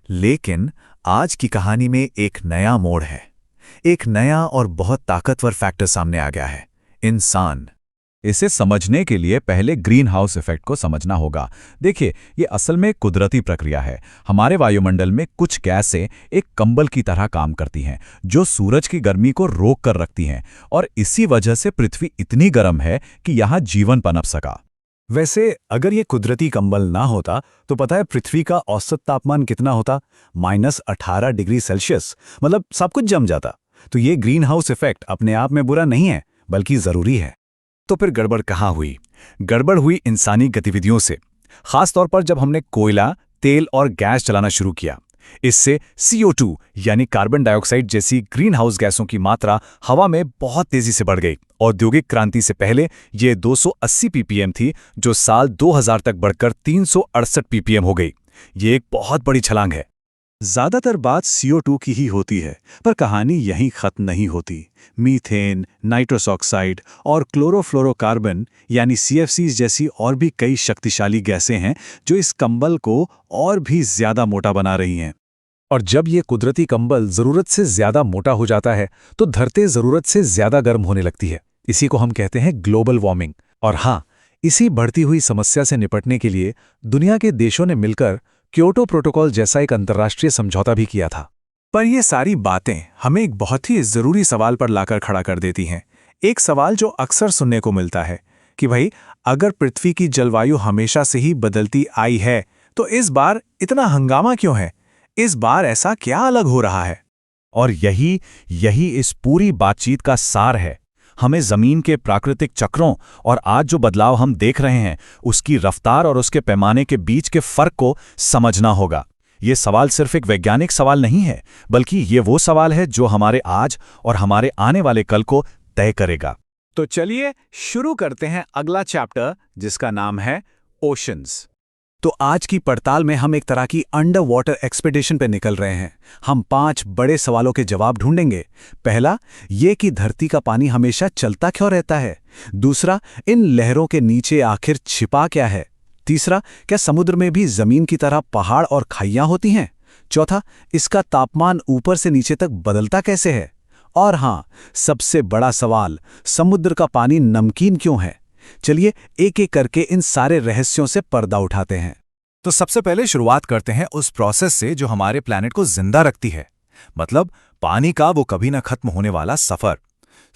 लेकिन आज की कहानी में एक नया मोड़ है। एक नया और बहुत ताकतवर फैक्टर सामने आ गया है, इंसान। इसे समझने के लिए पहले ग्रीन हाउस इफेक्ट को समझना होगा। देखिए, ये असल में कुदरती प्रक्रिया है। हमारे वायुमंडल में कुछ गैसें एक कंबल की तरह काम करती हैं जो सूरज की गर्मी को रोक कर रखती हैं, और इसी वजह से पृथ्वी इतनी गर्म है कि यहाँ जीवन पनप सका। वैसे अगर ये कुदरती कंबल ना होता तो पता है पृथ्वी का औसत तापमान कितना होता? -18 डिग्री सेल्सियस, मतलब सब कुछ जम जाता। तो ये ग्रीन हाउस इफेक्ट अपने आप में बुरा नहीं है, बल्कि जरूरी है। तो फिर गड़बड़ कहाँ हुई? गड़बड़ हुई इंसानी गतिविधियों से, खासतौर पर जब हमने कोयला, तेल और गैस जलाना शुरू किया। इससे CO2 यानी कार्बन डाइऑक्साइड जैसी ग्रीन हाउस गैसों की मात्रा हवा में बहुत तेजी से बढ़ गई। औद्योगिक क्रांति से पहले ये 280 ppm थी, जो साल 2000 तक बढ़कर 368 ppm हो गई। ये एक बहुत बड़ी छलांग है। ज्यादातर बात CO2 की ही होती है, पर कहानी यहीं खत्म नहीं होती। मीथेन, नाइट्रस ऑक्साइड और क्लोरोफ्लोरोकार्बन यानी CFCs जैसी और भी कई शक्तिशाली गैसें हैं जो इस कंबल को और भी ज्यादा मोटा बना रही हैं। और जब ये कुदरती कंबल जरूरत से ज्यादा मोटा हो जाता है तो धरती जरूरत से ज्यादा गर्म होने लगती है। इसी को हम कहते हैं ग्लोबल वार्मिंग। और हाँ, इसी बढ़ती हुई समस्या से निपटने के लिए दुनिया के देशों ने मिलकर क्योटो प्रोटोकॉल जैसा एक अंतर्राष्ट्रीय समझौता भी किया था। पर ये सारी बातें हमें एक बहुत ही जरूरी सवाल पर लाकर खड़ा कर देती हैं। एक सवाल जो अक्सर सुनने को मिलता है कि भाई, अगर पृथ्वी की जलवायु हमेशा से ही बदलती आई है तो इस बार इतना हंगामा क्यों है? इस बार ऐसा क्या अलग हो रहा है? और यही इस पूरी बातचीत का सार है। हमें जमीन के प्राकृतिक चक्रों और आज जो बदलाव हम देख रहे हैं उसकी रफ्तार और उसके पैमाने के बीच के फर्क को समझना होगा। ये सवाल सिर्फ एक वैज्ञानिक सवाल नहीं है, बल्कि ये वो सवाल है जो हमारे आज और हमारे आने वाले कल को तय करेगा। तो चलिए शुरू करते हैं अगला चैप्टर, जिसका नाम है ओशंस। तो आज की पड़ताल में हम एक तरह की अंडर वाटर एक्सपेडिशन पे निकल रहे हैं। हम 5 बड़े सवालों के जवाब ढूंढेंगे। पहला, ये कि धरती का पानी हमेशा चलता क्यों रहता है? दूसरा, इन लहरों के नीचे आखिर छिपा क्या है? तीसरा, क्या समुद्र में भी जमीन की तरह पहाड़ और खाइयां होती हैं? चौथा, इसका तापमान ऊपर से नीचे तक बदलता कैसे है? और हाँ, सबसे बड़ा सवाल, समुद्र का पानी नमकीन क्यों है? चलिए एक एक करके इन सारे रहस्यों से पर्दा उठाते हैं। तो सबसे पहले शुरुआत करते हैं उस प्रोसेस से जो हमारे प्लैनेट को जिंदा रखती है, मतलब पानी का वो कभी ना खत्म होने वाला सफर।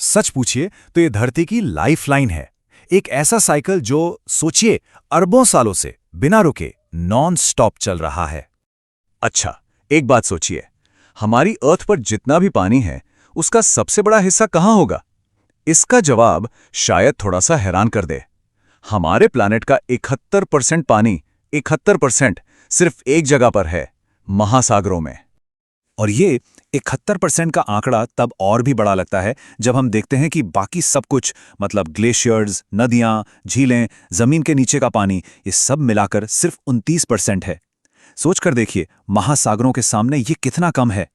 सच पूछिए तो ये धरती की लाइफलाइन है। एक ऐसा साइकिल जो सोचिए अरबों सालों से बिना रुके नॉन स्टॉप चल रहा है। अच्छा, एक बात सोचिए, हमारी अर्थ पर जितना भी पानी है उसका सबसे बड़ा हिस्सा कहाँ होगा? इसका जवाब शायद थोड़ा सा हैरान कर दे। हमारे प्लैनेट का 71% पानी, 71% सिर्फ एक जगह पर है, महासागरों में। और ये 71% का आंकड़ा तब और भी बड़ा लगता है जब हम देखते हैं कि बाकी सब कुछ, मतलब ग्लेशियर्स, नदियां, झीलें, जमीन के नीचे का पानी, ये सब मिलाकर सिर्फ 29% है। सोचकर देखिए, महासागरों के सामने ये कितना कम है।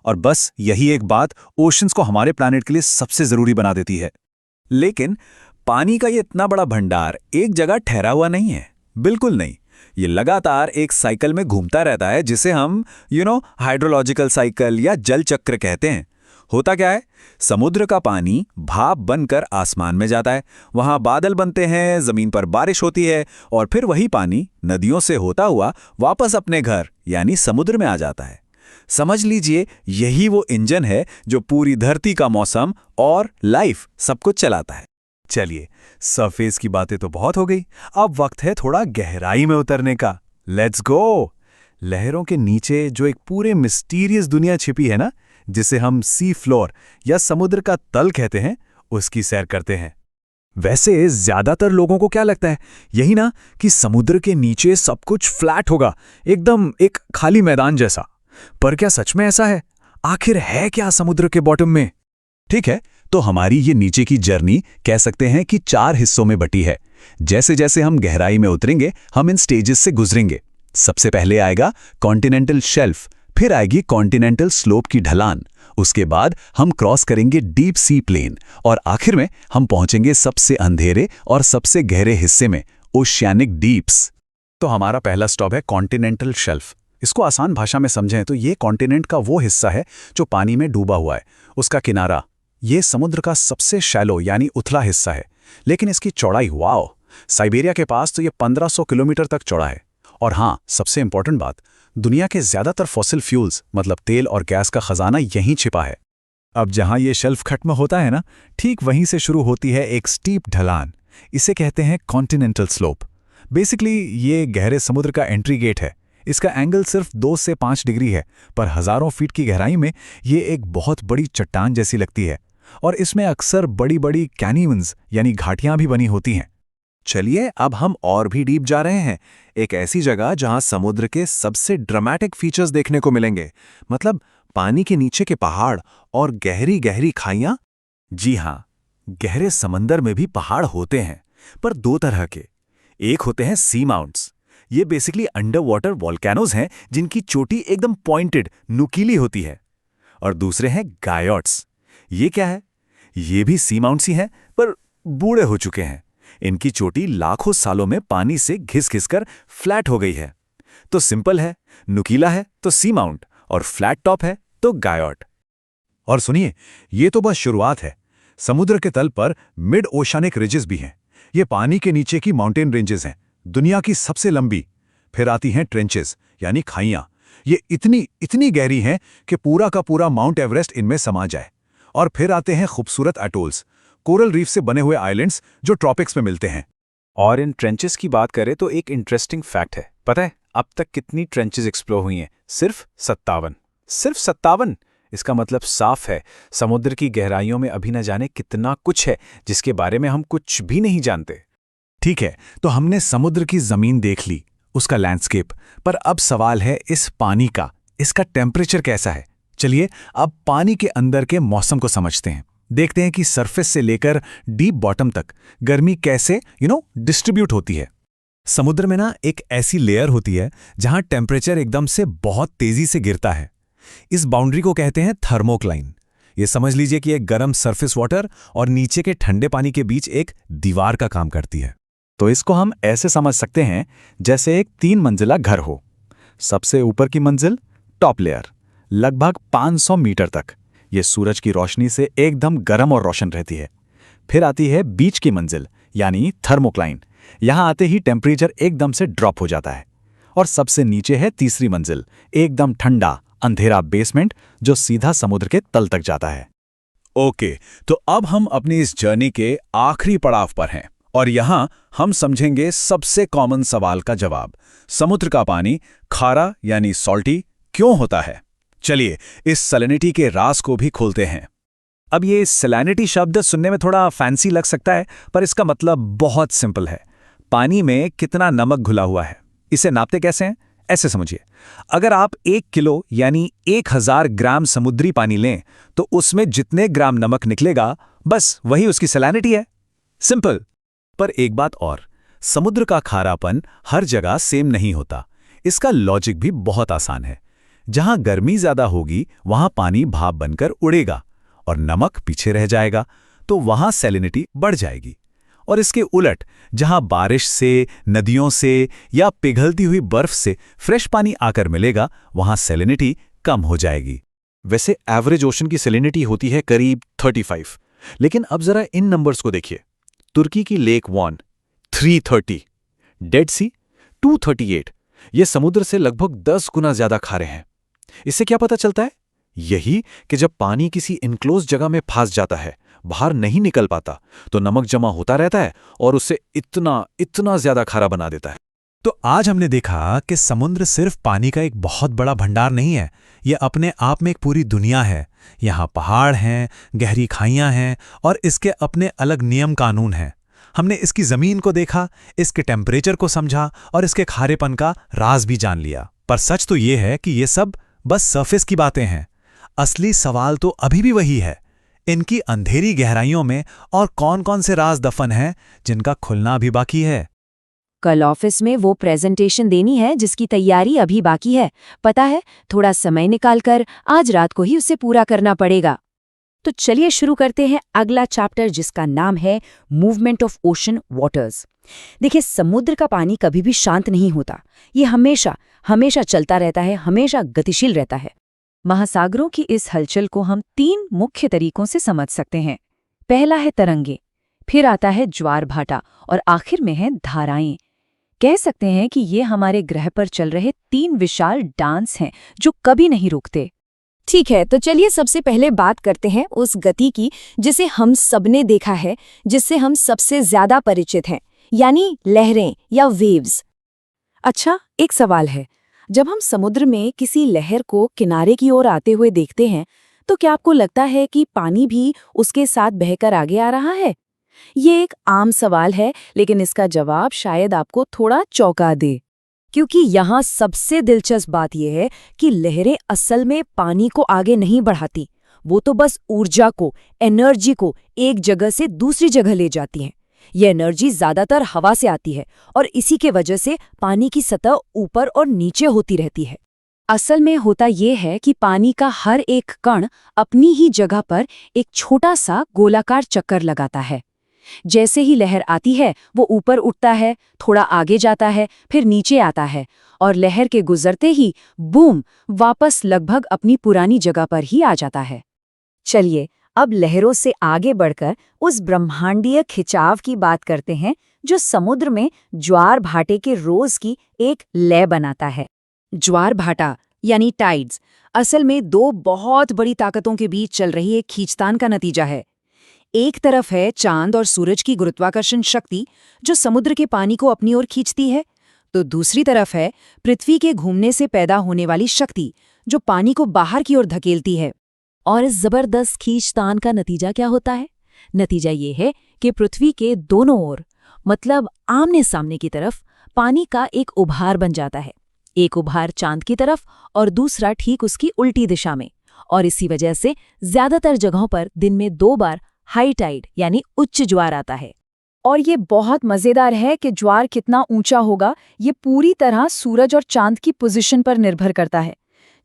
और बस यही एक बात ओशंस को हमारे प्लैनेट के लिए सबसे जरूरी बना देती है। लेकिन पानी का ये इतना बड़ा भंडार एक जगह ठहरा हुआ नहीं है। बिल्कुल नहीं, ये लगातार एक साइकिल में घूमता रहता है, जिसे हम हाइड्रोलॉजिकल साइकिल या जल चक्र कहते हैं। होता क्या है, समुद्र का पानी भाप बनकर आसमान में जाता है, वहां बादल बनते हैं, जमीन पर बारिश होती है और फिर वही पानी नदियों से होता हुआ वापस अपने घर यानी समुद्र में आ जाता है। समझ लीजिए यही वो इंजन है जो पूरी धरती का मौसम और लाइफ सब कुछ चलाता है। चलिए, सरफेस की बातें तो बहुत हो गई, अब वक्त है थोड़ा गहराई में उतरने का। Let's go. लहरों के नीचे जो एक पूरे मिस्टीरियस दुनिया छिपी है ना, जिसे हम सी फ्लोर या समुद्र का तल कहते हैं, उसकी सैर करते हैं। वैसे ज्यादातर लोगों को क्या लगता है, यही ना कि समुद्र के नीचे सब कुछ फ्लैट होगा, एकदम एक खाली मैदान जैसा। पर क्या सच में ऐसा है? आखिर है क्या समुद्र के बॉटम में? ठीक है, तो हमारी ये नीचे की जर्नी कह सकते हैं कि 4 हिस्सों में बटी है। जैसे जैसे हम गहराई में उतरेंगे, हम इन स्टेजेस से गुजरेंगे। सबसे पहले आएगा कॉन्टिनेंटल शेल्फ, फिर आएगी कॉन्टिनेंटल स्लोप की ढलान, उसके बाद हम क्रॉस करेंगे डीप सी प्लेन और आखिर में हम पहुंचेंगे सबसे अंधेरे और सबसे गहरे हिस्से में, ओशियानिक डीप्स। तो हमारा पहला स्टॉप है कॉन्टिनेंटल शेल्फ। इसको आसान भाषा में समझें तो ये कॉन्टिनेंट का वो हिस्सा है जो पानी में डूबा हुआ है, उसका किनारा। ये समुद्र का सबसे शैलो यानी उथला हिस्सा है, लेकिन इसकी चौड़ाई, वाओ, साइबेरिया के पास तो ये 1500 किलोमीटर तक चौड़ा है। और हाँ, सबसे इंपॉर्टेंट बात, दुनिया के ज्यादातर फॉसिल फ्यूल्स मतलब तेल और गैस का खजाना यहीं छिपा है। अब जहां ये शेल्फ खत्म होता है ना, ठीक वहीं से शुरू होती है एक स्टीप ढलान। इसे कहते हैं कॉन्टिनेंटल स्लोप। बेसिकली ये गहरे समुद्र का एंट्री गेट है। इसका एंगल सिर्फ 2 से 5 डिग्री है, पर हजारों फीट की गहराई में ये एक बहुत बड़ी चट्टान जैसी लगती है और इसमें अक्सर बड़ी बड़ी कैनियंस यानी घाटियां भी बनी होती हैं। चलिए अब हम और भी डीप जा रहे हैं, एक ऐसी जगह जहां समुद्र के सबसे ड्रामेटिक फीचर्स देखने को मिलेंगे, मतलब पानी के नीचे के पहाड़ और गहरी गहरी खाइयां। जी हां, गहरे समंदर में भी पहाड़ होते हैं, पर 2 तरह के। एक होते हैं सी माउंट्स, ये बेसिकली अंडर वाटर वॉल्केनोज हैं जिनकी चोटी एकदम पॉइंटेड, नुकीली होती है। और दूसरे हैं गायोट्स। ये क्या है? ये भी सी माउंट्स ही हैं, पर बूढ़े हो चुके हैं। इनकी चोटी लाखों सालों में पानी से घिस-घिस कर फ्लैट हो गई है। तो सिंपल है, नुकीला है तो सी माउंट और फ्लैट टॉप है तो गायोट। और सुनिए, ये तो बस शुरुआत है। समुद्र के तल पर मिड ओशियानिक रिजेस भी हैं। ये पानी के नीचे की माउंटेन रेंजेस हैं, दुनिया की सबसे लंबी। फिर आती हैं ट्रेंचेस यानी खाइयां। ये इतनी गहरी हैं कि पूरा का पूरा माउंट एवरेस्ट इनमें समा जाए। और फिर आते हैं खूबसूरत एटोल्स, कोरल रीफ से बने हुए आइलैंड्स जो ट्रॉपिक्स में मिलते हैं। और इन ट्रेंचेस की बात करें तो एक इंटरेस्टिंग फैक्ट है। पता है अब तक कितनी ट्रेंचेस एक्सप्लोर हुई हैं? सिर्फ 57। सिर्फ 57। इसका मतलब साफ है, समुद्र की गहराइयों में अभी न जाने कितना कुछ है जिसके बारे में हम कुछ भी नहीं जानते। ठीक है, तो हमने समुद्र की जमीन देख ली, उसका लैंडस्केप, पर अब सवाल है इस पानी का, इसका टेम्परेचर कैसा है। चलिए अब पानी के अंदर के मौसम को समझते हैं। देखते हैं कि सरफेस से लेकर डीप बॉटम तक गर्मी कैसे डिस्ट्रीब्यूट होती है। समुद्र में ना एक ऐसी लेयर होती है जहां टेम्परेचर एकदम से बहुत तेजी से गिरता है। इस बाउंड्री को कहते हैं थर्मोक्लाइन। ये समझ लीजिए कि एक गर्म सरफेस वाटर और नीचे के ठंडे पानी के बीच एक दीवार का काम करती है। तो इसको हम ऐसे समझ सकते हैं जैसे एक 3 मंजिला घर हो। सबसे ऊपर की मंजिल टॉप लेयर, लगभग 500 मीटर तक, ये सूरज की रोशनी से एकदम गर्म और रोशन रहती है। फिर आती है बीच की मंजिल यानी थर्मोक्लाइन। यहां आते ही टेम्परेचर एकदम से ड्रॉप हो जाता है। और सबसे नीचे है तीसरी मंजिल, एकदम ठंडा अंधेरा बेसमेंट जो सीधा समुद्र के तल तक जाता है। ओके, तो अब हम अपनी इस जर्नी के आखिरी पड़ाव पर हैं और यहां हम समझेंगे सबसे कॉमन सवाल का जवाब। समुद्र का पानी खारा यानी सॉल्टी क्यों होता है? चलिए इस सैलिनिटी के राज को भी खोलते हैं। अब ये सैलिनिटी शब्द सुनने में थोड़ा फैंसी लग सकता है, पर इसका मतलब बहुत सिंपल है। पानी में कितना नमक घुला हुआ है। इसे नापते कैसे हैं? ऐसे समझिए, अगर आप 1 किलो यानी 1000 ग्राम समुद्री पानी लें तो उसमें जितने ग्राम नमक निकलेगा बस वही उसकी सैलिनिटी है। सिंपल। पर एक बात और, समुद्र का खारापन हर जगह सेम नहीं होता। इसका लॉजिक भी बहुत आसान है। जहां गर्मी ज्यादा होगी वहां पानी भाप बनकर उड़ेगा और नमक पीछे रह जाएगा, तो वहां सैलिनिटी बढ़ जाएगी। और इसके उलट, जहां बारिश से, नदियों से या पिघलती हुई बर्फ से फ्रेश पानी आकर मिलेगा, वहां सैलिनिटी कम हो जाएगी। वैसे एवरेज ओशन की सैलिनिटी होती है करीब 35। लेकिन अब जरा इन नंबर्स को देखिए। तुर्की की लेक वॉन 330, डेड सी 238। ये समुद्र से लगभग 10 गुना ज्यादा खारे हैं। इससे क्या पता चलता है? यही कि जब पानी किसी इनक्लोज जगह में फंस जाता है, बाहर नहीं निकल पाता, तो नमक जमा होता रहता है और उसे इतना ज्यादा खारा बना देता है। तो आज हमने देखा कि समुद्र सिर्फ पानी का एक बहुत बड़ा भंडार नहीं है, यह अपने आप में एक पूरी दुनिया है। यहाँ पहाड़ हैं, गहरी खाइयाँ हैं और इसके अपने अलग नियम कानून हैं। हमने इसकी ज़मीन को देखा, इसके टेम्परेचर को समझा और इसके खारेपन का राज भी जान लिया। पर सच तो ये है कि ये सब बस सरफेस की बातें हैं। असली सवाल तो अभी भी वही है, इनकी अंधेरी गहराइयों में और कौन-कौन से राज दफन हैं जिनका खुलना अभी बाकी है। कल ऑफिस में वो प्रेजेंटेशन देनी है जिसकी तैयारी अभी बाकी है। पता है, थोड़ा समय निकालकर आज रात को ही उसे पूरा करना पड़ेगा। तो चलिए शुरू करते हैं अगला चैप्टर, जिसका नाम है मूवमेंट ऑफ ओशन वाटर्स। देखिए, समुद्र का पानी कभी भी शांत नहीं होता। ये हमेशा चलता रहता है, हमेशा गतिशील रहता है। महासागरों की इस हलचल को हम 3 मुख्य तरीकों से समझ सकते हैं। पहला है तरंगे, फिर आता है ज्वार भाटा और आखिर में है धाराएं। कह सकते हैं कि ये हमारे ग्रह पर चल रहे 3 विशाल डांस हैं जो कभी नहीं रुकते। ठीक है, तो चलिए सबसे पहले बात करते हैं उस गति की जिसे हम सबने देखा है, जिससे हम सबसे ज्यादा परिचित हैं, यानी लहरें या वेव्स। अच्छा, एक सवाल है, जब हम समुद्र में किसी लहर को किनारे की ओर आते हुए देखते हैं, तो क्या आपको लगता है कि पानी भी उसके साथ बहकर आगे आ रहा है? ये एक आम सवाल है, लेकिन इसका जवाब शायद आपको थोड़ा चौंका दे, क्योंकि यहाँ सबसे दिलचस्प बात यह है कि लहरें असल में पानी को आगे नहीं बढ़ाती। वो तो बस ऊर्जा को, एनर्जी को एक जगह से दूसरी जगह ले जाती हैं। ये एनर्जी ज्यादातर हवा से आती है और इसी के वजह से पानी की सतह ऊपर और नीचे होती रहती है। असल में होता ये है कि पानी का हर एक कण अपनी ही जगह पर एक छोटा सा गोलाकार चक्कर लगाता है। जैसे ही लहर आती है, वो ऊपर उठता है, थोड़ा आगे जाता है, फिर नीचे आता है और लहर के गुजरते ही बूम, वापस लगभग अपनी पुरानी जगह पर ही आ जाता है। चलिए अब लहरों से आगे बढ़कर उस ब्रह्मांडीय खिंचाव की बात करते हैं जो समुद्र में ज्वार भाटे के रोज की एक लय बनाता है। ज्वार भाटा यानी टाइड्स असल में 2 बहुत बड़ी ताकतों के बीच चल रही एक खींचतान का नतीजा है। एक तरफ है चांद और सूरज की गुरुत्वाकर्षण शक्ति जो समुद्र के पानी को अपनी ओर खींचती है, तो दूसरी तरफ है पृथ्वी के घूमने से पैदा होने वाली शक्ति जो पानी को बाहर की ओर धकेलती है। और इस जबरदस्त खींचतान का नतीजा क्या होता है? नतीजा ये है कि पृथ्वी के दोनों ओर, मतलब आमने सामने की तरफ, पानी का एक उभार बन जाता है। एक उभार चांद की तरफ और दूसरा ठीक उसकी उल्टी दिशा में। और इसी वजह से ज्यादातर जगहों पर दिन में 2 बार हाई टाइड यानी उच्च ज्वार आता है। और ये बहुत मजेदार है कि ज्वार कितना ऊंचा होगा ये पूरी तरह सूरज और चांद की पोजीशन पर निर्भर करता है।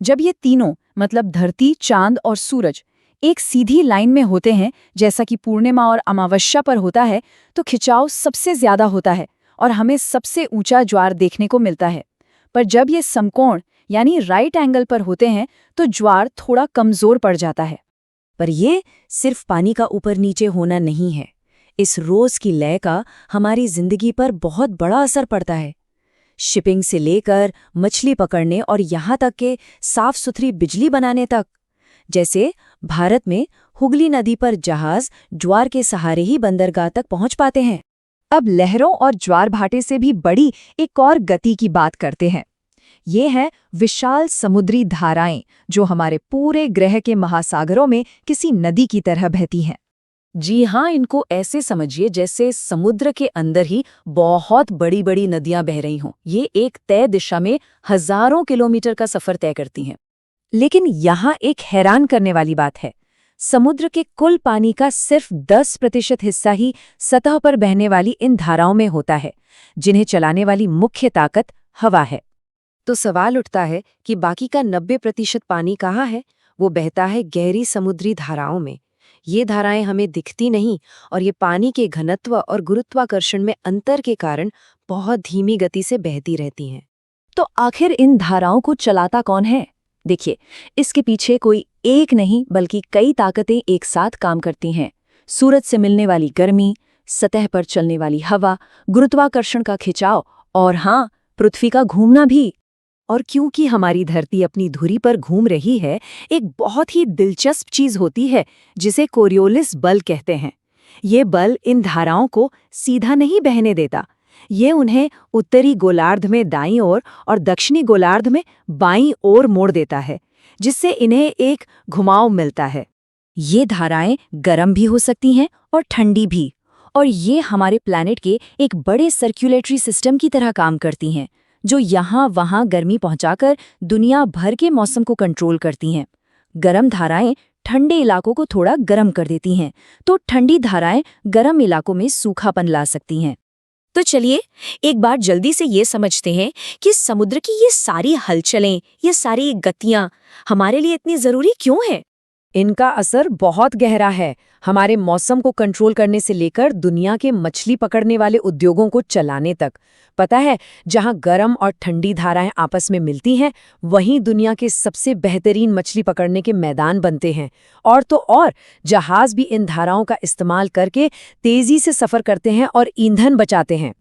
जब ये तीनों, मतलब धरती, चांद और सूरज, एक सीधी लाइन में होते हैं, जैसा कि पूर्णिमा और अमावस्या पर होता है, तो खिंचाव सबसे ज्यादा होता है और हमें सबसे ऊंचा ज्वार देखने को मिलता है। पर जब ये समकोण यानी राइट एंगल पर होते हैं तो ज्वार थोड़ा कमजोर पड़ जाता है। पर ये सिर्फ पानी का ऊपर नीचे होना नहीं है। इस रोज की लय का हमारी जिंदगी पर बहुत बड़ा असर पड़ता है। शिपिंग से लेकर मछली पकड़ने और यहाँ तक के साफ सुथरी बिजली बनाने तक। जैसे भारत में हुगली नदी पर जहाज ज्वार के सहारे ही बंदरगाह तक पहुंच पाते हैं। अब लहरों और ज्वार भाटे से भी बड़ी एक और गति की बात करते हैं। ये हैं विशाल समुद्री धाराएं जो हमारे पूरे ग्रह के महासागरों में किसी नदी की तरह बहती हैं। जी हाँ, इनको ऐसे समझिए जैसे समुद्र के अंदर ही बहुत बड़ी बड़ी नदियां बह रही हों। ये एक तय दिशा में हजारों किलोमीटर का सफर तय करती हैं। लेकिन यहाँ एक हैरान करने वाली बात है। समुद्र के कुल पानी का सिर्फ 10% हिस्सा ही सतह पर बहने वाली इन धाराओं में होता है, जिन्हें चलाने वाली मुख्य ताकत हवा है। तो सवाल उठता है कि बाकी का 90% पानी कहाँ है? वो बहता है गहरी समुद्री धाराओं में। ये धाराएं हमें दिखती नहीं और ये पानी के घनत्व और गुरुत्वाकर्षण में अंतर के कारण बहुत धीमी गति से बहती रहती हैं। तो आखिर इन धाराओं को चलाता कौन है? देखिए, इसके पीछे कोई एक नहीं बल्कि कई ताकतें एक साथ काम करती हैं। सूरज से मिलने वाली गर्मी, सतह पर चलने वाली हवा, गुरुत्वाकर्षण का खिंचाव और हाँ, पृथ्वी का घूमना भी। और क्योंकि हमारी धरती अपनी धुरी पर घूम रही है, एक बहुत ही दिलचस्प चीज होती है जिसे कोरियोलिस बल कहते हैं। ये बल इन धाराओं को सीधा नहीं बहने देता, ये उन्हें उत्तरी गोलार्ध में दाईं ओर और दक्षिणी गोलार्ध में बाईं ओर मोड़ देता है, जिससे इन्हें एक घुमाव मिलता है। ये धाराएं गर्म भी हो सकती हैं और ठंडी भी, और ये हमारे प्लैनेट के एक बड़े सर्कुलेटरी सिस्टम की तरह काम करती हैं, जो यहाँ वहाँ गर्मी पहुँचाकर दुनिया भर के मौसम को कंट्रोल करती हैं। गर्म धाराएं ठंडे इलाकों को थोड़ा गर्म कर देती हैं, तो ठंडी धाराएं गर्म इलाकों में सूखापन ला सकती हैं। तो चलिए एक बार जल्दी से ये समझते हैं कि समुद्र की ये सारी हलचलें, ये सारी गतियां हमारे लिए इतनी जरूरी क्यों हैं? इनका असर बहुत गहरा है, हमारे मौसम को कंट्रोल करने से लेकर दुनिया के मछली पकड़ने वाले उद्योगों को चलाने तक। पता है, जहां गर्म और ठंडी धाराएं आपस में मिलती हैं, वहीं दुनिया के सबसे बेहतरीन मछली पकड़ने के मैदान बनते हैं। और तो और जहाज भी इन धाराओं का इस्तेमाल करके तेजी से सफर करते हैं और ईंधन बचाते हैं।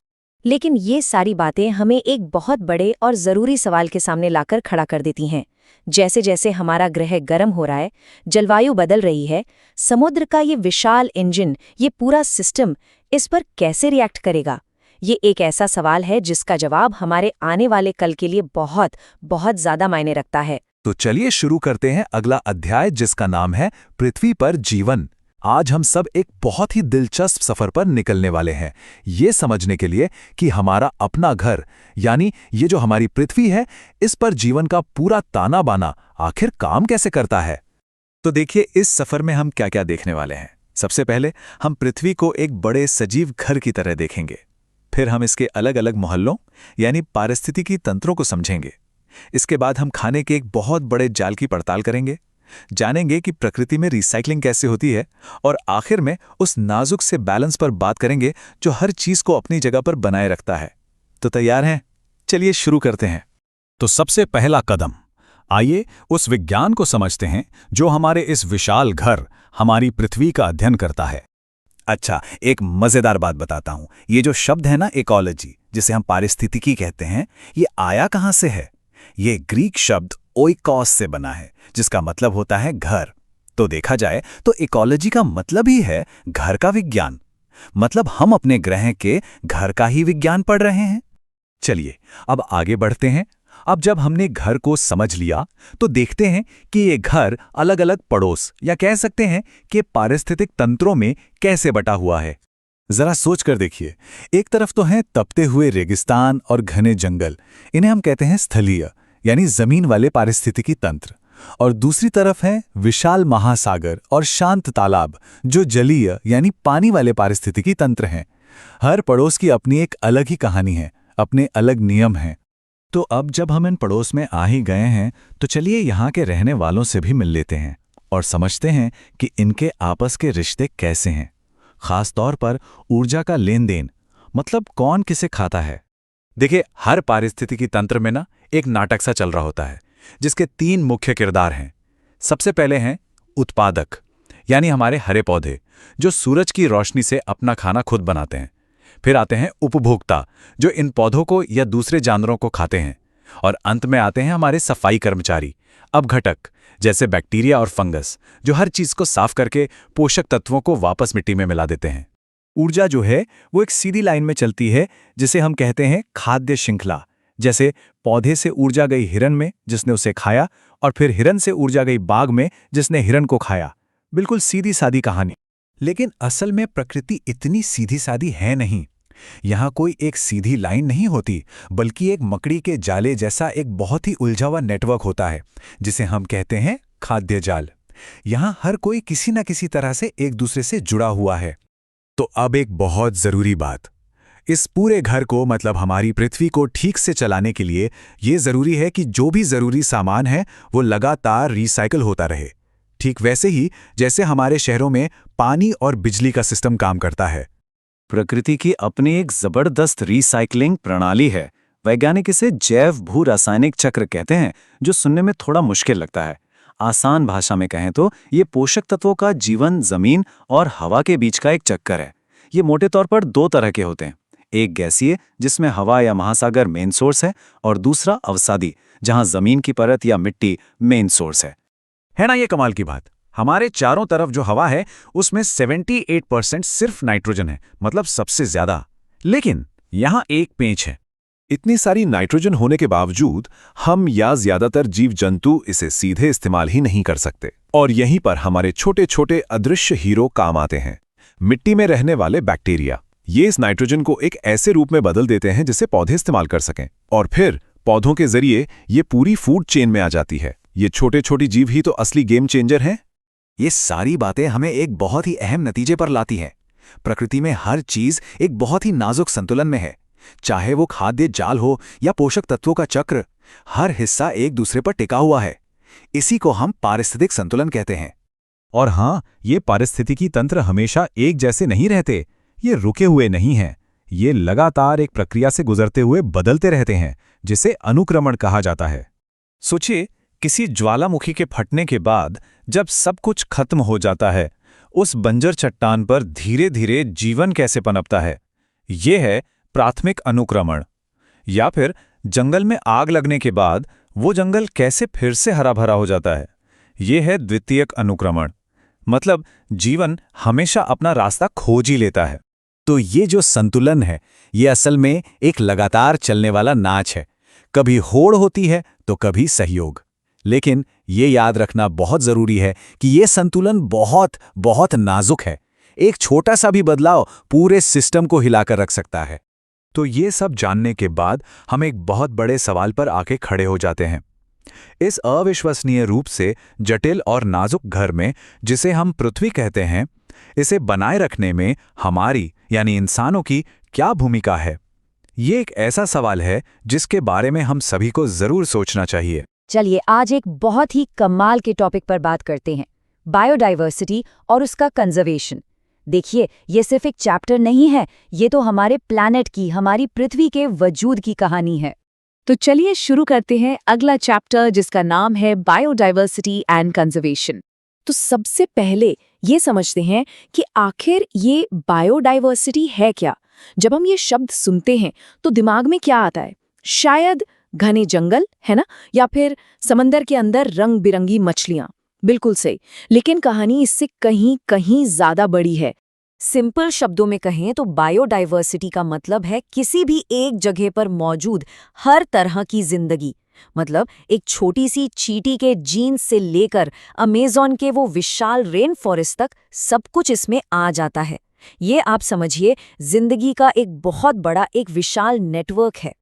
लेकिन ये सारी बातें हमें एक बहुत बड़े और ज़रूरी सवाल के सामने लाकर खड़ा कर देती हैं। जैसे जैसे हमारा ग्रह गर्म हो रहा है, जलवायु बदल रही है, समुद्र का ये विशाल इंजन, ये पूरा सिस्टम इस पर कैसे रिएक्ट करेगा? ये एक ऐसा सवाल है जिसका जवाब हमारे आने वाले कल के लिए बहुत बहुत ज़्यादा मायने रखता है। तो चलिए शुरू करते हैं अगला अध्याय, जिसका नाम है पृथ्वी पर जीवन। आज हम सब एक बहुत ही दिलचस्प सफर पर निकलने वाले हैं, ये समझने के लिए कि हमारा अपना घर, यानी ये जो हमारी पृथ्वी है, इस पर जीवन का पूरा ताना बाना आखिर काम कैसे करता है। तो देखिए, इस सफर में हम क्या क्या देखने वाले हैं। सबसे पहले हम पृथ्वी को एक बड़े सजीव घर की तरह देखेंगे। फिर हम इसके अलग अलग मोहल्लों यानी पारिस्थितिकी तंत्रों को समझेंगे। इसके बाद हम खाने के एक बहुत बड़े जाल की पड़ताल करेंगे, जानेंगे कि प्रकृति में रिसाइकलिंग कैसे होती है, और आखिर में उस नाजुक से बैलेंस पर बात करेंगे जो हर चीज को अपनी जगह पर बनाए रखता है। तो तैयार हैं? चलिए शुरू करते हैं। तो सबसे पहला कदम, आइए उस विज्ञान को समझते हैं जो हमारे इस विशाल घर, हमारी पृथ्वी का अध्ययन करता है। अच्छा, एक मजेदार बात बताता हूं। ये जो शब्द है ना, इकोलॉजी, जिसे हम पारिस्थितिकी कहते हैं, ये आया कहां से है? ये ग्रीक शब्द ओइकोस से बना है, जिसका मतलब होता है घर। तो देखा जाए तो इकोलॉजी का मतलब ही है घर का विज्ञान। मतलब हम अपने ग्रह के घर का ही विज्ञान पढ़ रहे हैं। चलिए अब आगे बढ़ते हैं। अब जब हमने घर को समझ लिया, तो देखते हैं कि ये घर अलग अलग पड़ोस, या कह सकते हैं कि पारिस्थितिक तंत्रों में कैसे बटा हुआ है। जरा सोच कर देखिए, एक तरफ तो हैं तपते हुए रेगिस्तान और घने जंगल, इन्हें हम कहते हैं स्थलीय यानी जमीन वाले पारिस्थितिकी तंत्र, और दूसरी तरफ है विशाल महासागर और शांत तालाब, जो जलीय यानी पानी वाले पारिस्थितिकी तंत्र हैं। हर पड़ोस की अपनी एक अलग ही कहानी है, अपने अलग नियम हैं। तो अब जब हम इन पड़ोस में आ ही गए हैं, तो चलिए यहाँ के रहने वालों से भी मिल लेते हैं और समझते हैं कि इनके आपस के रिश्ते कैसे हैं। खास तौर पर ऊर्जा का लेन देन, मतलब कौन किसे खाता है। देखिए, हर पारिस्थितिकी तंत्र में ना एक नाटक सा चल रहा होता है, जिसके 3 मुख्य किरदार हैं। सबसे पहले हैं उत्पादक, यानी हमारे हरे पौधे, जो सूरज की रोशनी से अपना खाना खुद बनाते हैं। फिर आते हैं उपभोक्ता, जो इन पौधों को या दूसरे जानवरों को खाते हैं। और अंत में आते हैं हमारे सफाई कर्मचारी, अपघटक, जैसे बैक्टीरिया और फंगस, जो हर चीज को साफ करके पोषक तत्वों को वापस मिट्टी में मिला देते हैं। ऊर्जा जो है वो एक सीधी लाइन में चलती है, जिसे हम कहते हैं खाद्य श्रृंखला। जैसे पौधे से ऊर्जा गई हिरन में, जिसने उसे खाया, और फिर हिरन से ऊर्जा गई बाघ में, जिसने हिरन को खाया। बिल्कुल सीधी सादी कहानी। लेकिन असल में प्रकृति इतनी सीधी सादी है नहीं। यहाँ कोई एक सीधी लाइन नहीं होती, बल्कि एक मकड़ी के जाले जैसा एक बहुत ही उलझा हुआ नेटवर्क होता है, जिसे हम कहते हैं खाद्य जाल। यहाँ हर कोई किसी न किसी तरह से एक दूसरे से जुड़ा हुआ है। तो अब एक बहुत जरूरी बात, इस पूरे घर को, मतलब हमारी पृथ्वी को ठीक से चलाने के लिए ये जरूरी है कि जो भी जरूरी सामान है वो लगातार रिसाइकल होता रहे। ठीक वैसे ही जैसे हमारे शहरों में पानी और बिजली का सिस्टम काम करता है। प्रकृति की अपनी एक जबरदस्त रिसाइकलिंग प्रणाली है। वैज्ञानिक इसे जैव भू रासायनिक चक्र कहते हैं, जो सुनने में थोड़ा मुश्किल लगता है। आसान भाषा में कहें तो ये पोषक तत्वों का जीवन जमीन और हवा के बीच का एक चक्कर है। ये मोटे तौर पर दो तरह के होते हैं, एक गैसीय जिसमें हवा या महासागर मेन सोर्स है, और दूसरा अवसादी जहां जमीन की परत या मिट्टी मेन सोर्स है ना ये कमाल की बात। हमारे चारों तरफ जो हवा है उसमें 78% सिर्फ नाइट्रोजन है, मतलब सबसे ज्यादा। लेकिन यहाँ एक पेंच है। इतनी सारी नाइट्रोजन होने के बावजूद हम या ज्यादातर जीव जंतु इसे सीधे इस्तेमाल ही नहीं कर सकते, और यहीं पर हमारे छोटे छोटे अदृश्य हीरो काम आते हैं। मिट्टी में रहने वाले बैक्टीरिया, ये इस नाइट्रोजन को एक ऐसे रूप में बदल देते हैं जिसे पौधे इस्तेमाल कर सकें, और फिर पौधों के जरिए ये पूरी फूड चेन में आ जाती है। ये छोटे छोटे जीव ही तो असली गेम चेंजर हैं। ये सारी बातें हमें एक बहुत ही अहम नतीजे पर लाती हैं। प्रकृति में हर चीज एक बहुत ही नाजुक संतुलन में है, चाहे वो खाद्य जाल हो या पोषक तत्वों का चक्र। हर हिस्सा एक दूसरे पर टिका हुआ है। इसी को हम पारिस्थितिक संतुलन कहते हैं। और हाँ, ये पारिस्थितिकी तंत्र हमेशा एक जैसे नहीं रहते। ये रुके हुए नहीं हैं। ये लगातार एक प्रक्रिया से गुजरते हुए बदलते रहते हैं, जिसे अनुक्रमण कहा जाता है। सोचिए, किसी ज्वालामुखी के फटने के बाद जब सब कुछ खत्म हो जाता है, उस बंजर चट्टान पर धीरे धीरे जीवन कैसे पनपता है। ये है प्राथमिक अनुक्रमण। या फिर जंगल में आग लगने के बाद वो जंगल कैसे फिर से हरा भरा हो जाता है। ये है द्वितीयक अनुक्रमण। मतलब जीवन हमेशा अपना रास्ता खोज ही लेता है। तो ये जो संतुलन है, ये असल में एक लगातार चलने वाला नाच है। कभी होड़ होती है तो कभी सहयोग। लेकिन ये याद रखना बहुत जरूरी है कि ये संतुलन बहुत बहुत नाजुक है। एक छोटा सा भी बदलाव पूरे सिस्टम को हिलाकर रख सकता है। तो ये सब जानने के बाद हम एक बहुत बड़े सवाल पर आके खड़े हो जाते हैं। इस अविश्वसनीय रूप से जटिल और नाजुक घर में, जिसे हम पृथ्वी कहते हैं, इसे बनाए रखने में हमारी यानी इंसानों की क्या भूमिका है? ये एक ऐसा सवाल है जिसके बारे में हम सभी को जरूर सोचना चाहिए। चलिए आज एक बहुत ही कमाल के टॉपिक पर बात करते हैं, बायोडाइवर्सिटी और उसका कंजर्वेशन। देखिए, ये सिर्फ एक चैप्टर नहीं है, ये तो हमारे प्लैनेट की, हमारी पृथ्वी के वजूद की कहानी है। तो चलिए शुरू करते हैं अगला चैप्टर, जिसका नाम है बायोडाइवर्सिटी एंड कंजर्वेशन। तो सबसे पहले ये समझते हैं कि आखिर ये बायोडाइवर्सिटी है क्या। जब हम ये शब्द सुनते हैं तो दिमाग में क्या आता है? शायद घने जंगल, है ना, या फिर समंदर के अंदर रंग बिरंगी मछलियां। बिल्कुल सही, लेकिन कहानी इससे कहीं कहीं ज्यादा बड़ी है। सिंपल शब्दों में कहें तो बायोडाइवर्सिटी का मतलब है किसी भी एक जगह पर मौजूद हर तरह की जिंदगी। मतलब एक छोटी सी चींटी के जीन्स से लेकर अमेज़न के वो विशाल रेन फॉरेस्ट तक सब कुछ इसमें आ जाता है। ये आप समझिए जिंदगी का एक बहुत बड़ा एक विशाल नेटवर्क है।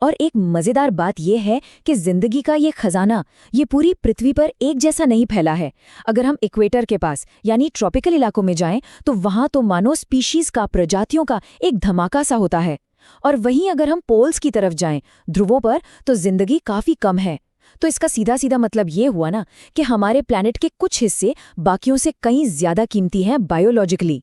और एक मजेदार बात यह है कि जिंदगी का ये खजाना ये पूरी पृथ्वी पर एक जैसा नहीं फैला है। अगर हम इक्वेटर के पास यानी ट्रॉपिकल इलाकों में जाएं तो वहां तो मानो स्पीशीज का, प्रजातियों का एक धमाका सा होता है। और वहीं अगर हम पोल्स की तरफ जाएं, ध्रुवों पर, तो जिंदगी काफी कम है। तो इसका सीधा सीधा मतलब ये हुआ ना कि हमारे प्लैनेट के कुछ हिस्से बाकियों से कहीं ज्यादा कीमती हैं बायोलॉजिकली।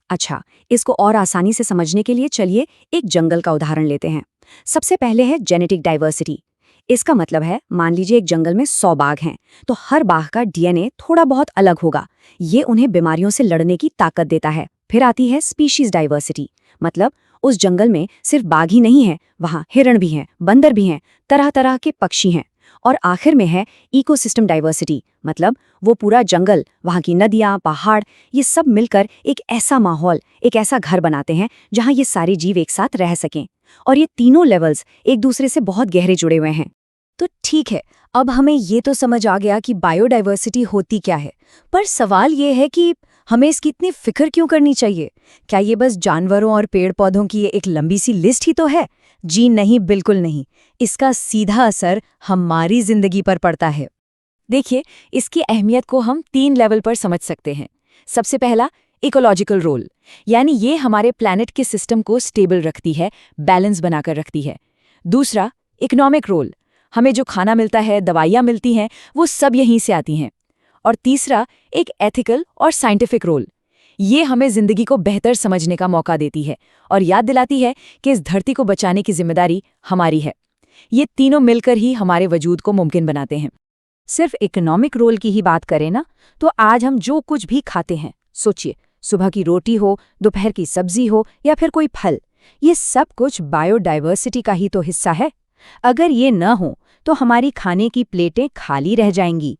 अच्छा, इसको और आसानी से समझने के लिए चलिए एक जंगल का उदाहरण लेते हैं। सबसे पहले है जेनेटिक डाइवर्सिटी। इसका मतलब है, मान लीजिए एक जंगल में 100 बाघ हैं, तो हर बाघ का डीएनए थोड़ा बहुत अलग होगा। ये उन्हें बीमारियों से लड़ने की ताकत देता है। फिर आती है स्पीशीज डाइवर्सिटी। मतलब उस जंगल में सिर्फ बाघ ही नहीं है, वहाँ हिरण भी हैं, बंदर भी हैं, तरह तरह के पक्षी हैं। और आखिर में है इकोसिस्टम डाइवर्सिटी। मतलब वो पूरा जंगल, वहाँ की नदियाँ, पहाड़, ये सब मिलकर एक ऐसा माहौल, एक ऐसा घर बनाते हैं जहाँ ये सारे जीव एक साथ रह सकें। और ये तीनों लेवल्स एक दूसरे से बहुत गहरे जुड़े हुए हैं। तो ठीक है, अब हमें ये तो समझ आ गया कि बायोडाइवर्सिटी होती क्या है, पर सवाल ये है कि हमें इसकी इतनी फिक्र क्यों करनी चाहिए? क्या ये बस जानवरों और पेड़ पौधों की एक लंबी सी लिस्ट ही तो है? जी नहीं, बिल्कुल नहीं। इसका सीधा असर हमारी जिंदगी पर पड़ता है। देखिए, इसकी अहमियत को हम 3 लेवल पर समझ सकते हैं। सबसे पहला, इकोलॉजिकल रोल, यानी ये हमारे प्लैनेट के सिस्टम को स्टेबल रखती है, बैलेंस बनाकर रखती है। दूसरा, इकोनॉमिक रोल, हमें जो खाना मिलता है, दवाइयाँ मिलती हैं, वो सब यहीं से आती हैं। और तीसरा, एक एथिकल और साइंटिफिक रोल, ये हमें जिंदगी को बेहतर समझने का मौका देती है और याद दिलाती है कि इस धरती को बचाने की जिम्मेदारी हमारी है। ये तीनों मिलकर ही हमारे वजूद को मुमकिन बनाते हैं। सिर्फ इकोनॉमिक रोल की ही बात करें ना, तो आज हम जो कुछ भी खाते हैं, सोचिए, सुबह की रोटी हो, दोपहर की सब्जी हो या फिर कोई फल, ये सब कुछ बायोडाइवर्सिटी का ही तो हिस्सा है। अगर ये न हो तो हमारी खाने की प्लेटें खाली रह जाएंगी।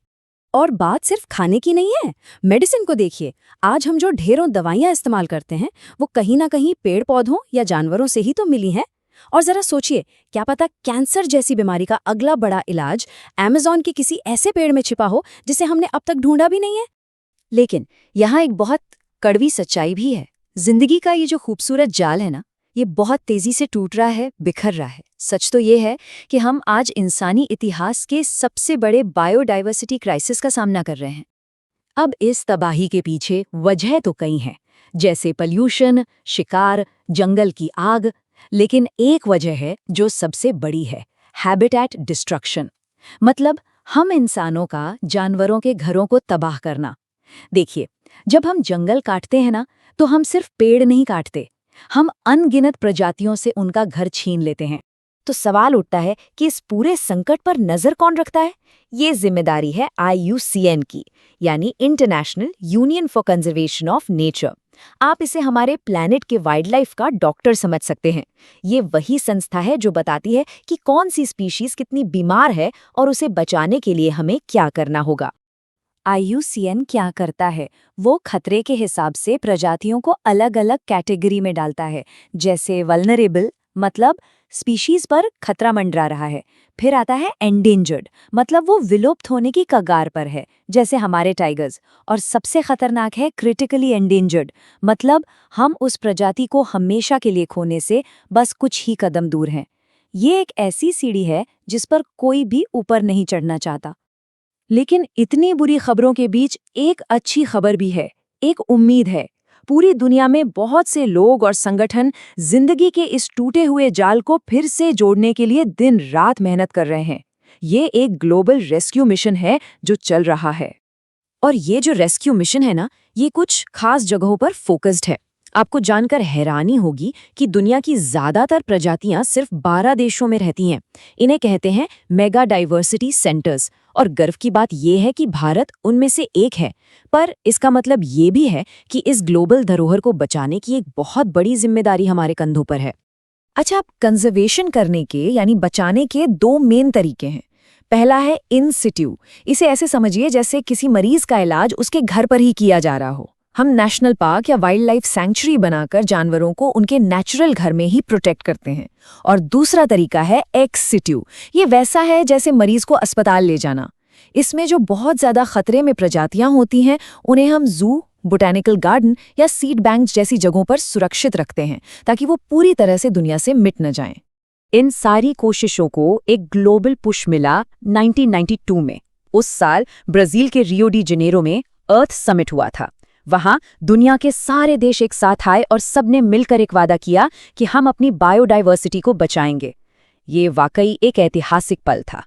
और बात सिर्फ खाने की नहीं है, मेडिसिन को देखिए। आज हम जो ढेरों दवाइयाँ इस्तेमाल करते हैं वो कहीं ना कहीं पेड़ पौधों या जानवरों से ही तो मिली हैं। और जरा सोचिए, क्या पता कैंसर जैसी बीमारी का अगला बड़ा इलाज अमेज़न के किसी ऐसे पेड़ में छिपा हो जिसे हमने अब तक ढूंढा भी नहीं है। लेकिन यहाँ एक बहुत कड़वी सच्चाई भी है। जिंदगी का ये जो खूबसूरत जाल है ना, ये बहुत तेजी से टूट रहा है, बिखर रहा है। सच तो ये है कि हम आज इंसानी इतिहास के सबसे बड़े बायोडाइवर्सिटी क्राइसिस का सामना कर रहे हैं। अब इस तबाही के पीछे वजह तो कई हैं, जैसे पॉल्यूशन, शिकार, जंगल की आग, लेकिन एक वजह है जो सबसे बड़ी है, हैबिटेट डिस्ट्रक्शन। मतलब हम इंसानों का जानवरों के घरों को तबाह करना। देखिए, जब हम जंगल काटते हैं ना, तो हम सिर्फ पेड़ नहीं काटते, हम अनगिनत प्रजातियों से उनका घर छीन लेते हैं। तो सवाल उठता है कि इस पूरे संकट पर नजर कौन रखता है? ये जिम्मेदारी है IUCN की, यानी international union for conservation of nature. आप इसे हमारे प्लैनेट के वाइल्ड लाइफ का डॉक्टर समझ सकते हैं। ये वही संस्था है जो बताती है कि कौन सी स्पीशीज कितनी बीमार है और उसे बचाने के लिए हमें क्या करना होगा। IUCN क्या करता है? वो खतरे के हिसाब से प्रजातियों को अलग अलग कैटेगरी में डालता है, जैसे वल्नरेबल, मतलब स्पीशीज पर खतरा मंडरा रहा है। फिर आता है एंडेंजर्ड, मतलब वो विलुप्त होने की कगार पर है, जैसे हमारे टाइगर्स। और सबसे खतरनाक है क्रिटिकली एंडेंजर्ड, मतलब हम उस प्रजाति को हमेशा के लिए खोने से बस कुछ ही कदम दूर हैं। ये एक ऐसी सीढ़ी है जिस पर कोई भी ऊपर नहीं चढ़ना चाहता। लेकिन इतनी बुरी खबरों के बीच एक अच्छी खबर भी है, एक उम्मीद है। पूरी दुनिया में बहुत से लोग और संगठन जिंदगी के इस टूटे हुए जाल को फिर से जोड़ने के लिए दिन रात मेहनत कर रहे हैं। ये एक ग्लोबल रेस्क्यू मिशन है जो चल रहा है। और ये जो रेस्क्यू मिशन है ना, ये कुछ खास जगहों पर फोकस्ड है। आपको जानकर हैरानी होगी कि दुनिया की ज्यादातर प्रजातियां सिर्फ 12 देशों में रहती हैं। इन्हें कहते हैं मेगा डाइवर्सिटी सेंटर्स। और गर्व की बात यह है कि भारत उनमें से एक है। पर इसका मतलब ये भी है कि इस ग्लोबल धरोहर को बचाने की एक बहुत बड़ी जिम्मेदारी हमारे कंधों पर है। अच्छा, अब कंजर्वेशन करने के यानी बचाने के दो मेन तरीके हैं। पहला है इन सिट्यू। इसे ऐसे समझिए जैसे किसी मरीज का इलाज उसके घर पर ही किया जा रहा हो। हम नेशनल पार्क या वाइल्ड लाइफ सैंक्चुरी बनाकर जानवरों को उनके नेचुरल घर में ही प्रोटेक्ट करते हैं। और दूसरा तरीका है एक्स सिट्यू। ये वैसा है जैसे मरीज को अस्पताल ले जाना। इसमें जो बहुत ज्यादा खतरे में प्रजातियां होती हैं, उन्हें हम जू, बोटैनिकल गार्डन या सीड बैंक्स जैसी जगहों पर सुरक्षित रखते हैं, ताकि वो पूरी तरह से दुनिया से मिट न जाएं। इन सारी कोशिशों को एक ग्लोबल पुश मिला 1992 में। उस साल ब्राजील के रियो डी जनेरो में अर्थ समिट हुआ था। वहां दुनिया के सारे देश एक साथ आए और सबने मिलकर एक वादा किया कि हम अपनी बायोडाइवर्सिटी को बचाएंगे। ये वाकई एक ऐतिहासिक पल था।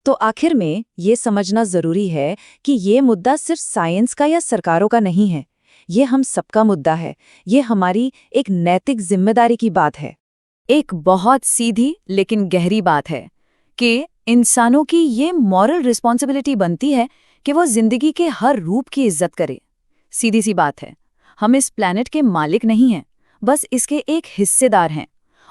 तो आखिर में ये समझना जरूरी है कि ये मुद्दा सिर्फ साइंस का या सरकारों का नहीं है। ये हम सबका मुद्दा है। ये हमारी एक नैतिक जिम्मेदारी की बात है। एक बहुत सीधी लेकिन गहरी बात है कि इंसानों की ये मॉरल रिस्पॉन्सिबिलिटी बनती है कि वो जिंदगी के हर रूप की इज्जत करे। सीधी सी बात है, हम इस प्लैनेट के मालिक नहीं हैं, बस इसके एक हिस्सेदार हैं।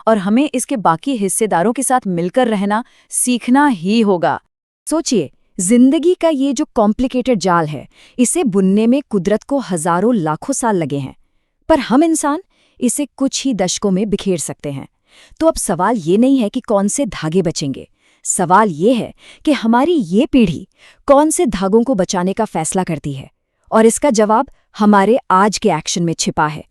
और हमें इसके बाकी हिस्सेदारों के साथ मिलकर रहना सीखना ही होगा। सोचिए, जिंदगी का ये जो कॉम्प्लिकेटेड जाल है, इसे बुनने में कुदरत को हजारों लाखों साल लगे हैं, पर हम इंसान इसे कुछ ही दशकों में बिखेर सकते हैं। तो अब सवाल ये नहीं है कि कौन से धागे बचेंगे, सवाल ये है कि हमारी ये पीढ़ी कौन से धागों को बचाने का फैसला करती है। और इसका जवाब हमारे आज के एक्शन में छिपा है।